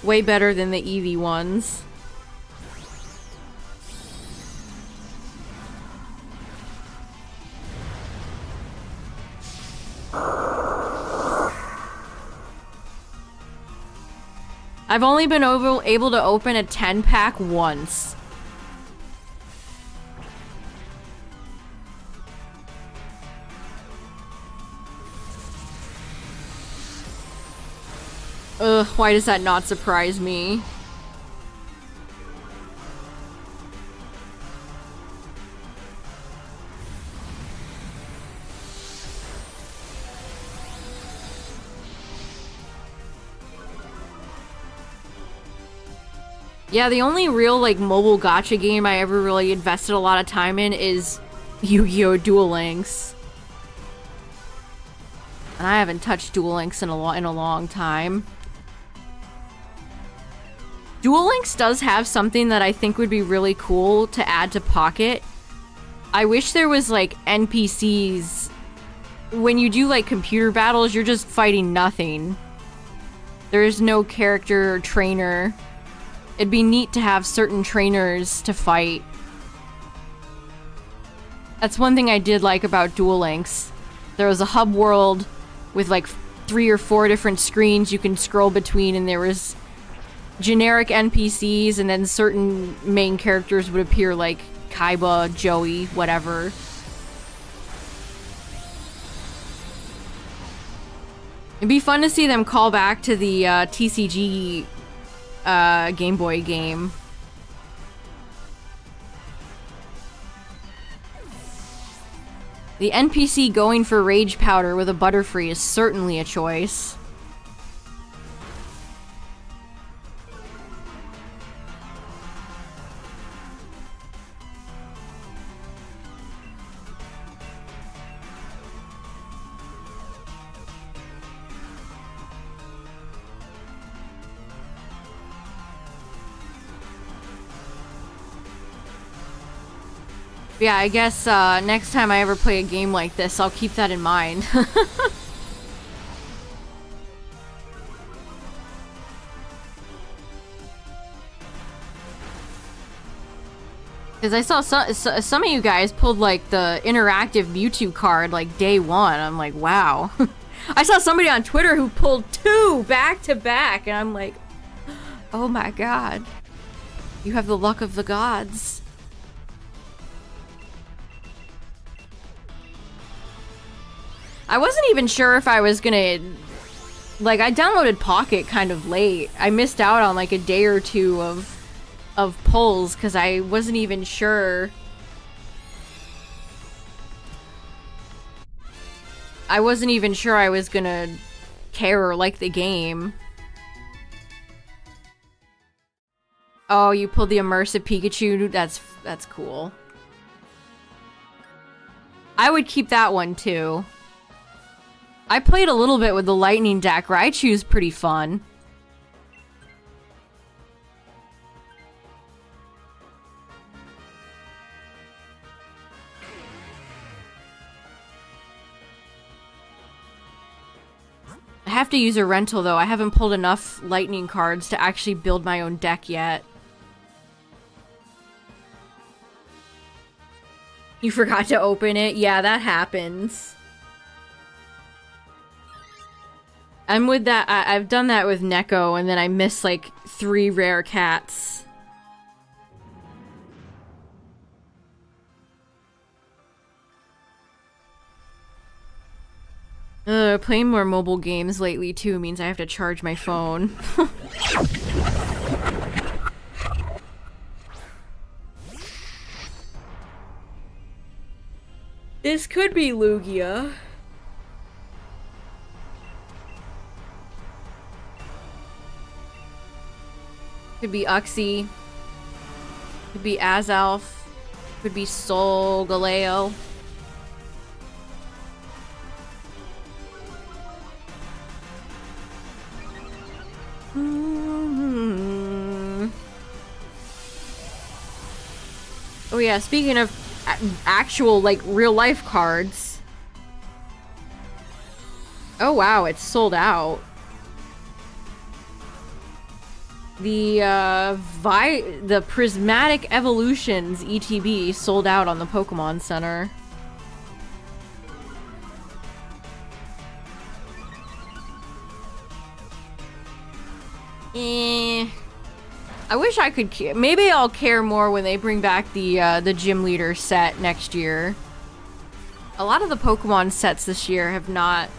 Way better than the Eevee ones. I've only been able to open a 10-pack once. Ugh, why does that not surprise me? Yeah, the only real, like, mobile gacha game I ever really invested a lot of time in is Yu-Gi-Oh! Duel Links. And I haven't touched Duel Links in a long time. Duel Links does have something that I think would be really cool to add to Pocket. I wish there was, like, NPCs. When you do, like, computer battles, you're just fighting nothing. There's no character or trainer. It'd be neat to have certain trainers to fight. That's one thing I did like about Duel Links. There was a hub world with like 3 or 4 different screens you can scroll between, and there was generic NPCs, and then certain main characters would appear, like Kaiba, Joey, whatever. It'd be fun to see them call back to the TCG Game Boy game. The NPC going for Rage Powder with a Butterfree is certainly a choice. Yeah, I guess next time I ever play a game like this, I'll keep that in mind. Because I saw some of you guys pulled like the interactive Mewtwo card like day one. I'm like, wow. I saw somebody on Twitter who pulled 2 back to back, and I'm like, oh my god. You have the luck of the gods. I wasn't even sure if I was gonna... Like, I downloaded Pocket kind of late. I missed out on like a day or two of pulls because I wasn't even sure. I wasn't even sure I was gonna care or like the game. Oh, you pulled the immersive Pikachu? That's cool. I would keep that one too. I played a little bit with the Lightning deck. Raichu's pretty fun. I have to use a rental though. I haven't pulled enough Lightning cards to actually build my own deck yet. You forgot to open it? Yeah, that happens. And with that, I've done that with Neko, and then I missed like 3 rare cats. Playing more mobile games lately too means I have to charge my phone. This could be Lugia. Could be Uxie. Could be Azalf. Could be Sol Galeo. Oh yeah, speaking of actual, like, real-life cards. Oh wow, it's sold out. The Prismatic Evolutions ETB sold out on the Pokemon Center. I wish I could care. Maybe I'll care more when they bring back the gym leader set next year. A lot of the Pokemon sets this year have not...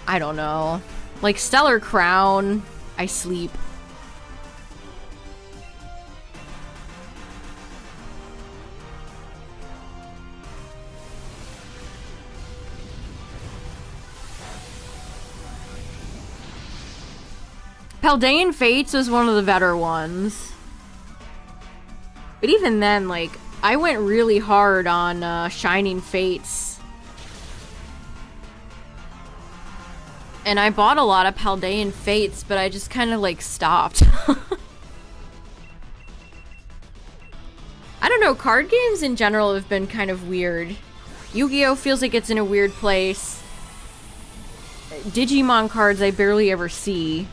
I don't know. Like Stellar Crown, I sleep. Paldean Fates was one of the better ones. But even then, like, I went really hard on Shining Fates. And I bought a lot of Paldean Fates, but I just kind of, like, stopped. I don't know, card games in general have been kind of weird. Yu-Gi-Oh! Feels like it's in a weird place. Digimon cards I barely ever see.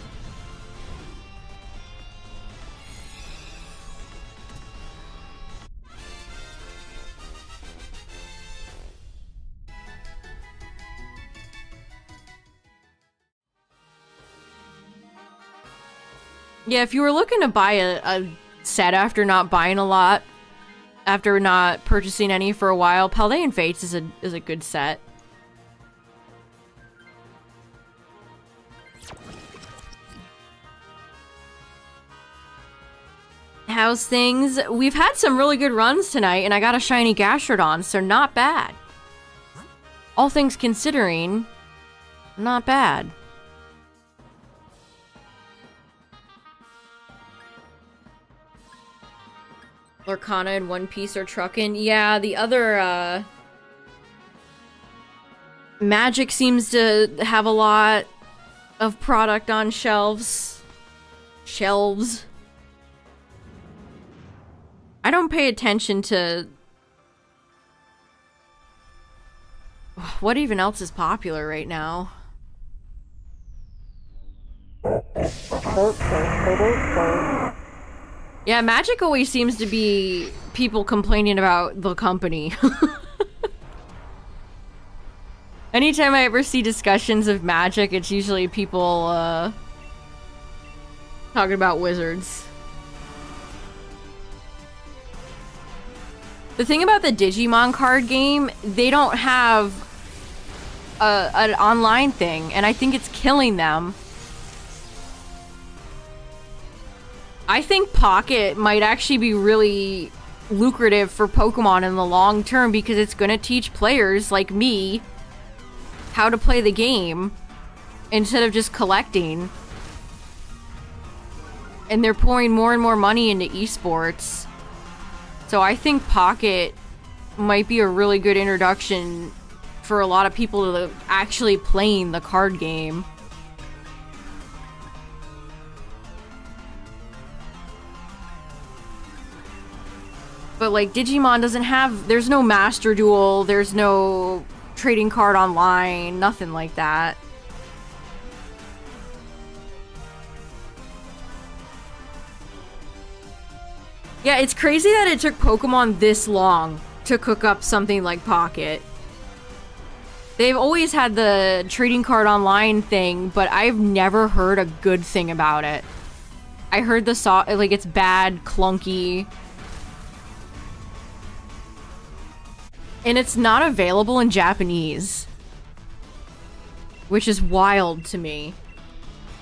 Yeah, if you were looking to buy a set after not buying a lot, after not purchasing any for a while, Paldean Fates is a good set. How's things? We've had some really good runs tonight, and I got a shiny Gastrodon, so not bad. All things considering, not bad. Lorcana and One Piece are trucking. Yeah, the other, Magic seems to have a lot of product on shelves. I don't pay attention to... what even else is popular right now? Yeah, Magic always seems to be people complaining about the company. Anytime I ever see discussions of Magic, it's usually people, talking about Wizards. The thing about the Digimon card game, they don't have an online thing, and I think it's killing them. I think Pocket might actually be really lucrative for Pokemon in the long term because it's going to teach players like me how to play the game instead of just collecting. And they're pouring more and more money into esports. So I think Pocket might be a really good introduction for a lot of people to actually playing the card game. But like Digimon doesn't have, there's no Master Duel, there's no trading card online, nothing like that. Yeah, it's crazy that it took Pokemon this long to cook up something like Pocket. They've always had the trading card online thing, but I've never heard a good thing about it. I heard like it's bad, clunky. And it's not available in Japanese. which is wild to me.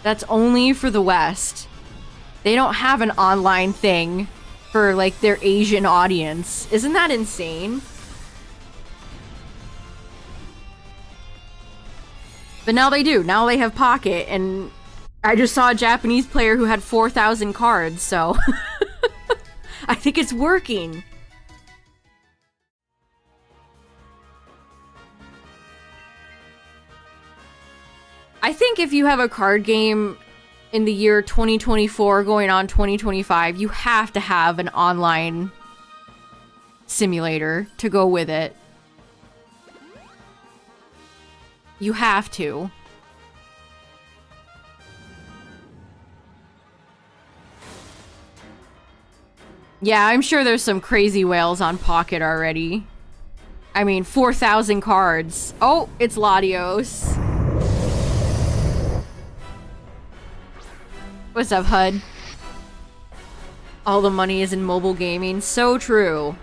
That's only for the West. They don't have an online thing for, like, their Asian audience. Isn't that insane? But now they do. Now they have Pocket, and I just saw a Japanese player who had 4,000 cards, so... I think it's working. I think if you have a card game in the year 2024 going on 2025, you have to have an online simulator to go with it. You have to. Yeah, I'm sure there's some crazy whales on Pocket already. I mean, 4,000 cards. Oh, it's Latios. What's up, HUD? All the money is in mobile gaming. So true.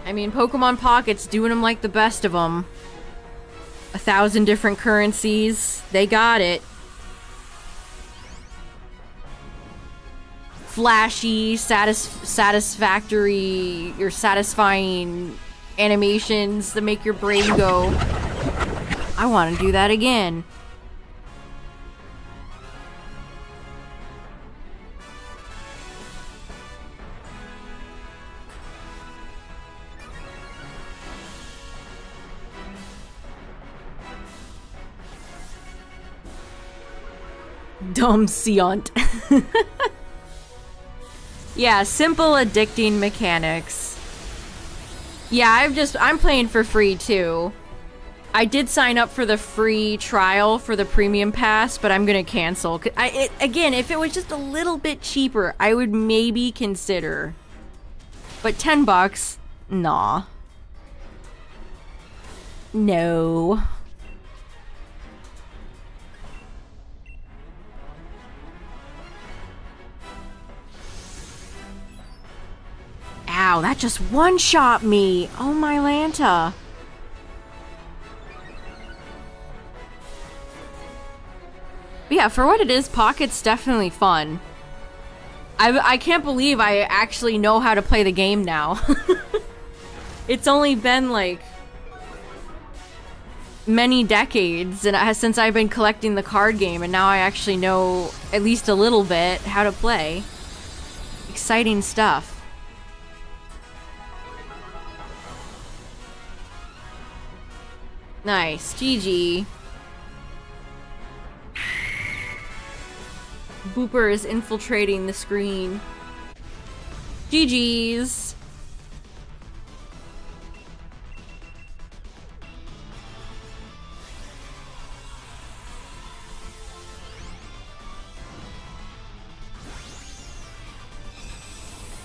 I mean, Pokemon Pocket's doing them like the best of them. 1,000 different currencies. They got it. Flashy, satisfactory, or satisfying animations that make your brain go, I want to do that again. Dumb Seont. Yeah, simple addicting mechanics. Yeah, I'm playing for free too. I did sign up for the free trial for the premium pass, but I'm gonna cancel. Again, if it was just a little bit cheaper, I would maybe consider. But $10, nah. No. Ow, that just one-shot me! Oh my Lanta. But yeah, for what it is, Pocket's definitely fun. I can't believe I actually know how to play the game now. It's only been like many decades since I've been collecting the card game, and now I actually know at least a little bit how to play. Exciting stuff. Nice. GG. Booper is infiltrating the screen. GG's.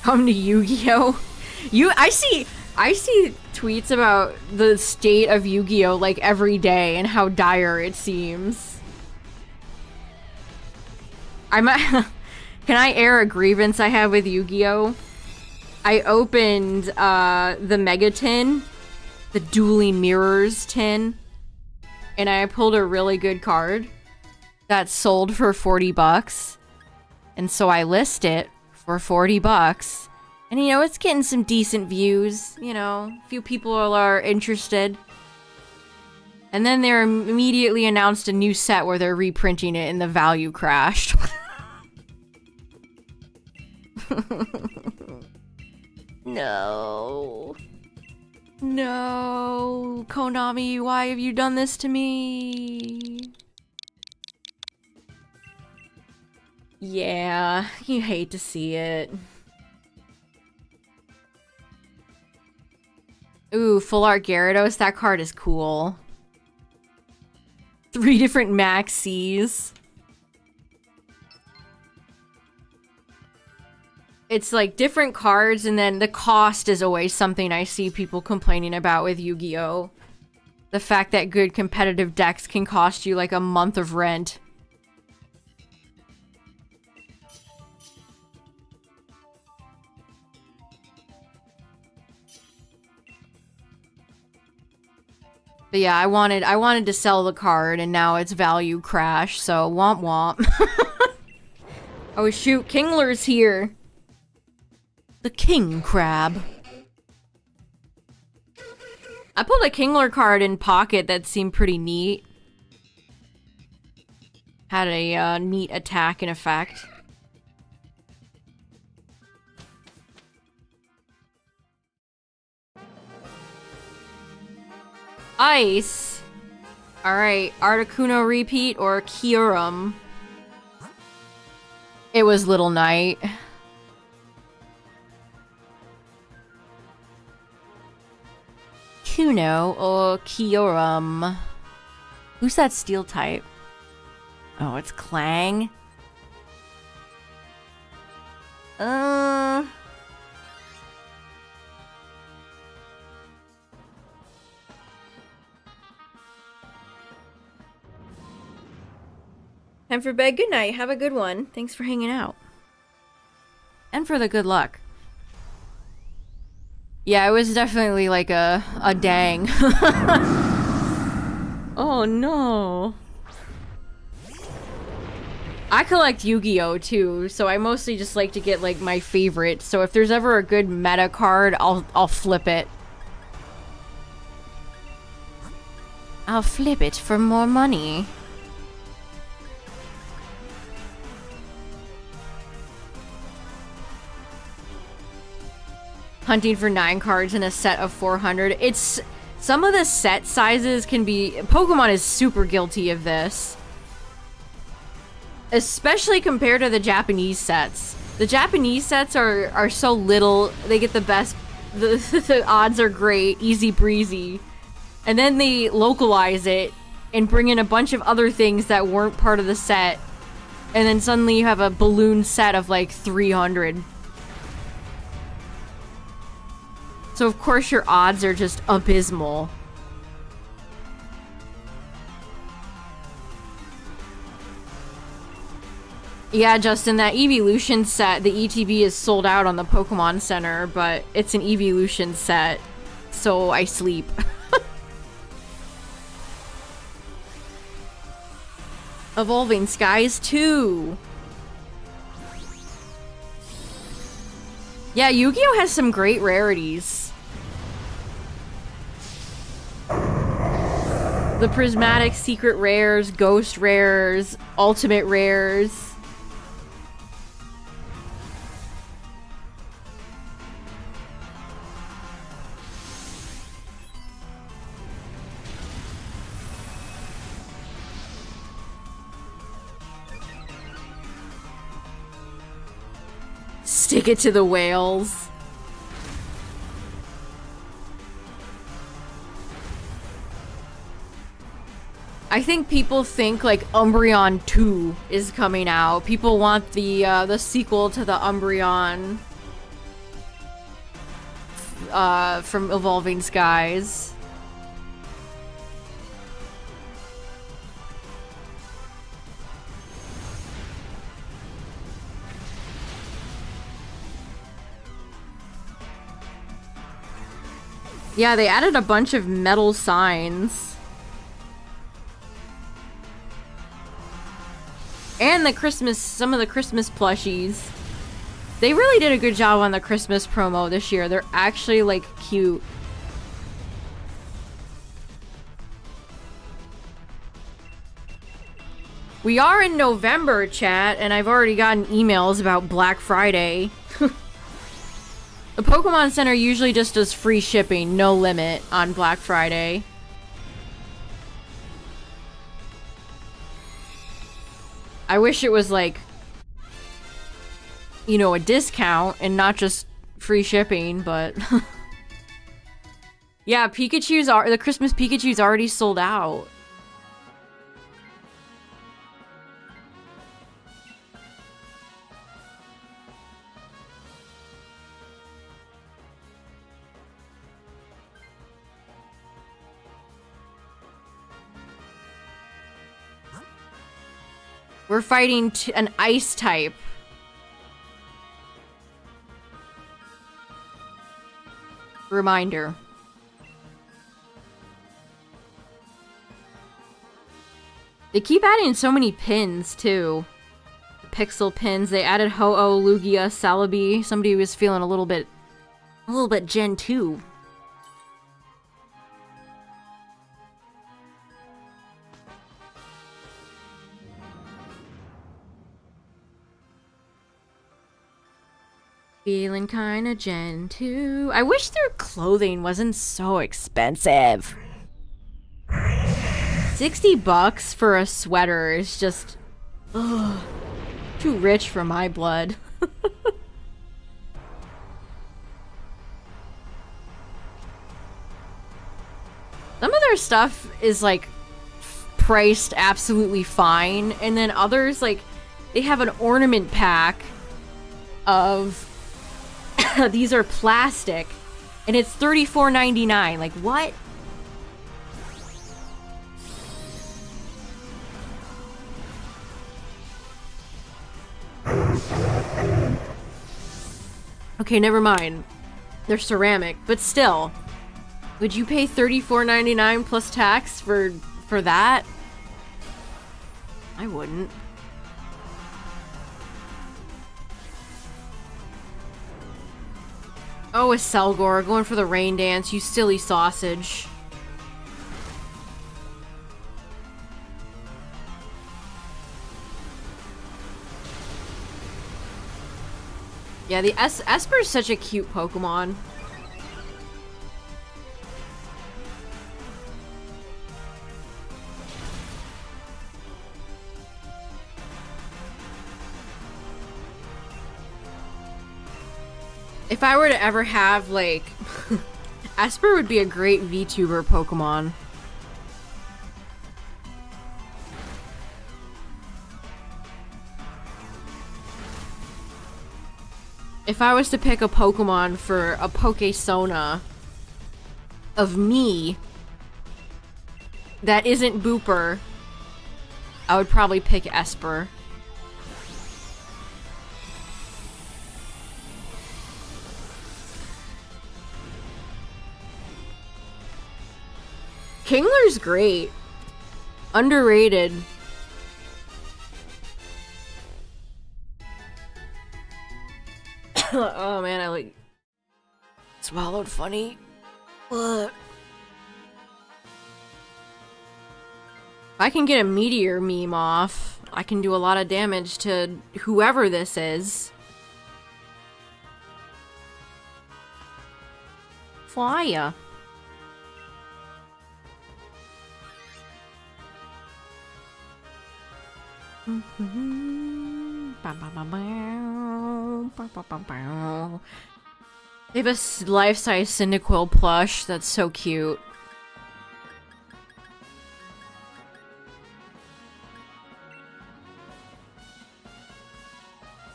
Come to Yu-Gi-Oh! I see tweets about the state of Yu-Gi-Oh! Like every day and how dire it seems. Can I air a grievance I have with Yu-Gi-Oh? I opened the Mega Tin, the Dueling Mirrors tin, and I pulled a really good card that sold for $40. And so I list it for $40. And you know, it's getting some decent views, you know, a few people are interested. And then they're immediately announced a new set where they're reprinting it and the value crashed. No. No. Konami, why have you done this to me? Yeah, you hate to see it. Ooh, Full Art Gyarados. That card is cool. 3 different maxis. It's like different cards, and then the cost is always something I see people complaining about with Yu-Gi-Oh! The fact that good competitive decks can cost you like a month of rent. But yeah, I wanted to sell the card, and now its value crashed, so womp womp. Oh shoot, Kingler's here. The King Crab. I pulled a Kingler card in Pocket that seemed pretty neat. Had a neat attack in effect. Ice. Alright, Articuno repeat or Kyurem. It was Little Knight. Kuno or Kyurem. Who's that steel type? Oh, it's Clang. Time for bed. Good night. Have a good one. Thanks for hanging out. And for the good luck. Yeah, it was definitely like a dang. Oh no. I collect Yu-Gi-Oh too, so I mostly just like to get like my favorite. So if there's ever a good meta card, I'll flip it. I'll flip it for more money. Hunting for 9 cards in a set of 400. It's... Some of the set sizes can be... Pokemon is super guilty of this. Especially compared to the Japanese sets. The Japanese sets are so little. They get the best... The odds are great. Easy breezy. And then they localize it and bring in a bunch of other things that weren't part of the set. And then suddenly you have a balloon set of like 300. So of course your odds are just abysmal. Yeah, Justin, that Evolution set, the ETB is sold out on the Pokemon Center, but it's an Evolution set, so I sleep. Evolving Skies 2. Yeah, Yu-Gi-Oh! Has some great rarities. The Prismatic Secret Rares, Ghost Rares, Ultimate Rares. Stick it to the whales. I think people think like Umbreon 2 is coming out. People want the sequel to the Umbreon from Evolving Skies. Yeah, they added a bunch of metal signs. And the Christmas, some of the Christmas plushies. They really did a good job on the Christmas promo this year. They're actually, like, cute. We are in November, chat, and I've already gotten emails about Black Friday. The Pokemon Center usually just does free shipping, no limit, on Black Friday. I wish it was like, you know, a discount and not just free shipping, but... Yeah, the Christmas Pikachu's already sold out. We're fighting an ice type. Reminder. They keep adding so many pins, too. Pixel pins. They added Ho-Oh, Lugia, Celebi. Somebody was feeling a little bit Gen 2. Feeling kinda Gen 2. I wish their clothing wasn't so expensive. $60 for a sweater is just... ugh, too rich for my blood. Some of their stuff is, like, priced absolutely fine, and then others, like, they have an ornament pack of... these are plastic, and it's $34.99. Like, what? Okay, never mind. They're ceramic, but still. Would you pay $34.99 plus tax for that? I wouldn't. Oh, a Selgor going for the rain dance, you silly sausage. Yeah, the Esper is such a cute Pokemon. If I were to ever have, like... Esper would be a great VTuber Pokemon. If I was to pick a Pokemon for a Pokesona of me that isn't Booper, I would probably pick Esper. Kingler's great. Underrated. Oh man, I like swallowed funny. Ugh. If I can get a meteor meme off, I can do a lot of damage to whoever this is. Flya. They have a life-size Cyndaquil plush that's so cute.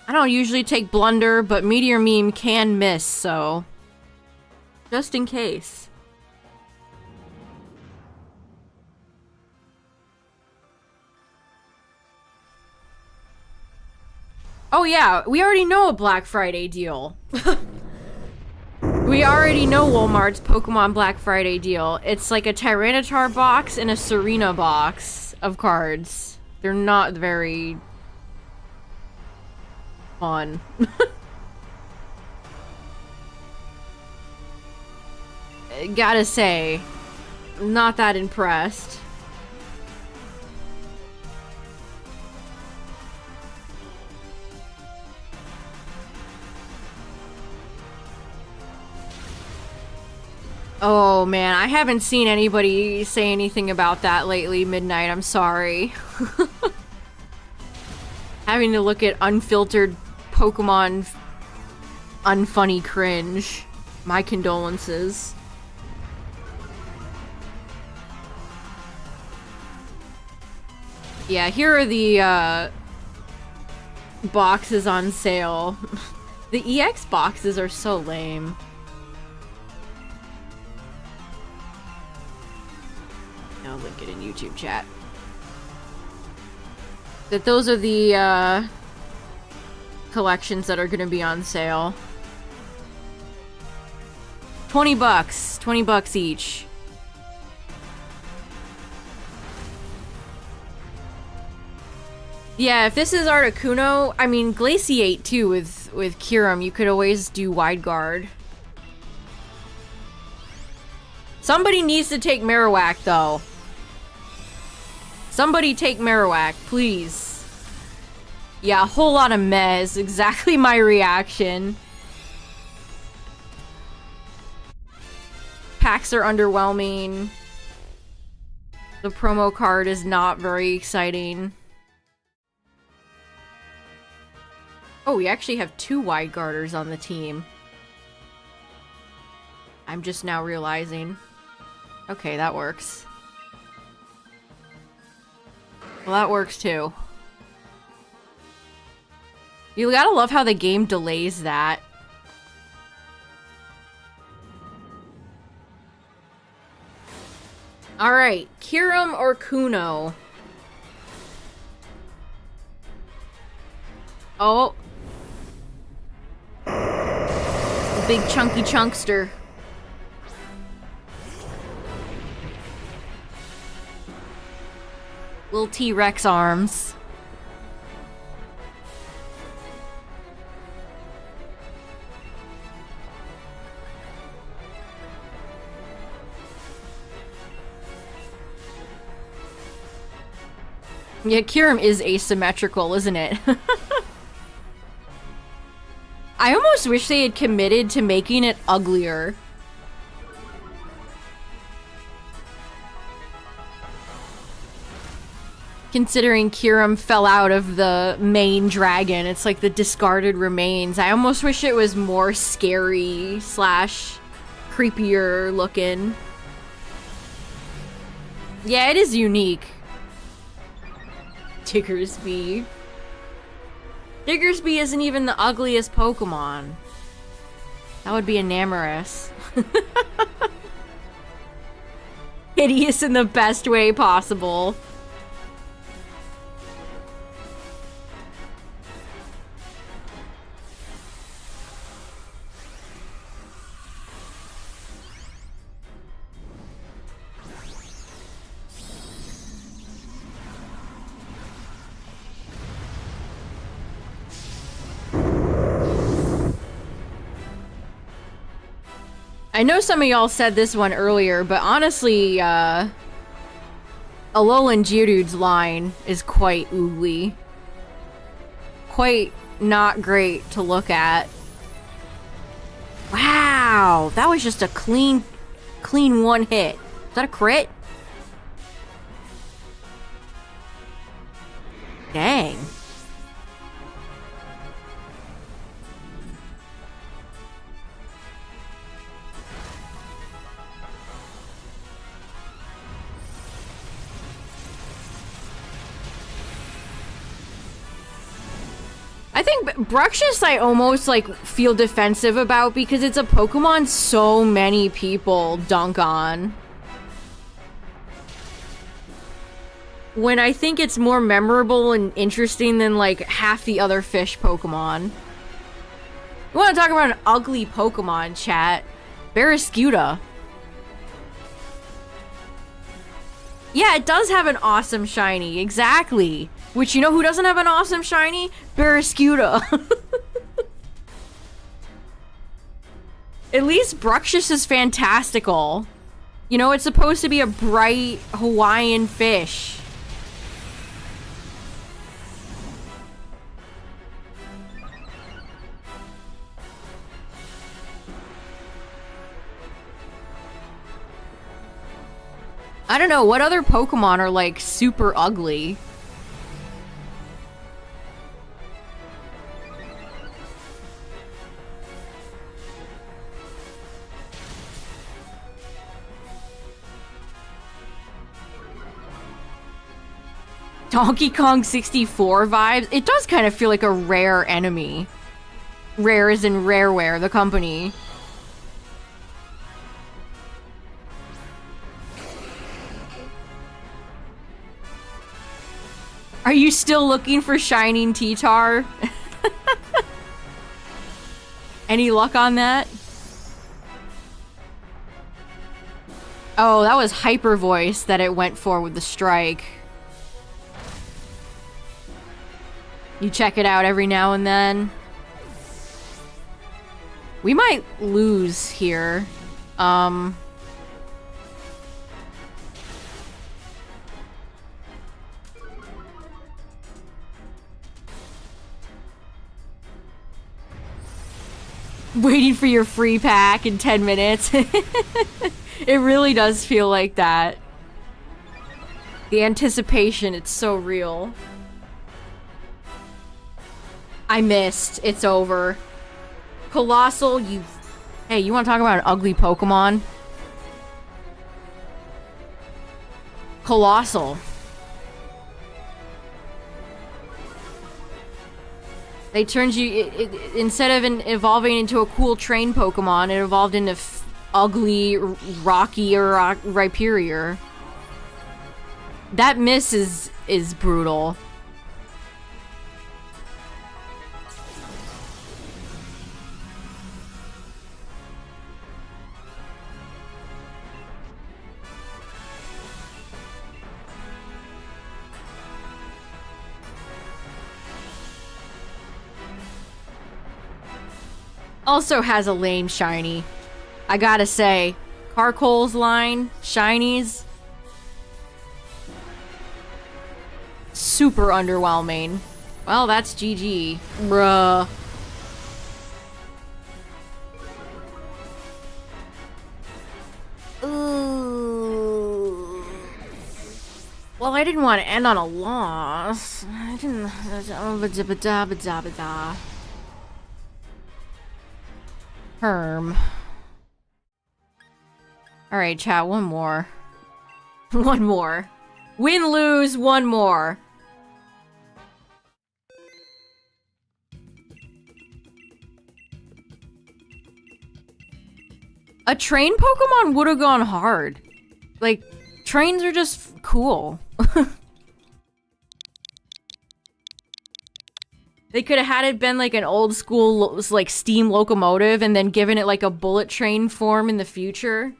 I don't usually take Blunder, but Meteor Meme can miss, so... just in case. Oh yeah, we already know a Black Friday deal. We already know Walmart's Pokemon Black Friday deal. It's like a Tyranitar box and a Serena box of cards. They're not very fun. Gotta say, not that impressed. Oh man, I haven't seen anybody say anything about that lately, Midnight. I'm sorry. Having to look at unfiltered Pokemon unfunny cringe. My condolences. Yeah, here are the boxes on sale. The EX boxes are so lame. I'll link it in YouTube chat. That those are the collections that are gonna be on sale. $20. $20 each. Yeah, if this is Articuno, I mean, Glaciate too with Kyurem, you could always do Wide Guard. Somebody needs to take Marowak, though. Somebody take Marowak, please. Yeah, a whole lot of meh is exactly my reaction. Packs are underwhelming. The promo card is not very exciting. Oh, we actually have 2 Wide Guarders on the team. I'm just now realizing. Okay, that works. Well, that works too. You gotta love how the game delays that. Alright, Kyurem or Kuno? Oh. The big chunky chunkster. Little T-Rex arms. Yeah, Kyurem is asymmetrical, isn't it? I almost wish they had committed to making it uglier. Considering Kyurem fell out of the main dragon, it's like the discarded remains. I almost wish it was more scary / creepier looking. Yeah, it is unique. Diggersby. Diggersby isn't even the ugliest Pokemon. That would be Enamorous. Hideous in the best way possible. I know some of y'all said this one earlier, but honestly, Alolan Geodude's line is quite oogly. Quite not great to look at. Wow, that was just a clean one hit. Is that a crit? Dang. I think Bruxish I almost like feel defensive about because it's a Pokemon so many people dunk on. When I think it's more memorable and interesting than like half the other fish Pokemon. You want to talk about an ugly Pokemon, chat? Barraskewda. Yeah, it does have an awesome shiny, exactly. Which, you know who doesn't have an awesome shiny? Barraskewda. At least Bruxish is fantastical. You know, it's supposed to be a bright Hawaiian fish. I don't know, what other Pokemon are like super ugly? Donkey Kong 64 vibes? It does kind of feel like a rare enemy. Rare as in Rareware, the company. Are you still looking for Shining T-Tar? Any luck on that? Oh, that was Hyper Voice that it went for with the strike. You check it out every now and then. We might lose here. Waiting for your free pack in 10 minutes. It really does feel like that. The anticipation, it's so real. I missed. It's over. Colossal, you... Hey, you want to talk about an ugly Pokemon? Colossal. They turned you... instead of evolving into a cool train Pokemon, it evolved into ugly, rocky, or Rhyperior. That miss is brutal. Also has a lame shiny. I gotta say, Carcoal's line, shinies, super underwhelming. Well, that's GG. Bruh. Ooh. Well, I didn't want to end on a loss. I didn't... Herm. Alright, chat, one more. One more. Win, lose, one more. A train Pokemon would have gone hard. Like, trains are just cool. They could have had it been like an old school like steam locomotive and then given it like a bullet train form in the future.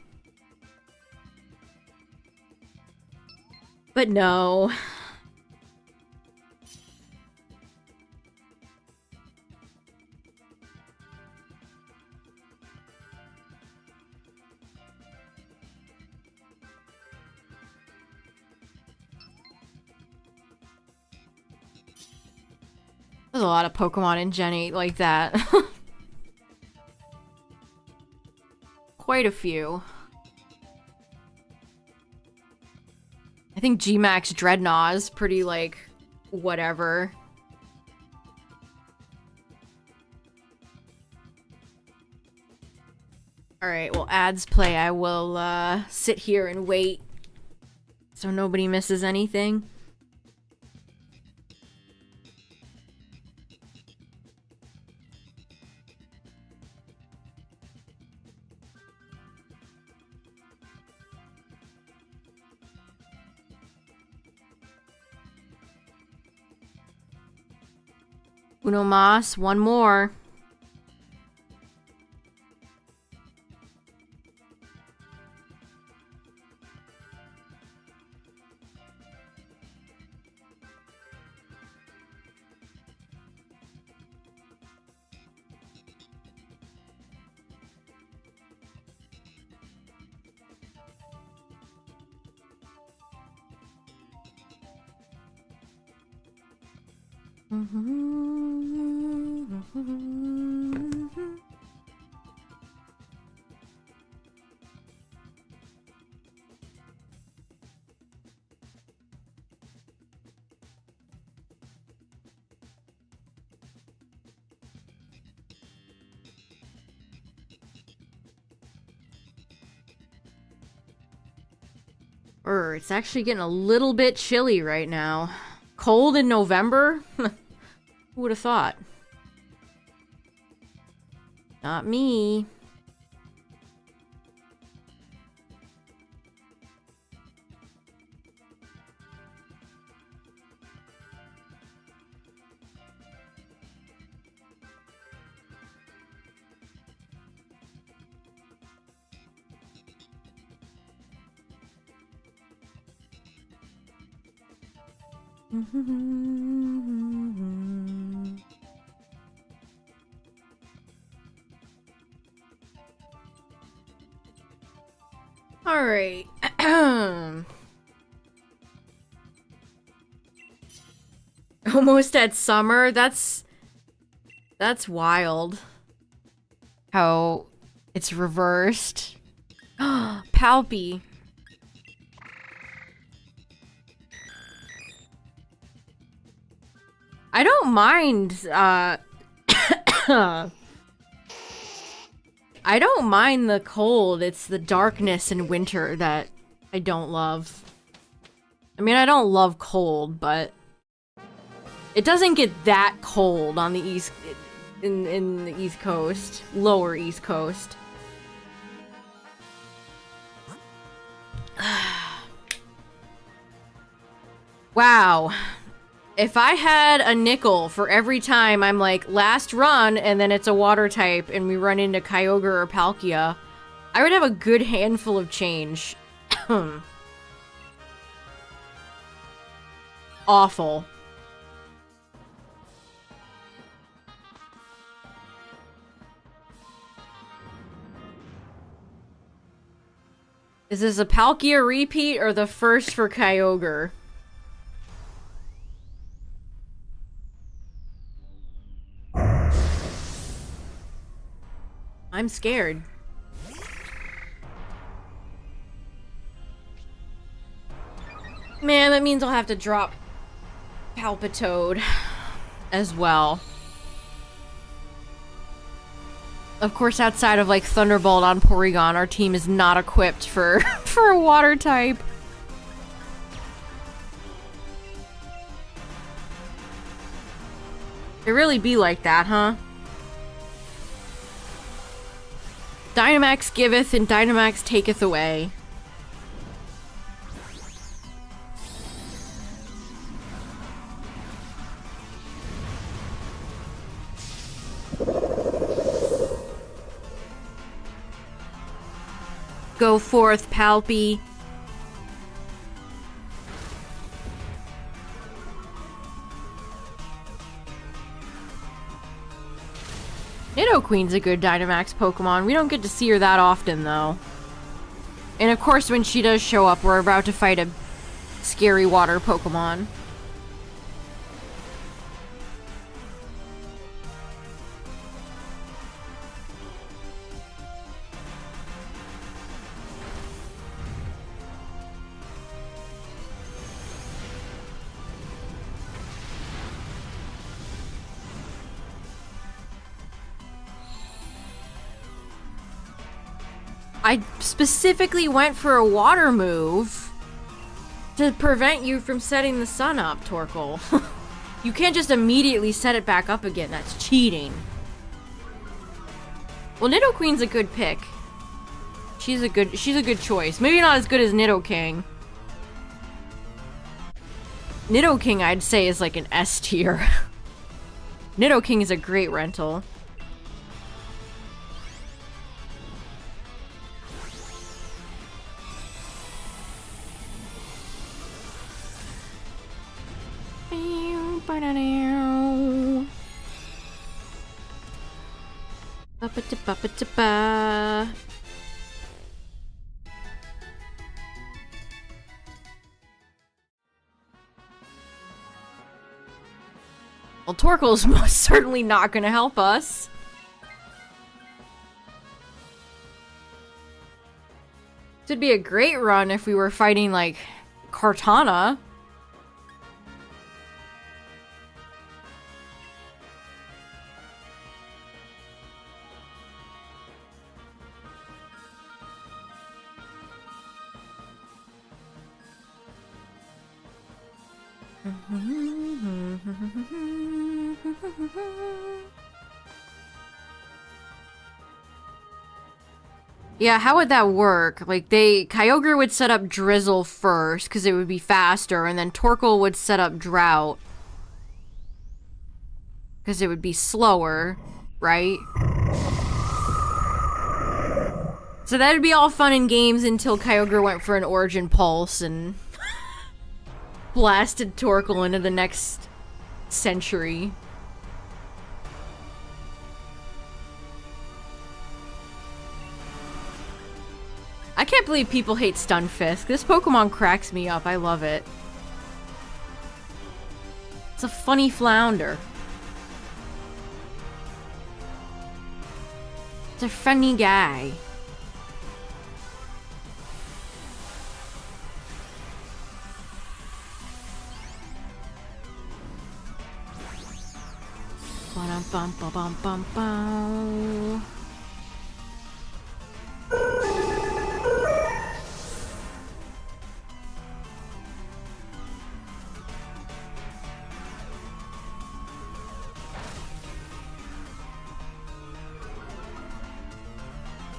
But no. There's a lot of Pokemon in Gen 8 like that. Quite a few. I think G-Max Dreadnought is pretty, like, whatever. Alright, well, ads play. I will, sit here and wait so nobody misses anything. Uno mas, one more. It's actually getting a little bit chilly right now. Cold in November? Who would have thought? Not me. Alright. Almost at summer? That's wild. How it's reversed. Palpy. I don't mind, I don't mind the cold. It's the darkness in winter that I don't love. I mean, I don't love cold, but it doesn't get that cold on the east in the East Coast, lower East Coast. Wow. If I had a nickel for every time I'm like, last run, and then it's a water type, and we run into Kyogre or Palkia, I would have a good handful of change. Awful. Is this a Palkia repeat or the first for Kyogre? I'm scared. Man, that means I'll have to drop Palpitoad as well. Of course, outside of like Thunderbolt on Porygon, our team is not equipped for for a water type. It really be like that, huh? Dynamax giveth and Dynamax taketh away. Go forth, Palpy. Nidoqueen's a good Dynamax Pokemon. We don't get to see her that often, though. And of course, when she does show up, we're about to fight a scary water Pokemon. I specifically went for a water move to prevent you from setting the sun up, Torkoal. You can't just immediately set it back up again. That's cheating. Well, Nidoqueen's a good pick. She's a good choice. Maybe not as good as Nidoking. Nidoking, I'd say, is like an S tier. Nidoking is a great rental. Well, Torkoal's most certainly not gonna help us. This would be a great run if we were fighting, like, Kartana. Yeah, how would that work? Like, Kyogre would set up Drizzle first, because it would be faster, and then Torkoal would set up Drought. Because it would be slower, right? So that'd be all fun and games until Kyogre went for an Origin Pulse and blasted Torkoal into the next century. I can't believe people hate Stunfisk. This Pokemon cracks me up. I love it. It's a funny flounder. It's a funny guy. Ba-dum-bum-ba-bum-bum-bum.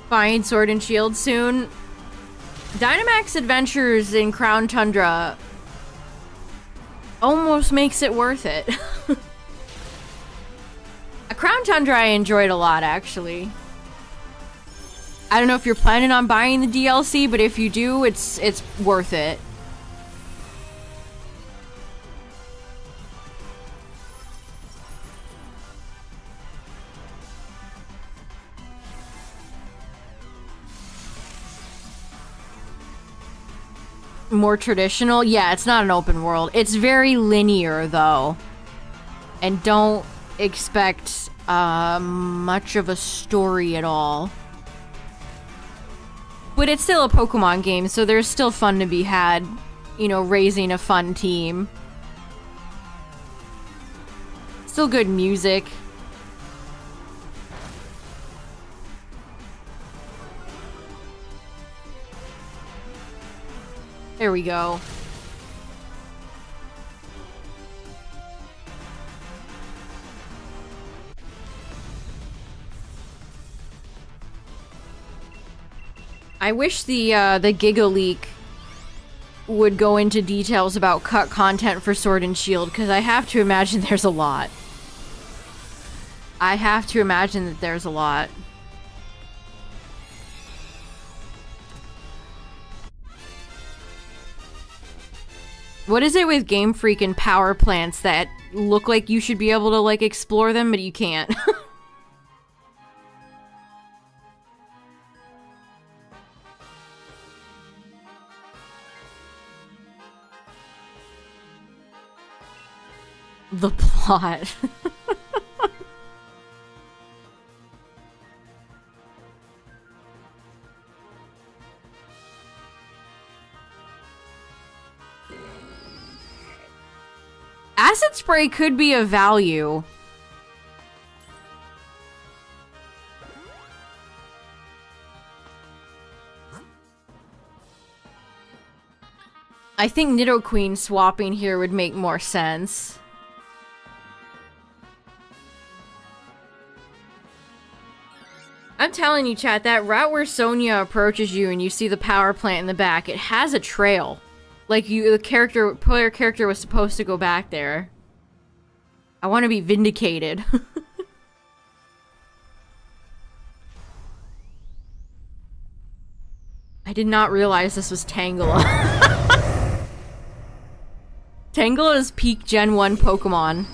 Buying Sword and Shield soon. Dynamax Adventures in Crown Tundra almost makes it worth it. Crown Tundra I enjoyed a lot, actually. I don't know if you're planning on buying the DLC, but if you do, it's worth it. More traditional? Yeah, it's not an open world. It's very linear, though. And don't expect much of a story at all. But it's still a Pokemon game, so there's still fun to be had, you know, raising a fun team. Still good music. There we go. I wish the Giga Leak would go into details about cut content for Sword and Shield, because I have to imagine there's a lot. I have to imagine that there's a lot. What is it with Game Freak and power plants that look like you should be able to, like, explore them, but you can't? The plot. Acid spray could be of value. I think Nidoqueen swapping here would make more sense. I'm telling you, chat, that route where Sonia approaches you and you see the power plant in the back, it has a trail. Like, the player character was supposed to go back there. I want to be vindicated. I did not realize this was Tangela. Tangela is peak Gen 1 Pokemon.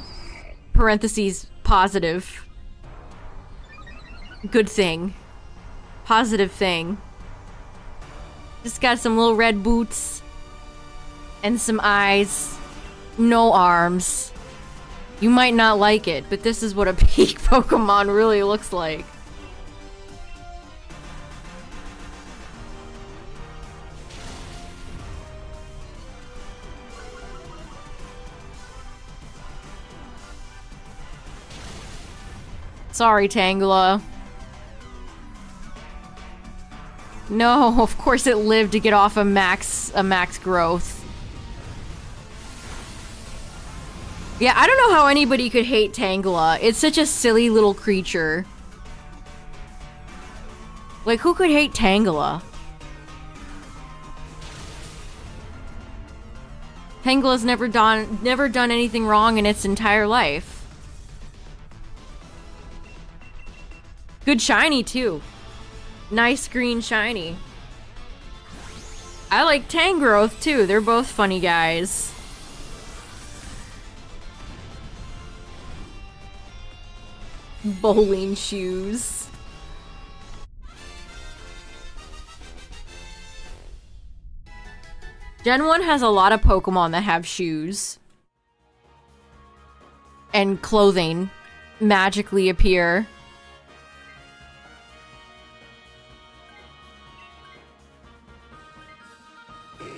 Parentheses, positive. Good thing. Positive thing. Just got some little red boots. And some eyes. No arms. You might not like it, but this is what a peak Pokemon really looks like. Sorry, Tangela. No, of course it lived to get off a max growth. Yeah, I don't know how anybody could hate Tangela. It's such a silly little creature. Like, who could hate Tangela? Tangela's never done anything wrong in its entire life. Good shiny, too. Nice green shiny. I like Tangrowth, too. They're both funny guys. Bowling shoes. Gen 1 has a lot of Pokemon that have shoes. And clothing magically appear.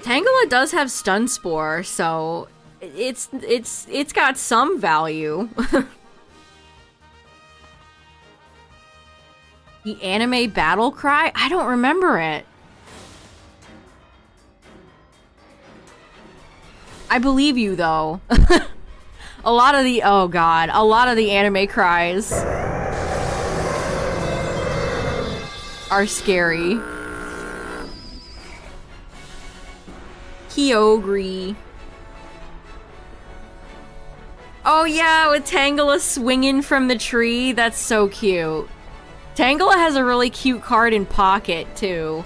Tangela does have Stun Spore, so it's got some value. The anime battle cry? I don't remember it. I believe you, though. A lot of the- oh god. A lot of the anime cries are scary. Kyogre. Oh yeah, with Tangela swinging from the tree. That's so cute. Tangela has a really cute card in Pocket, too.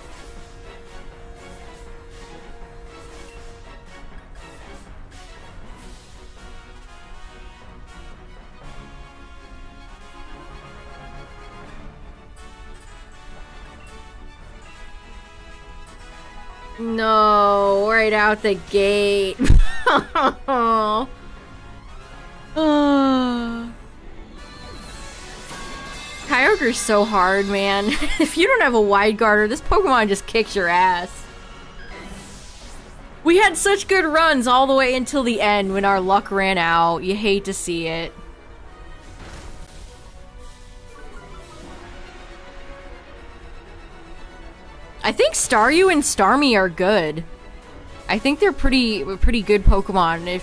No, right out the gate. Kyogre's so hard, man. If you don't have a wide guarder, this Pokemon just kicks your ass. We had such good runs all the way until the end when our luck ran out. You hate to see it. I think Staryu and Starmie are good. I think they're pretty good Pokemon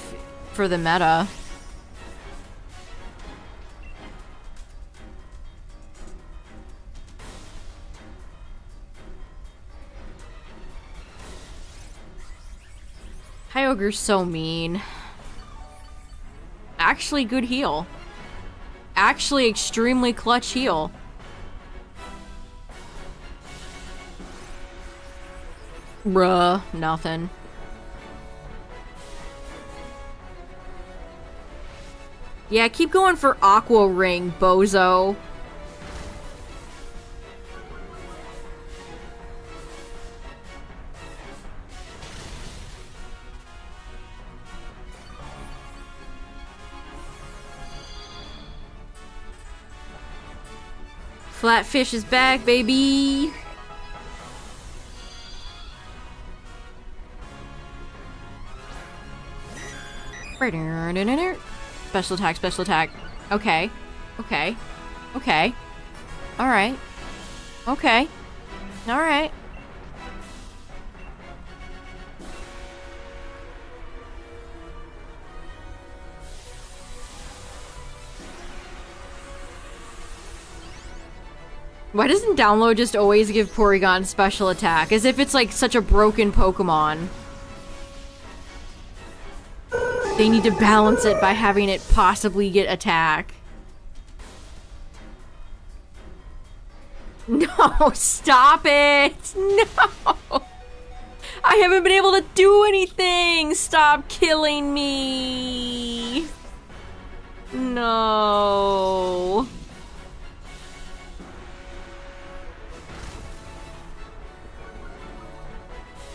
for the meta. Kyogre's so mean. Actually good heal. Actually extremely clutch heal. Bruh, nothing. Yeah, keep going for Aqua Ring, bozo. Flatfish is back, baby! Special attack, special attack. Okay. Okay. Okay. Alright. Okay. Alright. Why doesn't Download just always give Porygon special attack? As if it's like such a broken Pokemon. They need to balance it by having it possibly get attack. No, stop it! No! I haven't been able to do anything! Stop killing me! No.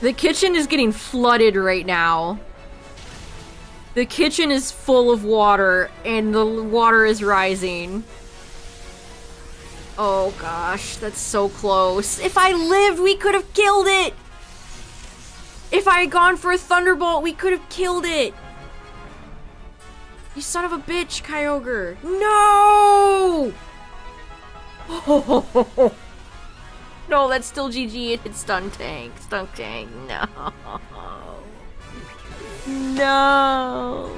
The kitchen is getting flooded right now. The kitchen is full of water, and the water is rising. Oh gosh, that's so close. If I lived, we could have killed it! If I had gone for a Thunderbolt, we could have killed it! You son of a bitch, Kyogre. No! Oh, no, that's still GG. It hit Stun Tank. Stun Tank, no. No.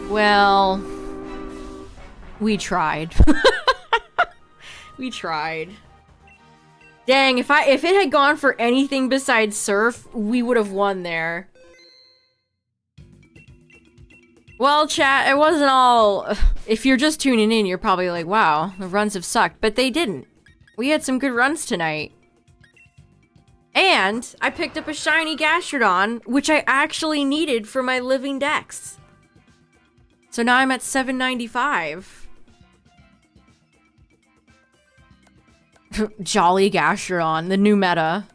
Well, we tried. We tried. Dang, if it had gone for anything besides Surf, we would have won there. Well, chat, it wasn't all... If you're just tuning in, you're probably like, wow, the runs have sucked. But they didn't. We had some good runs tonight. And I picked up a shiny Gastrodon, which I actually needed for my living dex. So now I'm at 795. Jolly Gastrodon, the new meta.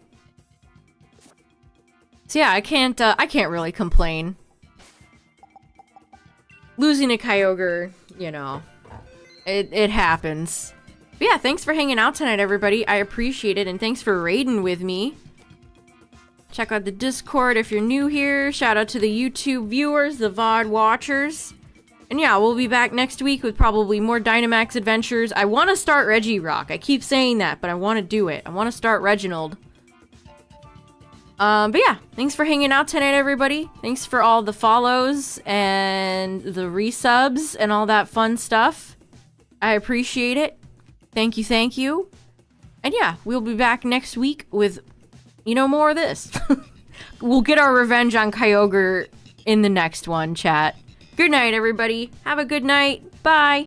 So yeah, I can't really complain. Losing a Kyogre, you know, it happens. But yeah, thanks for hanging out tonight, everybody. I appreciate it, and thanks for raiding with me. Check out the Discord if you're new here. Shout out to the YouTube viewers, the VOD watchers. And yeah, we'll be back next week with probably more Dynamax adventures. I want to start Regirock. I keep saying that, but I want to do it. I want to start Reginald. But yeah, thanks for hanging out tonight, everybody. Thanks for all the follows and the resubs and all that fun stuff. I appreciate it. Thank you, thank you. And yeah, we'll be back next week with, you know, more of this. We'll get our revenge on Kyogre in the next one, chat. Good night, everybody. Have a good night. Bye.